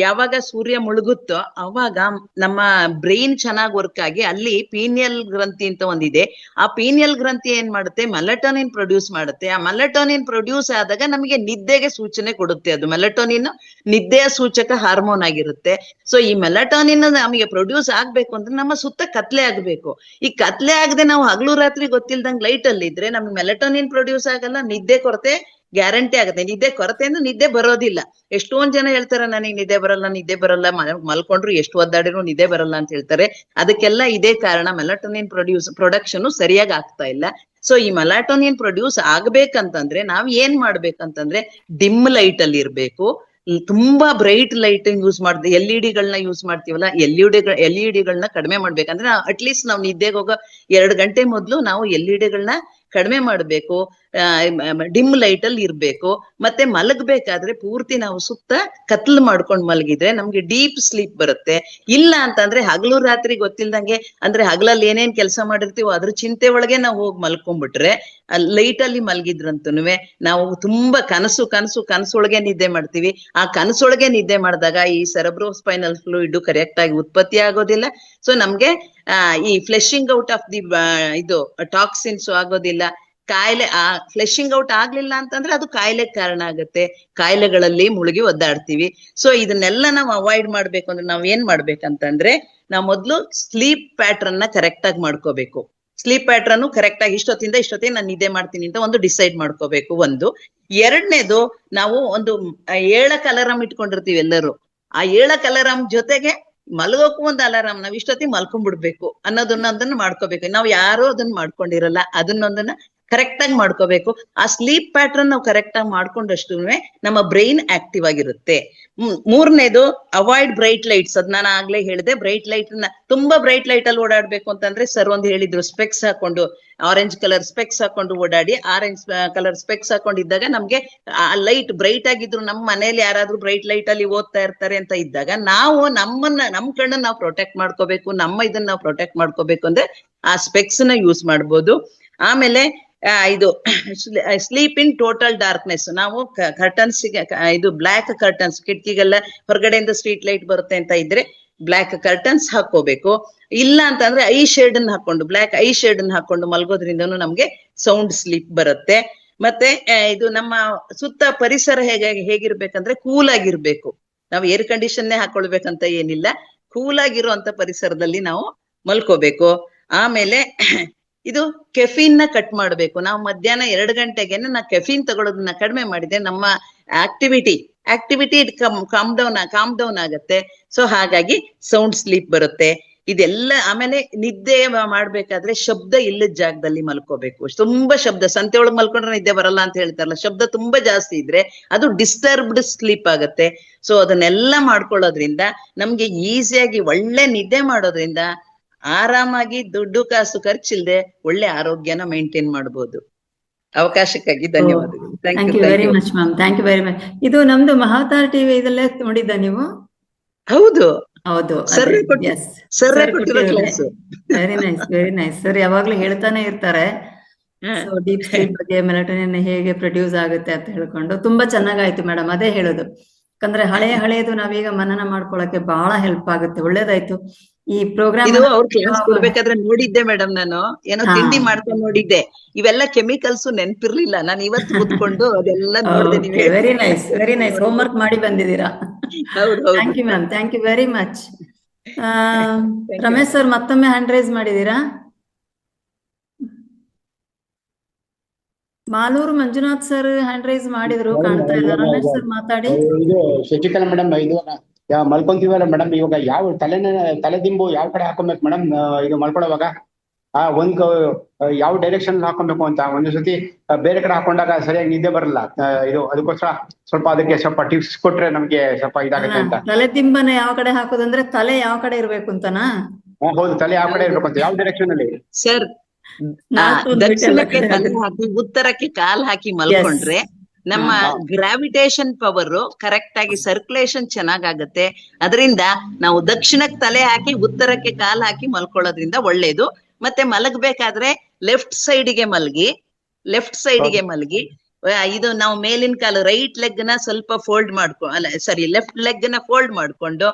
ಯಾವಾಗ ಸೂರ್ಯ ಮುಳುಗುತ್ತೋ ಅವಾಗ ನಮ್ಮ ಬ್ರೈನ್ ಚೆನ್ನಾಗಿ ವರ್ಕ್ ಆಗಿ ಅಲ್ಲಿ ಪೀನಿಯಲ್ ಗ್ರಂಥಿ ಅಂತ ಒಂದಿದೆ. ಆ ಪೀನಿಯಲ್ ಗ್ರಂಥಿ ಏನ್ ಮಾಡುತ್ತೆ, ಮೆಲಟೋನಿನ್ ಪ್ರೊಡ್ಯೂಸ್ ಮಾಡುತ್ತೆ. ಆ ಮೆಲಟೋನಿನ್ ಪ್ರೊಡ್ಯೂಸ್ ಆದಾಗ ನಮಗೆ ನಿದ್ದೆಗೆ ಸೂಚನೆ ಕೊಡುತ್ತೆ. ಅದು ಮೆಲಟೋನಿನ್ ನಿದ್ದೆಯ ಸೂಚಕ ಹಾರ್ಮೋನ್ ಆಗಿರುತ್ತೆ. ಸೊ ಈ ಮೆಲಟೋನಿನ್ ನಮಗೆ ಪ್ರೊಡ್ಯೂಸ್ ಆಗ್ಬೇಕು ಅಂದ್ರೆ ನಮ್ಮ ಸುತ್ತ ಕತ್ಲೆ ಆಗ್ಬೇಕು. ಈ ಕತ್ಲೆ ಆಗದೆ ನಾವು ಹಗಲು ರಾತ್ರಿ ಗೊತ್ತಿಲ್ದಂಗ್ ಲೈಟ್ ಅಲ್ಲಿ ಇದ್ರೆ ನಮ್ಗೆ ಮೆಲಟೋನಿನ್ ಪ್ರೊಡ್ಯೂಸ್ ಆಗಲ್ಲ, ನಿದ್ದೆ ಕೊರತೆ ಗ್ಯಾರಂಟಿ ಆಗುತ್ತೆ. ನಿದ್ದೆ ಕೊರತೆ ಅಂದ್ರೆ ನಿದ್ದೆ ಬರೋದಿಲ್ಲ. ಎಷ್ಟೊಂದ್ ಜನ ಹೇಳ್ತಾರೆ ನನಗೆ ನಿದ್ದೆ ಬರಲ್ಲ, ಮಲ್ಕೊಂಡ್ರು ಎಷ್ಟು ಒದ್ದಾಡಿದ್ರು ನಿದ್ದೆ ಬರಲ್ಲ ಅಂತ ಹೇಳ್ತಾರೆ. ಅದಕ್ಕೆಲ್ಲ ಇದೇ ಕಾರಣ, ಮೆಲಟೋನಿನ್ ಪ್ರೊಡಕ್ಷನ್ ಸರಿಯಾಗಿ ಆಗ್ತಾ ಇಲ್ಲ. ಸೊ ಈ ಮೆಲಟೋನಿನ್ ಪ್ರೊಡ್ಯೂಸ್ ಆಗ್ಬೇಕಂತಂದ್ರೆ ನಾವ್ ಏನ್ ಮಾಡ್ಬೇಕಂತಂದ್ರೆ ಡಿಮ್ ಲೈಟ್ ಅಲ್ಲಿ ಇರ್ಬೇಕು. ತುಂಬಾ ಬ್ರೈಟ್ ಲೈಟಿಂಗ್ ಯೂಸ್ ಮಾಡ್ತೀವಿ, LED ಯೂಸ್ ಮಾಡ್ತೀವಲ್ಲ, LED ಕಡಿಮೆ ಮಾಡ್ಬೇಕಂದ್ರೆ ಅಟ್ಲೀಸ್ಟ್ ನಾವು ನಿದ್ದೆಗೆ ಹೋಗೋ 2 ಗಂಟೆ ಮೊದ್ಲು ನಾವು LED ಕಡಿಮೆ ಮಾಡ್ಬೇಕು. ಡಿಮ್ ಲೈಟ್ ಅಲ್ಲಿ ಇರ್ಬೇಕು. ಮತ್ತೆ ಮಲಗ್ಬೇಕಾದ್ರೆ ಪೂರ್ತಿ ನಾವು ಸುತ್ತ ಕತ್ಲು ಮಾಡ್ಕೊಂಡ್ ಮಲಗಿದ್ರೆ ನಮ್ಗೆ ಡೀಪ್ ಸ್ಲೀಪ್ ಬರುತ್ತೆ. ಇಲ್ಲ ಅಂತಂದ್ರೆ ಹಗಲು ರಾತ್ರಿ ಗೊತ್ತಿಲ್ದಂಗೆ, ಅಂದ್ರೆ ಹಗಲಲ್ಲಿ ಏನೇನ್ ಕೆಲಸ ಮಾಡಿರ್ತೀವೋ ಅದ್ರ ಚಿಂತೆ ಒಳಗೆ ನಾವು ಹೋಗಿ ಮಲ್ಕೊಂಡ್ಬಿಟ್ರೆ, ಲೈಟ್ ಅಲ್ಲಿ ಮಲಗಿದ್ರಂತುನುವೆ ನಾವು ತುಂಬಾ ಕನಸೊಳಗೆ ನಿದ್ದೆ ಮಾಡ್ತೀವಿ. ಆ ಕನಸೊಳಗೆ ನಿದ್ದೆ ಮಾಡಿದಾಗ ಈ ಸೆರೆಬ್ರೋಸ್ಪೈನಲ್ ಫ್ಲೂಯಿಡ್ ಕರೆಕ್ಟ್ ಆಗಿ ಉತ್ಪತ್ತಿ ಆಗೋದಿಲ್ಲ. ಸೊ ನಮ್ಗೆ ಈ ಫ್ಲೆಶಿಂಗ್ ಔಟ್ ಆಫ್ ದಿ ಇದು ಟಾಕ್ಸಿನ್ಸ್ ಆಗೋದಿಲ್ಲ. ಕಾಯಿಲೆ ಫ್ಲೆಶಿಂಗ್ ಔಟ್ ಆಗ್ಲಿಲ್ಲ ಅಂತಂದ್ರೆ ಅದು ಕಾಯಿಲೆಗೆ ಕಾರಣ ಆಗುತ್ತೆ. ಕಾಯಿಲೆಗಳಲ್ಲಿ ಮುಳುಗಿ ಒದ್ದಾಡ್ತೀವಿ. ಸೊ ಇದನ್ನೆಲ್ಲ ನಾವು ಅವಾಯ್ಡ್ ಮಾಡ್ಬೇಕು ಅಂದ್ರೆ ನಾವ್ ಏನ್ ಮಾಡ್ಬೇಕಂತಂದ್ರೆ, ನಾವ್ ಮೊದ್ಲು ಸ್ಲೀಪ್ ಪ್ಯಾಟ್ರನ್ ಕರೆಕ್ಟ್ ಆಗಿ ಮಾಡ್ಕೋಬೇಕು. ಸ್ಲೀಪ್ ಪ್ಯಾಟ್ರನ್ ಕರೆಕ್ಟ್ ಆಗಿ ಇಷ್ಟೊತ್ತಿಂದ ಇಷ್ಟೊತ್ತಿಗೆ ನಾನು ನಿದ್ದೆ ಮಾಡ್ತೀನಿ ಅಂತ ಒಂದು ಡಿಸೈಡ್ ಮಾಡ್ಕೋಬೇಕು. ಒಂದು. ಎರಡನೇದು, ನಾವು ಒಂದು 7 ಅಲಾರಾಮ್ ಇಟ್ಕೊಂಡಿರ್ತೀವಿ ಎಲ್ಲರೂ. ಆ 7 ಅಲಾರಾಮ್ ಜೊತೆಗೆ ಮಲಗೋಕು ಒಂದು ಅಲಾರಾಮ್, ನಾವ್ ಇಷ್ಟೊತ್ತಿಗೆ ಮಲ್ಕೊಂಡ್ಬಿಡ್ಬೇಕು ಅನ್ನೋದನ್ನ ಮಾಡ್ಕೋಬೇಕು. ನಾವ್ ಯಾರು ಅದನ್ನ ಮಾಡ್ಕೊಂಡಿರಲ್ಲ. ಅದನ್ನೊಂದನ್ನ ಕರೆಕ್ಟ್ ಆಗಿ ಮಾಡ್ಕೋಬೇಕು. ಆ ಸ್ಲೀಪ್ ಪ್ಯಾಟ್ರನ್ ನಾವು ಕರೆಕ್ಟ್ ಆಗಿ ಮಾಡ್ಕೊಂಡಷ್ಟು ನಮ್ಮ ಬ್ರೈನ್ ಆಕ್ಟಿವ್ ಆಗಿರುತ್ತೆ. ಮೂರನೇದು, ಅವಾಯ್ಡ್ ಬ್ರೈಟ್ ಲೈಟ್ಸ್. ಅದ್ ನಾನು ಆಗ್ಲೇ ಹೇಳಿದೆ. ಬ್ರೈಟ್ ಲೈಟ್ ತುಂಬಾ ಬ್ರೈಟ್ ಲೈಟ್ ಅಲ್ಲಿ ಓಡಾಡ್ಬೇಕು ಅಂತಂದ್ರೆ ಸರ್ ಒಂದು ಹೇಳಿದ್ರು, ಸ್ಪೆಕ್ಸ್ ಹಾಕೊಂಡು, ಆರೆಂಜ್ ಕಲರ್ ಸ್ಪೆಕ್ಸ್ ಹಾಕೊಂಡು ಓಡಾಡಿ. ಆರೆಂಜ್ ಕಲರ್ ಸ್ಪೆಕ್ಸ್ ಹಾಕೊಂಡಿದ್ದಾಗ ನಮ್ಗೆ ಆ ಲೈಟ್ ಬ್ರೈಟ್ ಆಗಿದ್ರು, ನಮ್ಮ ಮನೇಲಿ ಯಾರಾದ್ರೂ ಬ್ರೈಟ್ ಲೈಟ್ ಅಲ್ಲಿ ಓದ್ತಾ ಇರ್ತಾರೆ ಅಂತ ಇದ್ದಾಗ ನಾವು ನಮ್ ಕಣ್ಣನ್ನ ನಾವು ಪ್ರೊಟೆಕ್ಟ್ ಮಾಡ್ಕೋಬೇಕು. ಇದನ್ನ ನಾವು ಪ್ರೊಟೆಕ್ಟ್ ಮಾಡ್ಕೋಬೇಕು ಅಂದ್ರೆ ಆ ಸ್ಪೆಕ್ಸ್ ನ ಯೂಸ್ ಮಾಡ್ಬೋದು. ಆಮೇಲೆ ಇದು ಸ್ಲೀಪ್ ಇನ್ ಟೋಟಲ್ ಡಾರ್ಕ್ನೆಸ್. ನಾವು ಕರ್ಟನ್ಸ್, ಇದು ಬ್ಲಾಕ್ ಕರ್ಟನ್ಸ್, ಕಿಟಕಿಗೆಲ್ಲ ಹೊರಗಡೆಯಿಂದ ಸ್ಟ್ರೀಟ್ ಲೈಟ್ ಬರುತ್ತೆ ಅಂತ ಇದ್ರೆ ಬ್ಲಾಕ್ ಕರ್ಟನ್ಸ್ ಹಾಕೋಬೇಕು. ಇಲ್ಲ ಅಂತಂದ್ರೆ ಐ ಶೇಡ್ ಅನ್ನ ಹಾಕೊಂಡು, ಬ್ಲಾಕ್ ಐ ಶೇಡ್ ಅನ್ನ ಹಾಕೊಂಡು ಮಲ್ಗೋದ್ರಿಂದನೂ ನಮ್ಗೆ ಸೌಂಡ್ ಸ್ಲೀಪ್ ಬರುತ್ತೆ. ಮತ್ತೆ ಇದು ನಮ್ಮ ಸುತ್ತ ಪರಿಸರ ಹೇಗಿರ್ಬೇಕಂದ್ರೆ ಕೂಲ್ ಆಗಿರ್ಬೇಕು. ನಾವು ಏರ್ ಕಂಡೀಷನ್ನೇ ಹಾಕೊಳ್ಬೇಕಂತ ಏನಿಲ್ಲ, ಕೂಲ್ ಆಗಿರುವಂತ ಪರಿಸರದಲ್ಲಿ ನಾವು ಮಲ್ಕೋಬೇಕು. ಆಮೇಲೆ ಇದು ಕೆಫೀನ್ ನ ಕಟ್ ಮಾಡ್ಬೇಕು. ನಾವು ಮಧ್ಯಾಹ್ನ 2 ಗಂಟೆಗೆ ನಾ ಕೆಫೀನ್ ತಗೊಳ್ಳೋದನ್ನ ಕಡಿಮೆ ಮಾಡಿದೆ, ನಮ್ಮ ಆಕ್ಟಿವಿಟಿ ಕಾಮ್ ಡೌನ್ ಆಗತ್ತೆ. ಸೊ ಹಾಗಾಗಿ ಸೌಂಡ್ ಸ್ಲೀಪ್ ಬರುತ್ತೆ. ಇದೆಲ್ಲ. ಆಮೇಲೆ ನಿದ್ದೆ ಮಾಡ್ಬೇಕಾದ್ರೆ ಶಬ್ದ ಇಲ್ಲದ ಜಾಗದಲ್ಲಿ ಮಲ್ಕೋಬೇಕು. ತುಂಬಾ ಶಬ್ದ, ಸಂತೆ ಒಳಗ್ ಮಲ್ಕೊಂಡ್ರೆ ನಿದ್ದೆ ಬರಲ್ಲ ಅಂತ ಹೇಳ್ತಾರಲ್ಲ, ಶಬ್ದ ತುಂಬಾ ಜಾಸ್ತಿ ಇದ್ರೆ ಅದು ಡಿಸ್ಟರ್ಬ್ಡ್ ಸ್ಲೀಪ್ ಆಗತ್ತೆ. ಸೊ ಅದನ್ನೆಲ್ಲ ಮಾಡ್ಕೊಳ್ಳೋದ್ರಿಂದ ನಮ್ಗೆ ಈಸಿಯಾಗಿ ಒಳ್ಳೆ ನಿದ್ದೆ ಮಾಡೋದ್ರಿಂದ ಆರಾಮಾಗಿ ದುಡ್ಡು ಕಾಸು ಖರ್ಚಿಲ್ದೆ ಒಳ್ಳೆ ಆರೋಗ್ಯನ ಮೇಂಟೈನ್ ಮಾಡ್ಬೋದು. ಅವಕಾಶಕ್ಕಾಗಿ ಧನ್ಯವಾದಗಳು. Thank you very much ma'am. Thank you very much. ಇದು ನಮ್ದು ಮಹಾವತಾರ್ ಟಿವಿ ಇದಲ್ಲೇ ನೋಡಿದ್ದ ನೀವು? ಹೌದು ಹೌದು. Very nice, very nice. Sir ಯಾವಾಗ್ಲೂ ಹೇಳ್ತಾನೆ ಇರ್ತಾರೆ ಸೊ ಡೀಪ್ ಸ್ಲೀಪ್ ಬಗ್ಗೆ, ಮೆಲಟೋನಿನ್ ಹೇಗೆ ಪ್ರೊಡ್ಯೂಸ್ ಆಗುತ್ತೆ ಅಂತ ಹೇಳ್ಕೊಂಡು. ತುಂಬಾ ಚೆನ್ನಾಗಾಯ್ತು ಮೇಡಮ್. ಅದೇ ಹೇಳೋದು, ಯಾಕಂದ್ರೆ ಹಳೆಯದು ನಾವೀಗ ಮನನ ಮಾಡ್ಕೊಳಕ್ಕೆ ಬಹಳ ಹೆಲ್ಪ್ ಆಗುತ್ತೆ. ಒಳ್ಳೇದಾಯ್ತು ಈ ಪ್ರೋಗ್ರಾಮ್. ಇದು ಅವ್ರ ಕ್ಲಾಸ್ ಕೊಡ್ಬೇಕಾದ್ರೆ ನೋಡಿದ್ದೆ ಮೇಡಮ್, ನಾನು ಏನೋ ತಿಂಡಿ ಮಾಡ್ಕೊಂಡು ನೋಡಿದ್ದೆ. ಇವೆಲ್ಲ ಕೆಮಿಕಲ್ಸ್ ನೆನ್ಪಿರ್ಲಿಲ್ಲ. ನಾನು ಇವತ್ತು ಕೂತ್ಕೊಂಡು ಅದೆಲ್ಲ ನೋಡಿದೆ. Very nice, very nice. Homework ಮಾಡಿ ಬಂದಿದ್ದೀರಾ. Thank you ma'am, thank you very much. Ramesh sir ಮತ್ತೊಮ್ಮೆ ಹ್ಯಾಂಡ್ ರೈಸ್ ಮಾಡಿದೀರಾ? Malur Manjunath sir hand raise ಮಾಡಿದ್ರು, ಕಾಣ್ತಾ ಇಲ್ಲ. ರಮೇಶ್ ಸರ್ ಮಾತಾಡಿ. ಇದು ಶಶಿಕಲಾ ಮೇಡಮ್, ಇದು ಮಲ್ಕೊಂತೀವಲ್ಲ ಮೇಡಮ್, ಇವಾಗ ಯಾವ ತಲೆದಿಂಬು ಯಾವ ಕಡೆ ಹಾಕೊಬೇಕು ಮೇಡಮ್ ಇದು ಮಲ್ಕೊಳ್ಳೋವಾಗ? ಒಂದು ಯಾವ ಡೈರೆಕ್ಷನ್ ಹಾಕೊಬೇಕು ಅಂತ ಒಂದು ಸತಿ ಬೇರೆ ಕಡೆ ಹಾಕೊಂಡಾಗ ಸರಿಯಾಗಿ ನಿದ್ದೆ ಬರಲ್ಲ. ಇದು ಅದಕ್ಕೋಸ್ಕರ ಸ್ವಲ್ಪ ಅದಕ್ಕೆ ಸ್ವಲ್ಪ ಟಿಪ್ಸ್ ಕೊಟ್ರೆ ನಮ್ಗೆ ಸ್ವಲ್ಪ ಇದಾಗುತ್ತೆ ಅಂತ. ತಲೆ ದಿಂಬನ ಯಾವ ಕಡೆ ಹಾಕೋದಂದ್ರೆ ತಲೆ ಯಾವ ಕಡೆ ಇರ್ಬೇಕು ಅಂತನಾ? ಹೌದು, ತಲೆ ಯಾವ ಕಡೆ ಇರ್ಬೇಕು ಅಂತ, ಯಾವ ಡೈರೆಕ್ಷನ್ ಅಲ್ಲಿ ಸರ್ ದಕ್ಷಿಣಕ್ಕೆ ತಲೆ ಹಾಕಿ ಉತ್ತರಕ್ಕೆ ಕಾಲ್ ಹಾಕಿ ಮಲ್ಕೊಂಡ್ರೆ ನಮ್ಮ ಗ್ರಾವಿಟೇಷನ್ ಪವರ್ ಕರೆಕ್ಟ್ ಆಗಿ ಸರ್ಕ್ಯುಲೇಷನ್ ಚೆನ್ನಾಗಾಗತ್ತೆ. ಅದರಿಂದ ನಾವು ದಕ್ಷಿಣಕ್ಕೆ ತಲೆ ಹಾಕಿ ಉತ್ತರಕ್ಕೆ ಕಾಲ್ ಹಾಕಿ ಮಲ್ಕೊಳ್ಳೋದ್ರಿಂದ ಒಳ್ಳೇದು. ಮತ್ತೆ ಮಲಗಬೇಕಾದ್ರೆ ಲೆಫ್ಟ್ ಸೈಡ್ಗೆ ಮಲಗಿ ಇದು ನಾವು ಮೇಲಿನ ಕಾಲು ರೈಟ್ ಲೆಗ್ ನ ಸ್ವಲ್ಪ ಫೋಲ್ಡ್ ಲೆಫ್ಟ್ ಲೆಗ್ ನ ಫೋಲ್ಡ್ ಮಾಡ್ಕೊಂಡು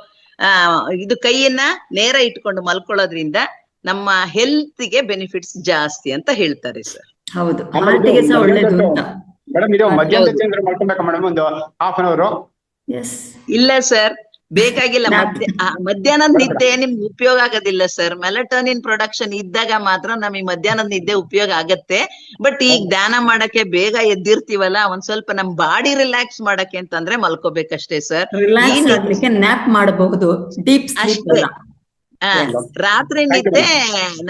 ಇದು ಕೈಯನ್ನ ನೇರ ಇಟ್ಕೊಂಡು ಮಲ್ಕೊಳ್ಳೋದ್ರಿಂದ ನಮ್ಮ ಹೆಲ್ತ್ ಗೆ ಬೆನಿಫಿಟ್ಸ್ ಜಾಸ್ತಿ ಅಂತ ಹೇಳ್ತಾರೆ ಸರ್. ಹೌದು, ಹಾರ್ಟಿಗೆ ಸಹ ಒಳ್ಳೇದು ಅಂತ. ಮೇಡಮ್ ಇದು ಮಧ್ಯಾಹ್ನದ ಮಾಡ್ಕೊಬೇಕಾ ಮೇಡಮ್ ಒಂದು ಹಾಫ್ ಅನ್ ಅವರ್? ಇಲ್ಲ ಸರ್, ಬೇಕಾಗಿಲ್ಲ. ಮಧ್ಯಾಹ್ನದ ನಿದ್ದೆ ನಿಮ್ಗೆ ಉಪಯೋಗ ಆಗೋದಿಲ್ಲ ಸರ್. ಮೆಲಟೋನಿನ್ ಪ್ರೊಡಕ್ಷನ್ ಇದ್ದಾಗ ಮಾತ್ರ ನಮಗೆ ಮಧ್ಯಾಹ್ನದ ನಿದ್ದೆ ಉಪಯೋಗ ಆಗತ್ತೆ. ಬಟ್ ಈಗ ಧ್ಯಾನ ಮಾಡಕ್ಕೆ ಬೇಗ ಎದ್ದಿರ್ತೀವಲ್ಲ, ಒಂದ್ ಸ್ವಲ್ಪ ನಮ್ ಬಾಡಿ ರಿಲ್ಯಾಕ್ಸ್ ಮಾಡಕ್ಕೆ ಅಂತಂದ್ರೆ ಮಲ್ಕೋಬೇಕಷ್ಟೇ ಸರ್. ನ್ಯಾಪ್ ಮಾಡಬಹುದು, ಡೀಪ್ ಸ್ಲೀಪ್. ರಾತ್ರಿ ನಿದ್ದೆ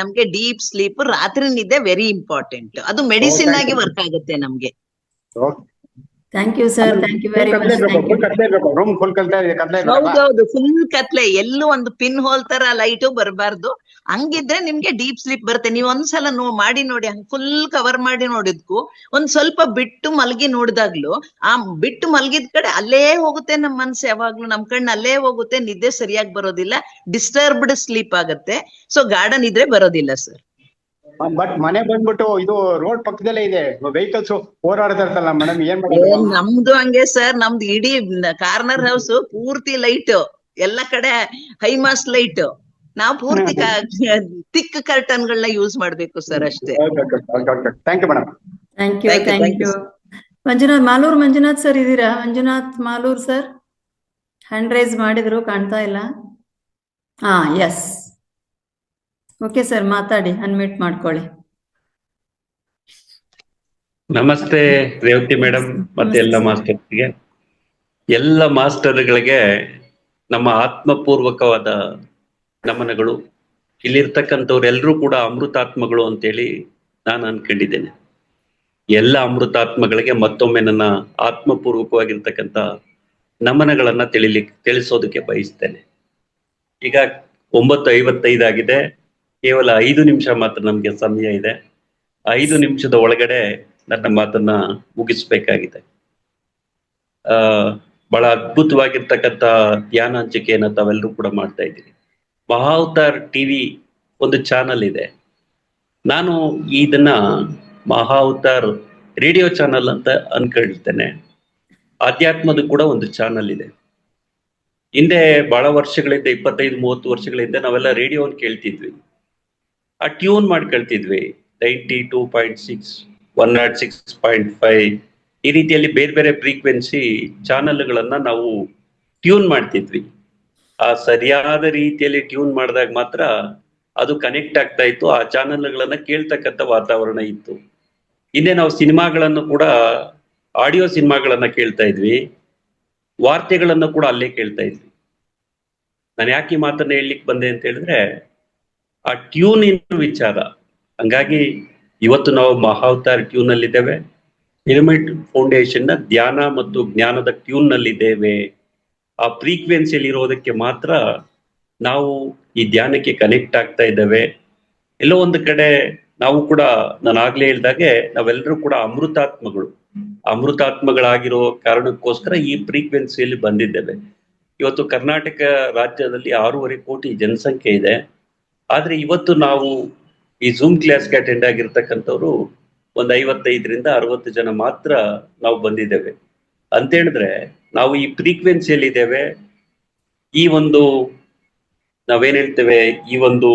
ನಮ್ಗೆ ಡೀಪ್ ಸ್ಲೀಪ್, ರಾತ್ರಿ ನಿದ್ದೆ ವೆರಿ ಇಂಪಾರ್ಟೆಂಟ್. ಅದು ಮೆಡಿಸಿನ್ ಆಗಿ ವರ್ಕ್ ಆಗುತ್ತೆ ನಮ್ಗೆ. Thank you sir, thank you very much. ಹೌದೌದು, ಫುಲ್ ಕತ್ಲೆ, ಎಲ್ಲೂ ಒಂದು ಪಿನ್ ಹೋಲ್ ತರ ಲೈಟು ಬರಬಾರ್ದು. ಹಂಗಿದ್ರೆ ನಿಮ್ಗೆ ಡೀಪ್ ಸ್ಲೀಪ್ ಬರುತ್ತೆ. ನೀವ್ ಒಂದ್ಸಲ ಮಾಡಿ ನೋಡಿ, ಹಂಗ್ ಫುಲ್ ಕವರ್ ಮಾಡಿ ನೋಡಿದ್ಕು ಒಂದ್ ಸ್ವಲ್ಪ ಬಿಟ್ಟು ಮಲ್ಗಿ ನೋಡಿದಾಗ್ಲು ಆ ಬಿಟ್ಟು ಮಲ್ಗಿದ ಕಡೆ ಅಲ್ಲೇ ಹೋಗುತ್ತೆ ನಮ್ ಮನ್ಸು. ಯಾವಾಗ್ಲೂ ನಮ್ ಕಣ್ಣು ಅಲ್ಲೇ ಹೋಗುತ್ತೆ, ನಿದ್ದೆ ಸರಿಯಾಗಿ ಬರೋದಿಲ್ಲ, ಡಿಸ್ಟರ್ಬ್ಡ್ ಸ್ಲೀಪ್ ಆಗತ್ತೆ. ಸೊ ಗಾರ್ಡನ್ ಇದ್ರೆ ಬರೋದಿಲ್ಲ ಸರ್. ಬಟ್ ಮನೆ ಬಂದ್ಬಿಟ್ಟು ಇದು ರೋಡ್ ಪಕ್ಕದಲ್ಲೇ ಇದೆ, ವೆಹಿಕಲ್ಸ್ ಓಡಾಡ್ತಾ ಇರ್ತಲ್ಲ ಮೇಡಮ್, ಏನ್ ಮಾಡೋದು? ನಮ್ದು ಹಂಗೆ ಸರ್, ನಮ್ದು ಇಡೀ ಕಾರ್ನರ್ ಹೌಸ್ ಪೂರ್ತಿ ಲೈಟ್, ಎಲ್ಲ ಕಡೆ ಹೈಮಾಸ್ ಲೈಟ್. ನಾವು ಪೂರ್ತಿ ತಿಕ್ ಕರ್ಟನ್ ಗಳನ್ನ ಯೂಸ್ ಮಾಡ್ಬೇಕು ಸರ್ ಅಷ್ಟೇ. Thank you madam. Thank you. Manjunath sir ಇದೀರಾ? Manjunath Malur sir hand raise ಮಾಡಿದ್ರು, ಕಾಣ್ತಾ ಇಲ್ಲ. ಎಸ್, ಓಕೆ ಸರ್, ಮಾತಾಡಿ, ಅನ್ಮ್ಯೂಟ್ ಮಾಡ್ಕೊಳ್ಳಿ. ನಮಸ್ತೆ ರೇವತಿ ಮೇಡಮ್ ಮತ್ತೆ ಎಲ್ಲ ಮಾಸ್ಟರ್ಗೆ, ಎಲ್ಲ ಮಾಸ್ಟರ್ಗಳಿಗೆ ನಮ್ಮ ಆತ್ಮಪೂರ್ವಕವಾದ ನಮನಗಳು. ಇಲ್ಲಿರ್ತಕ್ಕಂಥವ್ರೆಲ್ಲರೂ ಕೂಡ ಅಮೃತಾತ್ಮಗಳು ಅಂತೇಳಿ ನಾನು ಅನ್ಕೊಂಡಿದ್ದೇನೆ. ಎಲ್ಲ ಅಮೃತಾತ್ಮಗಳಿಗೆ ಮತ್ತೊಮ್ಮೆ ನನ್ನ ಆತ್ಮಪೂರ್ವಕವಾಗಿರ್ತಕ್ಕಂಥ ನಮನಗಳನ್ನ ತಿಳಿಸೋದಕ್ಕೆ ಬಯಸ್ತೇನೆ. ಈಗ 9:55 ಆಗಿದೆ, ಕೇವಲ 5 ನಿಮಿಷ ಮಾತ್ರ ನಮ್ಗೆ ಸಮಯ ಇದೆ. 5 ನಿಮಿಷದ ಒಳಗಡೆ ನನ್ನ ಮಾತನ್ನ ಮುಗಿಸ್ಬೇಕಾಗಿದೆ. ಬಹಳ ಅದ್ಭುತವಾಗಿರ್ತಕ್ಕಂಥ ಧ್ಯಾನ ಹಂಚಿಕೆಯನ್ನ ತಾವೆಲ್ಲರೂ ಕೂಡ ಮಾಡ್ತಾ ಇದ್ದೀರಿ. ಮಹಾವತಾರ್ ಟಿವಿ ಒಂದು ಚಾನಲ್ ಇದೆ. ನಾನು ಇದನ್ನ ಮಹಾವತಾರ್ ರೇಡಿಯೋ ಚಾನಲ್ ಅಂತ ಅನ್ಕೊಳ್ತೇನೆ. ಆಧ್ಯಾತ್ಮದ ಕೂಡ ಒಂದು ಚಾನಲ್ ಇದೆ. ಹಿಂದೆ ಬಹಳ ವರ್ಷಗಳಿಂದ, 25-30 ವರ್ಷಗಳಿಂದ ನಾವೆಲ್ಲ ರೇಡಿಯೋವನ್ನು ಕೇಳ್ತಿದ್ವಿ. ಆ ಟ್ಯೂನ್ ಮಾಡಿ ಕೇಳ್ತಿದ್ವಿ. 92.6, 106.5 ಈ ರೀತಿಯಲ್ಲಿ ಬೇರೆ ಬೇರೆ ಫ್ರೀಕ್ವೆನ್ಸಿ ಚಾನಲ್ಗಳನ್ನ ನಾವು ಟ್ಯೂನ್ ಮಾಡ್ತಿದ್ವಿ. ಆ ಸರಿಯಾದ ರೀತಿಯಲ್ಲಿ ಟ್ಯೂನ್ ಮಾಡಿದಾಗ ಮಾತ್ರ ಅದು ಕನೆಕ್ಟ್ ಆಗ್ತಾ ಇತ್ತು, ಆ ಚಾನಲ್ಗಳನ್ನ ಕೇಳ್ತಕ್ಕಂಥ ವಾತಾವರಣ ಇತ್ತು. ಹಿಂದೆ ನಾವು ಸಿನಿಮಾಗಳನ್ನು ಕೂಡ, ಆಡಿಯೋ ಸಿನಿಮಾಗಳನ್ನ ಕೇಳ್ತಾ ಇದ್ವಿ, ವಾರ್ತೆಗಳನ್ನು ಕೂಡ ಅಲ್ಲೇ ಕೇಳ್ತಾ ಇದ್ವಿ. ನಾನು ಯಾಕೆ ಈ ಮಾತನ್ನ ಹೇಳಲಿಕ್ಕೆ ಬಂದೆ ಅಂತ ಹೇಳಿದ್ರೆ, ಆ ಟ್ಯೂನಿನ ವಿಚಾರ. ಹಂಗಾಗಿ ಇವತ್ತು ನಾವು ಮಹಾವತಾರ್ ಟ್ಯೂನ್ ನಲ್ಲಿದ್ದೇವೆ, ಪಿರಮಿಡ್ ಫೌಂಡೇಶನ್ ನ ಧ್ಯಾನ ಮತ್ತು ಜ್ಞಾನದ ಟ್ಯೂನ್ ನಲ್ಲಿದ್ದೇವೆ. ಆ ಫ್ರೀಕ್ವೆನ್ಸಿಯಲ್ಲಿ ಇರೋದಕ್ಕೆ ಮಾತ್ರ ನಾವು ಈ ಧ್ಯಾನಕ್ಕೆ ಕನೆಕ್ಟ್ ಆಗ್ತಾ ಇದ್ದೇವೆ. ಎಲ್ಲೋ ಒಂದು ಕಡೆ ನಾವು ಕೂಡ, ನಾನು ಆಗ್ಲೇ ಹೇಳ್ದಾಗೆ, ನಾವೆಲ್ಲರೂ ಕೂಡ ಅಮೃತಾತ್ಮಗಳಾಗಿರೋ ಕಾರಣಕ್ಕೋಸ್ಕರ ಈ ಫ್ರೀಕ್ವೆನ್ಸಿಯಲ್ಲಿ ಬಂದಿದ್ದೇವೆ. ಇವತ್ತು ಕರ್ನಾಟಕ ರಾಜ್ಯದಲ್ಲಿ 6.5 ಕೋಟಿ ಜನಸಂಖ್ಯೆ ಇದೆ. ಆದ್ರೆ ಇವತ್ತು ನಾವು ಈ ಝೂಮ್ ಕ್ಲಾಸ್ಗೆ ಅಟೆಂಡ್ ಆಗಿರ್ತಕ್ಕಂಥವ್ರು ಒಂದು 55ರಿಂದ 60 ಜನ ಮಾತ್ರ ನಾವು ಬಂದಿದ್ದೇವೆ ಅಂತ ಹೇಳಿದ್ರೆ, ನಾವು ಈ ಫ್ರೀಕ್ವೆನ್ಸಿಯಲ್ಲಿ ಇದ್ದೇವೆ. ಈ ಒಂದು ನಾವೇನ್ ಹೇಳ್ತೇವೆ, ಈ ಒಂದು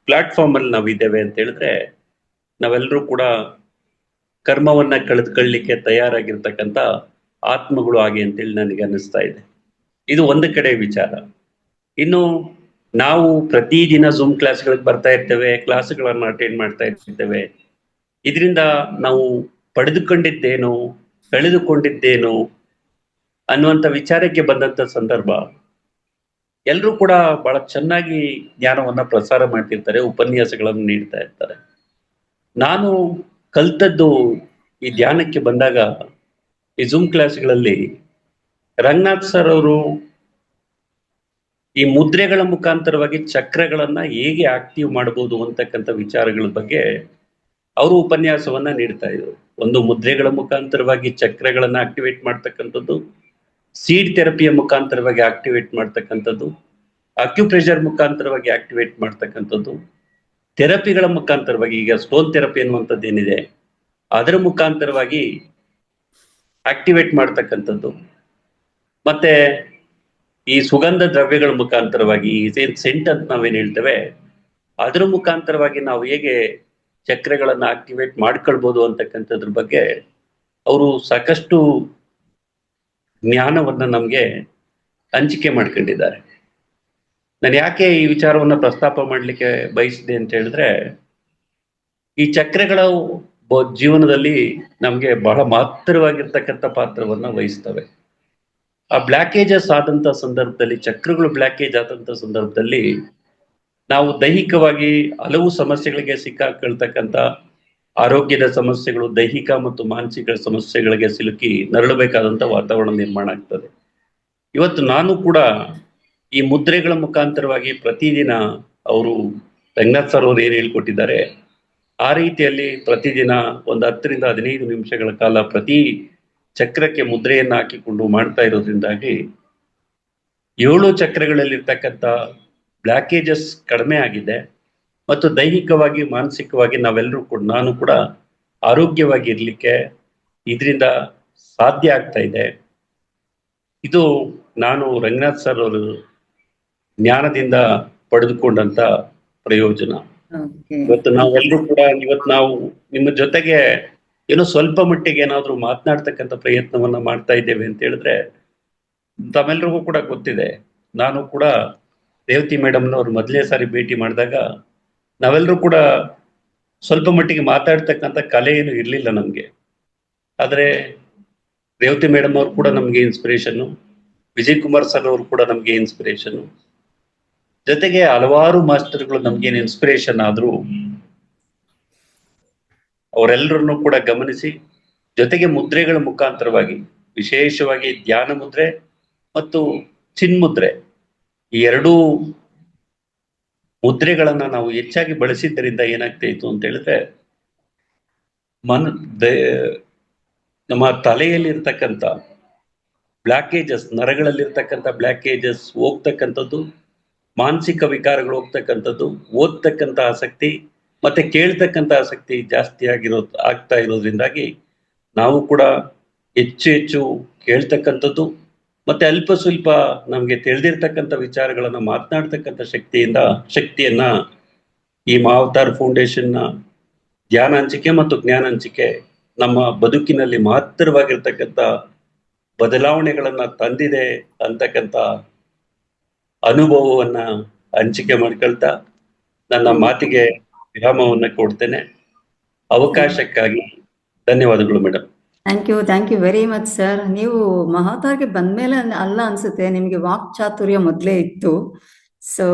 ಪ್ಲಾಟ್ಫಾರ್ಮ್ ಅಲ್ಲಿ ನಾವಿದ್ದೇವೆ ಅಂತ ಹೇಳಿದ್ರೆ, ನಾವೆಲ್ಲರೂ ಕೂಡ ಕರ್ಮವನ್ನ ಕಳೆದುಕೊಳ್ಳಲಿಕ್ಕೆ ತಯಾರಾಗಿರ್ತಕ್ಕಂಥ ಆತ್ಮಗಳು ಹಾಗೆ ಅಂತೇಳಿ ನನಗೆ ಅನ್ನಿಸ್ತಾ ಇದೆ. ಇದು ಒಂದು ಕಡೆ ವಿಚಾರ. ಇನ್ನು ನಾವು ಪ್ರತಿದಿನ ಝೂಮ್ ಕ್ಲಾಸ್ಗಳಿಗೆ ಬರ್ತಾ ಇರ್ತೇವೆ, ಕ್ಲಾಸ್ಗಳನ್ನ ಅಟೆಂಡ್ ಮಾಡ್ತಾ ಇರ್ತೇವೆ. ಇದರಿಂದ ನಾವು ಪಡೆದುಕೊಂಡಿದ್ದೇನು, ಕಳೆದುಕೊಂಡಿದ್ದೇನು ಅನ್ನುವಂಥ ವಿಚಾರಕ್ಕೆ ಬಂದಂತ ಸಂದರ್ಭ, ಎಲ್ಲರೂ ಕೂಡ ಬಹಳ ಚೆನ್ನಾಗಿ ಜ್ಞಾನವನ್ನ ಪ್ರಸಾರ ಮಾಡ್ತಿರ್ತಾರೆ, ಉಪನ್ಯಾಸಗಳನ್ನು ನೀಡ್ತಾ ಇರ್ತಾರೆ. ನಾನು ಕಲ್ತದ್ದು ಈ ಧ್ಯಾನಕ್ಕೆ ಬಂದಾಗ ಈ ಜೂಮ್ ಕ್ಲಾಸ್ಗಳಲ್ಲಿ ರಂಗನಾಥ್ ಸರ್ ಅವರು ಈ ಮುದ್ರೆಗಳ ಮುಖಾಂತರವಾಗಿ ಚಕ್ರಗಳನ್ನ ಹೇಗೆ ಆಕ್ಟಿವ್ ಮಾಡಬಹುದು ಅಂತಕ್ಕಂಥ ವಿಚಾರಗಳ ಬಗ್ಗೆ ಅವರು ಉಪನ್ಯಾಸವನ್ನ ನೀಡ್ತಾ ಇದ್ರು. ಒಂದು ಮುದ್ರೆಗಳ ಮುಖಾಂತರವಾಗಿ ಚಕ್ರಗಳನ್ನ ಆಕ್ಟಿವೇಟ್ ಮಾಡ್ತಕ್ಕಂಥದ್ದು, ಸೀಡ್ ಥೆರಪಿಯ ಮುಖಾಂತರವಾಗಿ ಆಕ್ಟಿವೇಟ್ ಮಾಡ್ತಕ್ಕಂಥದ್ದು, ಅಕ್ಯುಪ್ರೆಷರ್ ಮುಖಾಂತರವಾಗಿ ಆಕ್ಟಿವೇಟ್ ಮಾಡ್ತಕ್ಕಂಥದ್ದು, ಥೆರಪಿಗಳ ಮುಖಾಂತರವಾಗಿ ಈಗ ಸ್ಟೋನ್ ಥೆರಪಿ ಅನ್ನುವಂಥದ್ದು ಏನಿದೆ ಅದರ ಮುಖಾಂತರವಾಗಿ ಆಕ್ಟಿವೇಟ್ ಮಾಡ್ತಕ್ಕಂಥದ್ದು, ಮತ್ತೆ ಈ ಸುಗಂಧ ದ್ರವ್ಯಗಳ ಮುಖಾಂತರವಾಗಿ ಸೆಂಟ್ ಅಂತ ನಾವೇನ್ ಹೇಳ್ತೇವೆ ಅದರ ಮುಖಾಂತರವಾಗಿ ನಾವು ಹೇಗೆ ಚಕ್ರಗಳನ್ನ ಆಕ್ಟಿವೇಟ್ ಮಾಡ್ಕೊಳ್ಬೋದು ಅಂತಕ್ಕಂಥದ್ರ ಬಗ್ಗೆ ಅವರು ಸಾಕಷ್ಟು ಜ್ಞಾನವನ್ನ ನಮ್ಗೆ ಹಂಚಿಕೆ ಮಾಡ್ಕೊಂಡಿದ್ದಾರೆ. ನಾನು ಯಾಕೆ ಈ ವಿಚಾರವನ್ನ ಪ್ರಸ್ತಾಪ ಮಾಡ್ಲಿಕ್ಕೆ ಬಯಸಿದೆ ಅಂತ ಹೇಳಿದ್ರೆ, ಈ ಚಕ್ರಗಳು ಜೀವನದಲ್ಲಿ ನಮ್ಗೆ ಬಹಳ ಮಹತ್ತರವಾಗಿರ್ತಕ್ಕಂಥ ಪಾತ್ರವನ್ನ ವಹಿಸ್ತವೆ. ಆ ಬ್ಲಾಕೇಜಸ್ ಆದಂತ ಸಂದರ್ಭದಲ್ಲಿ, ಚಕ್ರಗಳು ಬ್ಲಾಕೇಜ್ ಆದಂತ ಸಂದರ್ಭದಲ್ಲಿ ನಾವು ದೈಹಿಕವಾಗಿ ಹಲವು ಸಮಸ್ಯೆಗಳಿಗೆ ಸಿಕ್ಕಾಕೊಳ್ತಕ್ಕಂಥ ಆರೋಗ್ಯದ ಸಮಸ್ಯೆಗಳು, ದೈಹಿಕ ಮತ್ತು ಮಾನಸಿಕ ಸಮಸ್ಯೆಗಳಿಗೆ ಸಿಲುಕಿ ನರಳಬೇಕಾದಂತ ವಾತಾವರಣ ನಿರ್ಮಾಣ ಆಗ್ತದೆ. ಇವತ್ತು ನಾನು ಕೂಡ ಈ ಮುದ್ರೆಗಳ ಮುಖಾಂತರವಾಗಿ ಪ್ರತಿದಿನ ಅವರು ರಂಗನಾಥ್ ಸರ್ ಅವರು ಏನು ಹೇಳ್ಕೊಟ್ಟಿದ್ದಾರೆ ಆ ರೀತಿಯಲ್ಲಿ ಪ್ರತಿದಿನ ಒಂದು 10 ರಿಂದ 15 ನಿಮಿಷಗಳ ಕಾಲ ಪ್ರತಿ ಚಕ್ರಕ್ಕೆ ಮುದ್ರೆಯನ್ನ ಹಾಕಿಕೊಂಡು ಮಾಡ್ತಾ ಇರೋದ್ರಿಂದಾಗಿ 7 ಚಕ್ರಗಳಲ್ಲಿರ್ತಕ್ಕಂಥ ಬ್ಲಾಕೇಜಸ್ ಕಡಿಮೆ ಆಗಿದೆ ಮತ್ತು ದೈಹಿಕವಾಗಿ ಮಾನಸಿಕವಾಗಿ ನಾವೆಲ್ಲರೂ ಕೂಡ, ನಾನು ಕೂಡ ಆರೋಗ್ಯವಾಗಿ ಇರ್ಲಿಕ್ಕೆ ಇದರಿಂದ ಸಾಧ್ಯ ಆಗ್ತಾ ಇದೆ. ಇದು ನಾನು ರಂಗನಾಥ್ ಸರ್ ಅವರು ಜ್ಞಾನದಿಂದ ಪಡೆದುಕೊಂಡಂತ ಪ್ರಯೋಜನ. ಇವತ್ತು ನಾವೆಲ್ಲರೂ ಕೂಡ ನಾವು ನಿಮ್ಮ ಜೊತೆಗೆ ಏನೋ ಸ್ವಲ್ಪ ಮಟ್ಟಿಗೆ ಏನಾದ್ರು ಮಾತನಾಡ್ತಕ್ಕಂಥ ಪ್ರಯತ್ನವನ್ನ ಮಾಡ್ತಾ ಇದ್ದೇವೆ ಅಂತ ಹೇಳಿದ್ರೆ ತಮ್ಮೆಲ್ರಿಗೂ ಕೂಡ ಗೊತ್ತಿದೆ. ನಾನು ಕೂಡ ರೇವತಿ ಮೇಡಮ್ನವ್ರು ಮೊದಲೇ ಸಾರಿ ಭೇಟಿ ಮಾಡಿದಾಗ ನಾವೆಲ್ಲರೂ ಕೂಡ ಸ್ವಲ್ಪ ಮಟ್ಟಿಗೆ ಮಾತಾಡ್ತಕ್ಕಂಥ ಕಲೆ ಏನು ಇರಲಿಲ್ಲ ನಮ್ಗೆ. ಆದ್ರೆ ರೇವತಿ ಮೇಡಮ್ ಅವ್ರು ಕೂಡ ನಮ್ಗೆ ಇನ್ಸ್ಪಿರೇಷನ್, ವಿಜಯ್ ಕುಮಾರ್ ಸರ್ ಅವರು ಕೂಡ ನಮ್ಗೆ ಇನ್ಸ್ಪಿರೇಷನ್, ಜೊತೆಗೆ ಹಲವಾರು ಮಾಸ್ಟರ್ಗಳು ನಮ್ಗೇನು ಇನ್ಸ್ಪಿರೇಷನ್ ಆದ್ರು ಅವರೆಲ್ಲರನ್ನು ಕೂಡ ಗಮನಿಸಿ, ಜೊತೆಗೆ ಮುದ್ರೆಗಳ ಮುಖಾಂತರವಾಗಿ ವಿಶೇಷವಾಗಿ ಧ್ಯಾನ ಮುದ್ರೆ ಮತ್ತು ಚಿನ್ಮುದ್ರೆ ಈ 2 ಮುದ್ರೆಗಳನ್ನ ನಾವು ಹೆಚ್ಚಾಗಿ ಬಳಸಿದ್ದರಿಂದ ಏನಾಗ್ತಾ ಇತ್ತು ಅಂತ ಹೇಳಿದ್ರೆ ನಮ್ಮ ತಲೆಯಲ್ಲಿರ್ತಕ್ಕಂಥ ಬ್ಲಾಕೇಜಸ್, ನರಗಳಲ್ಲಿರ್ತಕ್ಕಂಥ ಬ್ಲಾಕೇಜಸ್ ಹೋಗ್ತಕ್ಕಂಥದ್ದು, ಮಾನಸಿಕ ವಿಕಾರಗಳು ಹೋಗ್ತಕ್ಕಂಥದ್ದು, ಓದ್ತಕ್ಕಂಥ ಆಸಕ್ತಿ ಮತ್ತೆ ಕೇಳ್ತಕ್ಕಂಥ ಆಸಕ್ತಿ ಜಾಸ್ತಿ ಆಗ್ತಾ ಇರೋದ್ರಿಂದಾಗಿ ನಾವು ಕೂಡ ಹೆಚ್ಚು ಕೇಳ್ತಕ್ಕಂಥದ್ದು ಮತ್ತೆ ಅಲ್ಪ ಸ್ವಲ್ಪ ನಮ್ಗೆ ತಿಳಿದಿರ್ತಕ್ಕಂಥ ವಿಚಾರಗಳನ್ನ ಮಾತನಾಡ್ತಕ್ಕಂಥ ಶಕ್ತಿಯನ್ನ ಈ ಮಹಾವತಾರ್ ಫೌಂಡೇಶನ್ನ ಧ್ಯಾನ ಹಂಚಿಕೆ ಮತ್ತು ಜ್ಞಾನ ಹಂಚಿಕೆ ನಮ್ಮ ಬದುಕಿನಲ್ಲಿ ಮಹತ್ತರವಾಗಿರ್ತಕ್ಕಂಥ ಬದಲಾವಣೆಗಳನ್ನ ತಂದಿದೆ ಅಂತಕ್ಕಂಥ ಅನುಭವವನ್ನ ಹಂಚಿಕೆ ಮಾಡ್ಕೊಳ್ತಾ ನನ್ನ ಮಾತಿಗೆ ವಿರಾಮವನ್ನ ಕೊಡ್ತೇನೆ. ಅವಕಾಶಕ್ಕಾಗಿ ಧನ್ಯವಾದಗಳು madam. Thank you very much sir. ನೀವು ಮಹಾವತಾರ್ಗೆ ಬಂದ್ಮೇಲೆ ಅಲ್ಲ ಅನ್ಸುತ್ತೆ, ನಿಮ್ಗೆ ವಾಕ್ ಚಾತುರ್ಯ ಮೊದಲೇ ಇತ್ತು. ಸೊ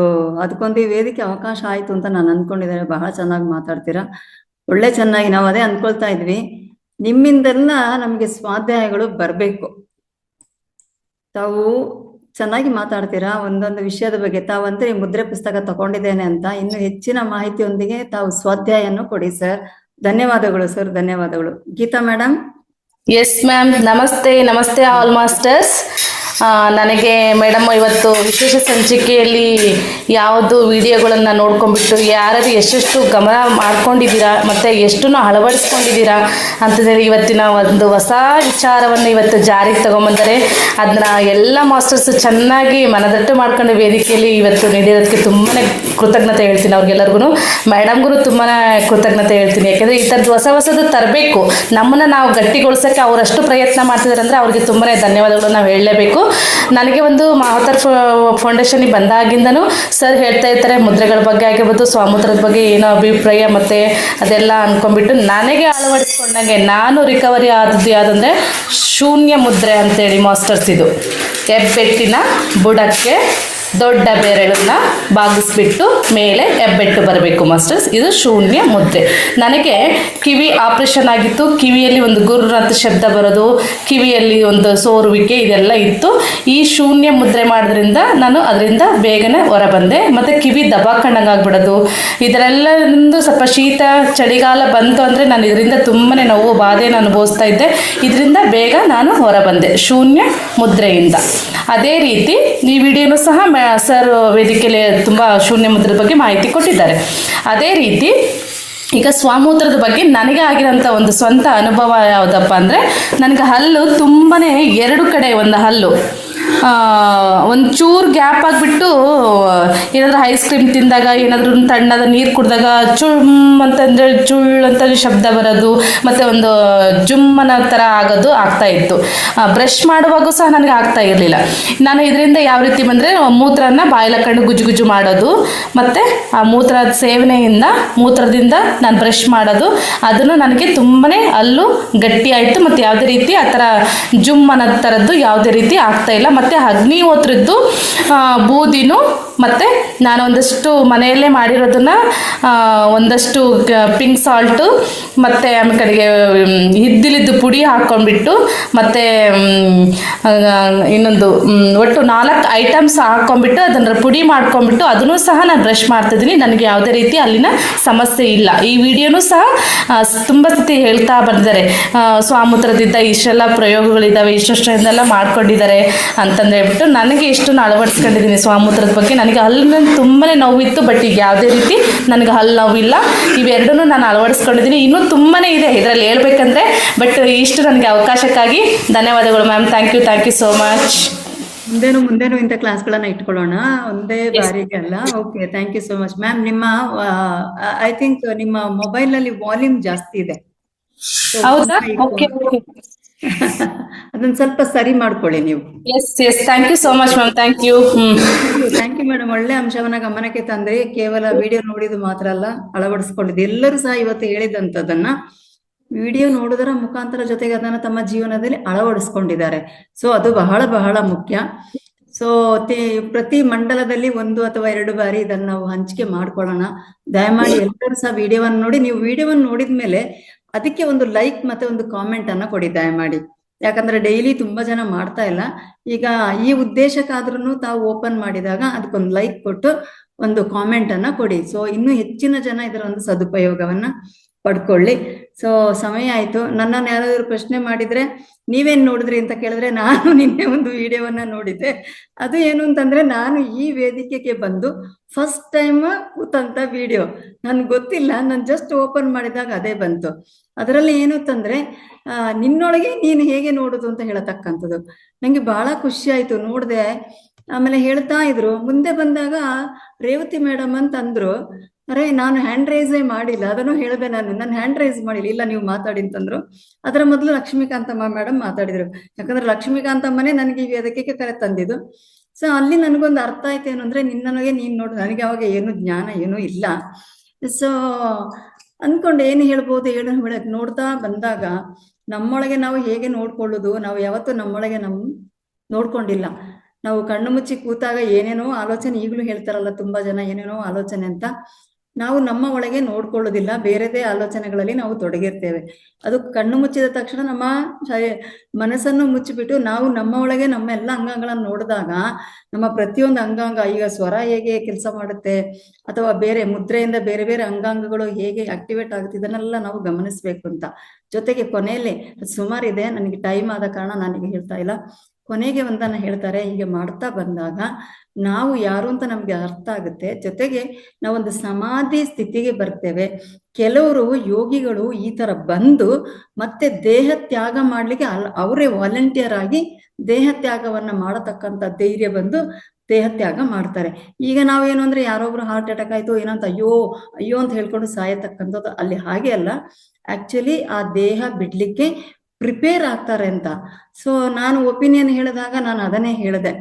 ಅದಕ್ಕೊಂದು ವೇದಿಕೆ ಅವಕಾಶ ಆಯ್ತು ಅಂತ ನಾನು ಅನ್ಕೊಂಡಿದ್ದೇನೆ. ಬಹಳ ಚೆನ್ನಾಗಿ ಮಾತಾಡ್ತೀರಾ, ಒಳ್ಳೆ ಚೆನ್ನಾಗಿ ನಾವು ಅದೇ ಅನ್ಕೊಳ್ತಾ ಇದ್ವಿ. ನಿಮ್ಮಿಂದೆಲ್ಲ ನಮ್ಗೆ ಸ್ವಾಧ್ಯಾಯಗಳು ಬರ್ಬೇಕು. ತಾವು ಚೆನ್ನಾಗಿ ಮಾತಾಡ್ತೀರಾ ಒಂದೊಂದು ವಿಷಯದ ಬಗ್ಗೆ. ತಾವಂದ್ರೆ ಈ ಮುದ್ರೆ ಪುಸ್ತಕ ತಗೊಂಡಿದ್ದೇನೆ ಅಂತ ಇನ್ನು ಹೆಚ್ಚಿನ ಮಾಹಿತಿಯೊಂದಿಗೆ ತಾವು ಸ್ವಾಧ್ಯಾಯನ್ನು ಕೊಡಿ ಸರ್. ಧನ್ಯವಾದಗಳು ಸರ್, ಧನ್ಯವಾದಗಳು. ಗೀತಾ ಮೇಡಮ್. ಎಸ್ ಮ್ಯಾಮ್, ನಮಸ್ತೆ ಆಲ್ ಮಾಸ್ಟರ್ಸ್. ನನಗೆ ಮೇಡಮ್ ಇವತ್ತು ವಿಶೇಷ ಸಂಚಿಕೆಯಲ್ಲಿ ಯಾವುದು ವಿಡಿಯೋಗಳನ್ನು ನೋಡ್ಕೊಂಡ್ಬಿಟ್ಟು ಯಾರು ಎಷ್ಟೆಷ್ಟು ಗಮನ ಮಾಡ್ಕೊಂಡಿದ್ದೀರಾ ಮತ್ತು ಎಷ್ಟನ್ನು ಅಳವಡಿಸ್ಕೊಂಡಿದ್ದೀರಾ ಅಂತಂದೇಳಿ ಇವತ್ತಿನ ಒಂದು ಹೊಸ ವಿಚಾರವನ್ನು ಇವತ್ತು ಜಾರಿಗೆ ತಗೊಂಬಂದರೆ ಅದನ್ನ ಎಲ್ಲ ಮಾಸ್ಟರ್ಸು ಚೆನ್ನಾಗಿ ಮನದಟ್ಟು ಮಾಡ್ಕೊಂಡು ವೇದಿಕೆಯಲ್ಲಿ ಇವತ್ತು ನೀಡಿರೋದಕ್ಕೆ ತುಂಬಾ ಕೃತಜ್ಞತೆ ಹೇಳ್ತೀನಿ ಅವ್ರಿಗೆಲ್ಲರಿಗೂ. ಮೇಡಮ್ಗೂ ತುಂಬಾ ಕೃತಜ್ಞತೆ ಹೇಳ್ತೀನಿ. ಯಾಕೆಂದರೆ ಈ ಥರದ್ದು ಹೊಸದು ತರಬೇಕು, ನಮ್ಮನ್ನು ನಾವು ಗಟ್ಟಿಗೊಳಿಸೋಕ್ಕೆ ಅವರಷ್ಟು ಪ್ರಯತ್ನ ಮಾಡ್ತಿದ್ದಾರೆ ಅಂದರೆ ಅವ್ರಿಗೆ ತುಂಬಾ ಧನ್ಯವಾದಗಳು ನಾವು ಹೇಳಲೇಬೇಕು. ನನಗೆ ಒಂದು ಮಹಾವತಾರ್ ಫೌಂಡೇಶನ್ಗೆ ಬಂದಾಗಿಂದನೂ ಸರ್ ಹೇಳ್ತಾ ಇರ್ತಾರೆ ಮುದ್ರೆಗಳ ಬಗ್ಗೆ ಆಗಿರ್ಬೋದು, ಸ್ವಾಮೂತ್ರದ ಬಗ್ಗೆ ಏನೋ ಅಭಿಪ್ರಾಯ ಮತ್ತು ಅದೆಲ್ಲ ಅಂದ್ಕೊಂಡ್ಬಿಟ್ಟು ನನಗೆ ಅಳವಡಿಸ್ಕೊಂಡಂಗೆ ನಾನು ರಿಕವರಿ ಆದದ್ದು ಯಾವುದಂದರೆ ಶೂನ್ಯ ಮುದ್ರೆ ಅಂತೇಳಿ ಮಾಸ್ಟರ್ಸ್. ಇದು ಹೆಬ್ಬೆಟ್ಟಿನ ಬುಡಕ್ಕೆ ದೊಡ್ಡ ಬೆರಳನ್ನ ಬಾಗಿಸ್ಬಿಟ್ಟು ಮೇಲೆ ಹೆಬ್ಬೆಟ್ಟು ಬರಬೇಕು ಮಾಸ್ಟರ್ಸ್. ಇದು ಶೂನ್ಯ ಮುದ್ರೆ. ನನಗೆ ಕಿವಿ ಆಪರೇಷನ್ ಆಗಿತ್ತು, ಕಿವಿಯಲ್ಲಿ ಒಂದು ಗುರ್ರ ಅಂತ ಶಬ್ದ ಬರೋದು, ಕಿವಿಯಲ್ಲಿ ಒಂದು ಸೋರುವಿಕೆ ಇದೆಲ್ಲ ಇತ್ತು. ಈ ಶೂನ್ಯ ಮುದ್ರೆ ಮಾಡೋದ್ರಿಂದ ನಾನು ಅದರಿಂದ ಬೇಗನೆ ಹೊರ ಬಂದೆ. ಮತ್ತು ಕಿವಿ ದಬಾಕಂಡಂಗಾಗ್ಬಿಡೋದು, ಇದರೆಲ್ಲದಿಂದ ಸ್ವಲ್ಪ ಶೀತ ಚಳಿಗಾಲ ಬಂತು ಅಂದರೆ ನಾನು ಇದರಿಂದ ತುಂಬಾ ನೋವು ಬಾಧೆಯನ್ನು ಅನುಭವಿಸ್ತಾ ಇದ್ದೆ. ಇದರಿಂದ ಬೇಗ ನಾನು ಹೊರ ಬಂದೆ ಶೂನ್ಯ ಮುದ್ರೆಯಿಂದ. ಅದೇ ರೀತಿ ಈ ವಿಡಿಯೋನು ಸಹ ಸರ್ ವೇದಿಕೆಯಲ್ಲಿ ತುಂಬ ಶೂನ್ಯ ಮುದ್ರದ ಬಗ್ಗೆ ಮಾಹಿತಿ ಕೊಟ್ಟಿದ್ದಾರೆ. ಅದೇ ರೀತಿ ಈಗ ಸ್ವಾಮೂತ್ರದ ಬಗ್ಗೆ ನನಗೆ ಆಗಿರೋಂಥ ಒಂದು ಸ್ವಂತ ಅನುಭವ ಯಾವುದಪ್ಪ ಅಂದರೆ, ನನಗೆ ಹಲ್ಲು ತುಂಬಾ ಎರಡು ಕಡೆ ಒಂದು ಹಲ್ಲು ಒಂಚೂರು ಗ್ಯಾಪ್ ಆಗಿಬಿಟ್ಟು ಏನಾದರೂ ಐಸ್ ಕ್ರೀಮ್ ತಿಂದಾಗ, ಏನಾದರೂ ತಣ್ಣದ ನೀರು ಕುಡಿದಾಗ ಚುಮ್ ಅಂತಂದರೆ ಚುಳ್ ಅಂತ ಶಬ್ದ ಬರೋದು, ಮತ್ತು ಒಂದು ಜುಮ್ಮನ ಥರ ಆಗೋದು ಆಗ್ತಾಯಿತ್ತು. ಬ್ರಷ್ ಮಾಡುವಾಗೂ ಸಹ ನನಗೆ ಆಗ್ತಾ ಇರಲಿಲ್ಲ. ನಾನು ಇದರಿಂದ ಯಾವ ರೀತಿ ಬಂದರೆ ಮೂತ್ರನ ಬಾಯಲ್ಲಿ ಹಾಕೊಂಡು ಗುಜು ಗುಜು ಮಾಡೋದು, ಮತ್ತು ಆ ಮೂತ್ರದ ಸೇವನೆಯಿಂದ ಮೂತ್ರದಿಂದ ನಾನು ಬ್ರಷ್ ಮಾಡೋದು, ಅದನ್ನು ನನಗೆ ತುಂಬಾ ಹಲ್ಲು ಗಟ್ಟಿ ಆಯಿತು. ಮತ್ತು ಯಾವುದೇ ರೀತಿ ಆ ಥರ ಜುಮ್ ಅನ್ನೋ ಥರದ್ದು ಯಾವುದೇ ರೀತಿ ಆಗ್ತಾಯಿಲ್ಲ. ಮತ್ತು ಅಗ್ನಿಹೋತ್ರದ್ದು ಬೂದಿನೂ, ಮತ್ತು ನಾನು ಒಂದಷ್ಟು ಮನೆಯಲ್ಲೇ ಮಾಡಿರೋದನ್ನು ಒಂದಷ್ಟು ಪಿಂಕ್ ಸಾಲ್ಟು, ಮತ್ತು ಆಮೇಲೆ ಕಡೆಗೆ ಹಿದ್ದಿಲಿದ್ದು ಪುಡಿ ಹಾಕ್ಕೊಂಡ್ಬಿಟ್ಟು, ಮತ್ತು ಇನ್ನೊಂದು ಒಟ್ಟು 4 ಐಟಮ್ಸ್ ಹಾಕ್ಕೊಂಡ್ಬಿಟ್ಟು ಅದನ್ನು ಪುಡಿ ಮಾಡ್ಕೊಂಡ್ಬಿಟ್ಟು ಅದನ್ನು ಸಹ ನಾನು ಬ್ರಷ್ ಮಾಡ್ತಿದ್ದೀನಿ. ನನಗೆ ಯಾವುದೇ ರೀತಿ ಅಲ್ಲಿನ ಸಮಸ್ಯೆ ಇಲ್ಲ. ಈ ವಿಡಿಯೋನೂ ಸಹ ತುಂಬ ಸತಿ ಹೇಳ್ತಾ ಬಂದಿದ್ದಾರೆ, ಸ್ವಾಮೂತ್ರದಿಂದ ಇಷ್ಟೆಲ್ಲ ಪ್ರಯೋಗಗಳಿದ್ದಾವೆ, ಇಷ್ಟೆಲ್ಲ ಮಾಡ್ಕೊಂಡಿದ್ದಾರೆ ಅಂತಂದು ಹೇಳ್ಬಿಟ್ಟು ನನಗೆ ಇಷ್ಟನ್ನು ಅಳವಡಿಸ್ಕೊಂಡಿದ್ದೀನಿ ಸ್ವಾಮೂತ್ರದ ಬಗ್ಗೆ. ನನಗೆ ಹಲ್ಲಿನ ತುಂಬಾ ನೋವಿತ್ತು, ಬಟ್ ಈಗ ಯಾವುದೇ ರೀತಿ ನನಗೆ ಹಲ್ಲು ನೋವಿಲ್ಲ. ಇವೆರಡನ್ನೂ ನಾನು ಅಳವಡಿಸ್ಕೊಂಡಿದ್ದೀನಿ. ಇನ್ನೂ ತುಂಬಾ ಇದೆ ಇದರಲ್ಲಿ ಹೇಳ್ಬೇಕಂದ್ರೆ, ಬಟ್ ಇಷ್ಟು ನನಗೆ ಅವಕಾಶಕ್ಕಾಗಿ ಧನ್ಯವಾದಗಳು ma'am. Thank you so much. ಮುಂದೇನು ಇಂಥ ಕ್ಲಾಸ್ಗಳನ್ನ ಇಟ್ಕೊಳ್ಳೋಣ, ಒಂದೇ ಬಾರಿಗೆ ಅಲ್ಲ. Okay, thank you so much ma'am. ನಿಮ್ಮ ಐ ಥಿಂಕ್ ನಿಮ್ಮ ಮೊಬೈಲ್ ನಲ್ಲಿ ವಾಲ್ಯೂಮ್ ಜಾಸ್ತಿ ಇದೆ. ಹೌದಾ? ಓಕೆ, ಅದನ್ನ ಸ್ವಲ್ಪ ಸರಿ ಮಾಡ್ಕೊಳ್ಳಿ ನೀವು. Yes thank you so much ma'am. Thank you madam. ಒಳ್ಳೆ ಅಂಶವನ್ನ ಗಮನಕ್ಕೆ ತಂದ್ರೆ, ಕೇವಲ ವಿಡಿಯೋ ನೋಡಿದ್ದು ಮಾತ್ರ ಅಲ್ಲ, ಅಳವಡಿಸ್ಕೊಂಡಿದ್ದು. ಎಲ್ಲರೂ ಸಹ ಇವತ್ತು ಹೇಳಿದಂಥದ್ದನ್ನ ವಿಡಿಯೋ ನೋಡುವುದರ ಮುಖಾಂತರ ಜೊತೆಗೆ ಅದನ್ನ ತಮ್ಮ ಜೀವನದಲ್ಲಿ ಅಳವಡಿಸ್ಕೊಂಡಿದ್ದಾರೆ. ಸೊ ಅದು ಬಹಳ ಬಹಳ ಮುಖ್ಯ. ಸೊ ಪ್ರತಿ ಮಂಡಲದಲ್ಲಿ 1 ಅಥವಾ 2 ಬಾರಿ ಇದನ್ನ ನಾವು ಹಂಚಿಕೆ ಮಾಡ್ಕೊಳ್ಳೋಣ. ದಯಮಾಡಿ ಎಲ್ಲರೂ ಸಹ ವಿಡಿಯೋವನ್ನು ನೋಡಿ. ನೀವು ವಿಡಿಯೋವನ್ನು ನೋಡಿದ್ಮೇಲೆ ಅದಕ್ಕೆ ಒಂದು ಲೈಕ್ ಮತ್ತೆ ಒಂದು ಕಾಮೆಂಟ್ ಅನ್ನ ಕೊಡಿ ದಯಮಾಡಿ. ಯಾಕಂದ್ರೆ ಡೈಲಿ ತುಂಬಾ ಜನ ಮಾಡ್ತಾ ಇಲ್ಲ. ಈಗ ಈ ಉದ್ದೇಶಕ್ಕಾದ್ರೂ ತಾವು ಓಪನ್ ಮಾಡಿದಾಗ ಅದಕ್ಕೊಂದು ಲೈಕ್ ಕೊಟ್ಟು ಒಂದು ಕಾಮೆಂಟ್ ಅನ್ನ ಕೊಡಿ. ಸೊ ಇನ್ನೂ ಹೆಚ್ಚಿನ ಜನ ಇದರ ಒಂದು ಸದುಪಯೋಗವನ್ನ ಪಡ್ಕೊಳ್ಳಿ. ಸೊ ಸಮಯ ಆಯ್ತು. ನನ್ನನ್ನು ಯಾರಾದ್ರೂ ಪ್ರಶ್ನೆ ಮಾಡಿದ್ರೆ ನೀವೇನ್ ನೋಡಿದ್ರಿ ಅಂತ ಕೇಳಿದ್ರೆ, ನಾನು ನಿನ್ನೆ ಒಂದು ವಿಡಿಯೋವನ್ನ ನೋಡಿದ್ದೆ. ಅದು ಏನು ಅಂತಂದ್ರೆ, ನಾನು ಈ ವೇದಿಕೆಗೆ ಬಂದು ಫಸ್ಟ್ ಟೈಮ್ ಕೂತಂತ ವಿಡಿಯೋ, ನನ್ಗೆ ಗೊತ್ತಿಲ್ಲ, ನಾನು ಜಸ್ಟ್ ಓಪನ್ ಮಾಡಿದಾಗ ಅದೇ ಬಂತು. ಅದರಲ್ಲಿ ಏನು ಅಂತಂದ್ರೆ, ನಿನ್ನೊಳಗೆ ನೀನು ಹೇಗೆ ನೋಡುದು ಅಂತ ಹೇಳತಕ್ಕಂಥದ್ದು. ನಂಗೆ ಬಹಳ ಖುಷಿ ಆಯ್ತು, ನೋಡ್ದೆ. ಆಮೇಲೆ ಹೇಳ್ತಾ ಇದ್ರು, ಮುಂದೆ ಬಂದಾಗ ರೇವತಿ ಮೇಡಮ್ ಅಂತ ಅಂದ್ರು. ಅರೆ, ನಾನು ಹ್ಯಾಂಡ್ ರೈಸೇ ಮಾಡಿಲ್ಲ. ಅದನ್ನು ಹೇಳಿದೆ, ನಾನು ಹ್ಯಾಂಡ್ ರೈಸ್ ಮಾಡಿಲ್ಲ. ಇಲ್ಲ, ನೀವು ಮಾತಾಡಿ ಅಂತಂದ್ರು. ಅದರ ಮೊದಲು ಲಕ್ಷ್ಮೀಕಾಂತಮ್ಮ ಮೇಡಮ್ ಮಾತಾಡಿದ್ರು. ಯಾಕಂದ್ರೆ ಲಕ್ಷ್ಮೀಕಾಂತಮ್ಮನೇ ನನಗೆ ಈ ವೇದಿಕೆಗೆ ಕರೆ ತಂದಿದ್ದು. ಸೊ ಅಲ್ಲಿ ನನಗೊಂದು ಅರ್ಥ ಆಯ್ತು, ಏನು ಅಂದ್ರೆ, ನಿನ್ನೊಳಗೆ ನೀನ್ ನೋಡು. ನನಗೆ ಅವಾಗ ಏನು ಜ್ಞಾನ ಏನೂ ಇಲ್ಲ. ಸೊ ಅನ್ಕೊಂಡು ಏನು ಹೇಳ್ಬೋದು, ಹೇಳಕ್ ನೋಡ್ತಾ ಬಂದಾಗ ನಮ್ಮೊಳಗೆ ನಾವು ಹೇಗೆ ನೋಡ್ಕೊಳ್ಳೋದು, ನಾವು ಯಾವತ್ತೂ ನಮ್ಮೊಳಗೆ ನೋಡ್ಕೊಂಡಿಲ್ಲ. ನಾವು ಕಣ್ಣು ಮುಚ್ಚಿ ಕೂತಾಗ ಏನೇನೋ ಆಲೋಚನೆ, ಈಗಲೂ ಹೇಳ್ತಾರಲ್ಲ ತುಂಬಾ ಜನ ಏನೇನೋ ಆಲೋಚನೆ ಅಂತ, ನಾವು ನಮ್ಮ ಒಳಗೆ ನೋಡ್ಕೊಳ್ಳೋದಿಲ್ಲ. ಬೇರೆದೇ ಆಲೋಚನೆಗಳಲ್ಲಿ ನಾವು ತೊಡಗಿರ್ತೇವೆ. ಅದು ಕಣ್ಣು ಮುಚ್ಚಿದ ತಕ್ಷಣ ನಮ್ಮ ಮನಸ್ಸನ್ನು ಮುಚ್ಚಿಬಿಟ್ಟು ನಾವು ನಮ್ಮ ಒಳಗೆ ನಮ್ಮ ಎಲ್ಲ ಅಂಗಾಂಗಗಳನ್ನು ನೋಡಿದಾಗ ನಮ್ಮ ಪ್ರತಿಯೊಂದು ಅಂಗಾಂಗ, ಈಗ ಸ್ವರ ಹೇಗೆ ಕೆಲಸ ಮಾಡುತ್ತೆ ಅಥವಾ ಬೇರೆ ಮುದ್ರೆಯಿಂದ ಬೇರೆ ಬೇರೆ ಅಂಗಾಂಗಗಳು ಹೇಗೆ ಆಕ್ಟಿವೇಟ್ ಆಗುತ್ತೆ, ಇದನ್ನೆಲ್ಲ ನಾವು ಗಮನಿಸ್ಬೇಕು ಅಂತ. ಜೊತೆಗೆ ಕೊನೆಯಲ್ಲಿ ಸುಮಾರಿದೆ, ನನಗೆ ಟೈಮ್ ಆದ ಕಾರಣ ನಾನೀಗ ಹೇಳ್ತಾ ಇಲ್ಲ. ಕೊನೆಗೆ ಒಂದನ್ನ ಹೇಳ್ತಾರೆ, ಹೀಗೆ ಮಾಡ್ತಾ ಬಂದಾಗ ನಾವು ಯಾರು ಅಂತ ನಮ್ಗೆ ಅರ್ಥ ಆಗುತ್ತೆ. ಜೊತೆಗೆ ನಾವೊಂದು ಸಮಾಧಿ ಸ್ಥಿತಿಗೆ ಬರ್ತೇವೆ. ಕೆಲವರು ಯೋಗಿಗಳು ಈ ತರ ಬಂದು ಮತ್ತೆ ದೇಹ ತ್ಯಾಗ ಮಾಡ್ಲಿಕ್ಕೆ ಅವರೇ ವಾಲಂಟಿಯರ್ ಆಗಿ ದೇಹ ತ್ಯಾಗವನ್ನ ಮಾಡತಕ್ಕಂಥ ಧೈರ್ಯ ಬಂದು ದೇಹ ತ್ಯಾಗ ಮಾಡ್ತಾರೆ. ಈಗ ನಾವೇನು ಅಂದ್ರೆ, ಯಾರೊಬ್ರು ಹಾರ್ಟ್ ಅಟ್ಯಾಕ್ ಆಯ್ತು ಏನಂತ ಅಯ್ಯೋ ಅಂತ ಹೇಳ್ಕೊಂಡು ಸಾಯತಕ್ಕಂಥದ್ದು. ಅಲ್ಲಿ ಹಾಗೆ ಅಲ್ಲ, ಆಕ್ಚುಲಿ ಆ ದೇಹ ಬಿಡ್ಲಿಕ್ಕೆ ಪ್ರಿಪೇರ್ ಆಗ್ತಾರೆ ಅಂತ. ಸೊ ನಾನು ಒಪಿನಿಯನ್ ಹೇಳಿದಾಗ ನಾನು ಅದನ್ನೇ ಹೇಳಿದೆ.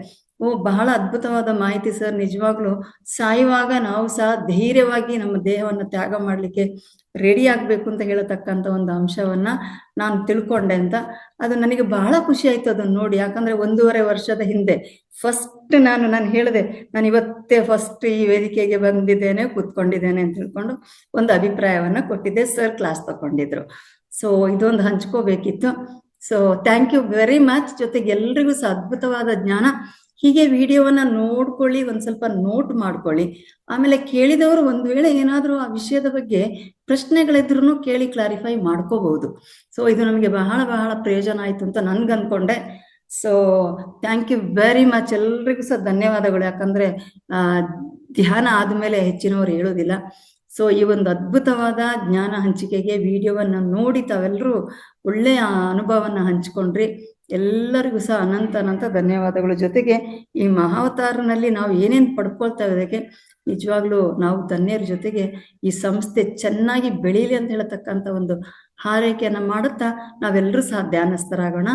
ಬಹಳ ಅದ್ಭುತವಾದ ಮಾಹಿತಿ ಸರ್. ನಿಜವಾಗ್ಲೂ ಸಾಯುವಾಗ ನಾವು ಸಹ ಧೈರ್ಯವಾಗಿ ನಮ್ಮ ದೇಹವನ್ನು ತ್ಯಾಗ ಮಾಡ್ಲಿಕ್ಕೆ ರೆಡಿ ಆಗ್ಬೇಕು ಅಂತ ಹೇಳತಕ್ಕಂಥ ಒಂದು ಅಂಶವನ್ನ ನಾನು ತಿಳ್ಕೊಂಡೆ ಅಂತ. ಅದು ನನಗೆ ಬಹಳ ಖುಷಿ ಆಯ್ತು ಅದನ್ನ ನೋಡಿ. ಯಾಕಂದ್ರೆ 1.5 ವರ್ಷದ ಹಿಂದೆ ಫಸ್ಟ್ ನಾನು ಹೇಳಿದೆ, ನಾನು ಇವತ್ತೇ ಫಸ್ಟ್ ಈ ವೇದಿಕೆಗೆ ಬಂದಿದ್ದೇನೆ, ಕೂತ್ಕೊಂಡಿದ್ದೇನೆ ಅಂತ ಹೇಳ್ಕೊಂಡು ಒಂದು ಅಭಿಪ್ರಾಯವನ್ನ ಕೊಟ್ಟಿದ್ದೆ. ಸರ್ ಕ್ಲಾಸ್ ತಗೊಂಡಿದ್ರು. ಸೊ ಇದೊಂದು ಹಂಚ್ಕೋಬೇಕಿತ್ತು. So thank you very much. ಜೊತೆಗೆ ಎಲ್ರಿಗೂ ಸಹ ಅದ್ಭುತವಾದ ಜ್ಞಾನ. ಹೀಗೆ ವಿಡಿಯೋವನ್ನ ನೋಡ್ಕೊಳ್ಳಿ, ಒಂದ್ ಸ್ವಲ್ಪ ನೋಟ್ ಮಾಡ್ಕೊಳ್ಳಿ. ಆಮೇಲೆ ಕೇಳಿದವರು ಒಂದ್ ವೇಳೆ ಏನಾದ್ರೂ ಆ ವಿಷಯದ ಬಗ್ಗೆ ಪ್ರಶ್ನೆಗಳಿದ್ರು ಕೇಳಿ ಕ್ಲಾರಿಫೈ ಮಾಡ್ಕೋಬಹುದು. ಸೊ ಇದು ನಮಗೆ ಬಹಳ ಬಹಳ ಪ್ರಯೋಜನ ಆಯ್ತು ಅಂತ ನನ್ಗನ್ಕೊಂಡೆ. So thank you very much. ಎಲ್ರಿಗೂ ಸಹ ಧನ್ಯವಾದಗಳು. ಯಾಕಂದ್ರೆ ಧ್ಯಾನ ಆದ್ಮೇಲೆ ಹೆಚ್ಚಿನವರು ಹೇಳೋದಿಲ್ಲ. ಸೊ ಈ ಒಂದು ಅದ್ಭುತವಾದ ಜ್ಞಾನ ಹಂಚಿಕೆಗೆ ವಿಡಿಯೋವನ್ನ ನೋಡಿ ತಾವೆಲ್ಲರೂ ಒಳ್ಳೆಯ ಅನುಭವವನ್ನ ಹಂಚ್ಕೊಂಡ್ರಿ. ಎಲ್ಲರಿಗೂ ಸಹ ಅನಂತ ಧನ್ಯವಾದಗಳು. ಜೊತೆಗೆ ಈ ಮಹಾವತಾರನಲ್ಲಿ ನಾವು ಏನೇನ್ ಪಡ್ಕೊಳ್ತಾ ಇದಕ್ಕೆ ನಿಜವಾಗ್ಲೂ ನಾವು ಧನ್ಯರ. ಜೊತೆಗೆ ಈ ಸಂಸ್ಥೆ ಚೆನ್ನಾಗಿ ಬೆಳೀಲಿ ಅಂತ ಹೇಳತಕ್ಕಂತ ಒಂದು ಹಾರೈಕೆಯನ್ನ ಮಾಡುತ್ತಾ ನಾವೆಲ್ಲರೂ ಸಹ ಧ್ಯಾನಸ್ಥರಾಗೋಣ.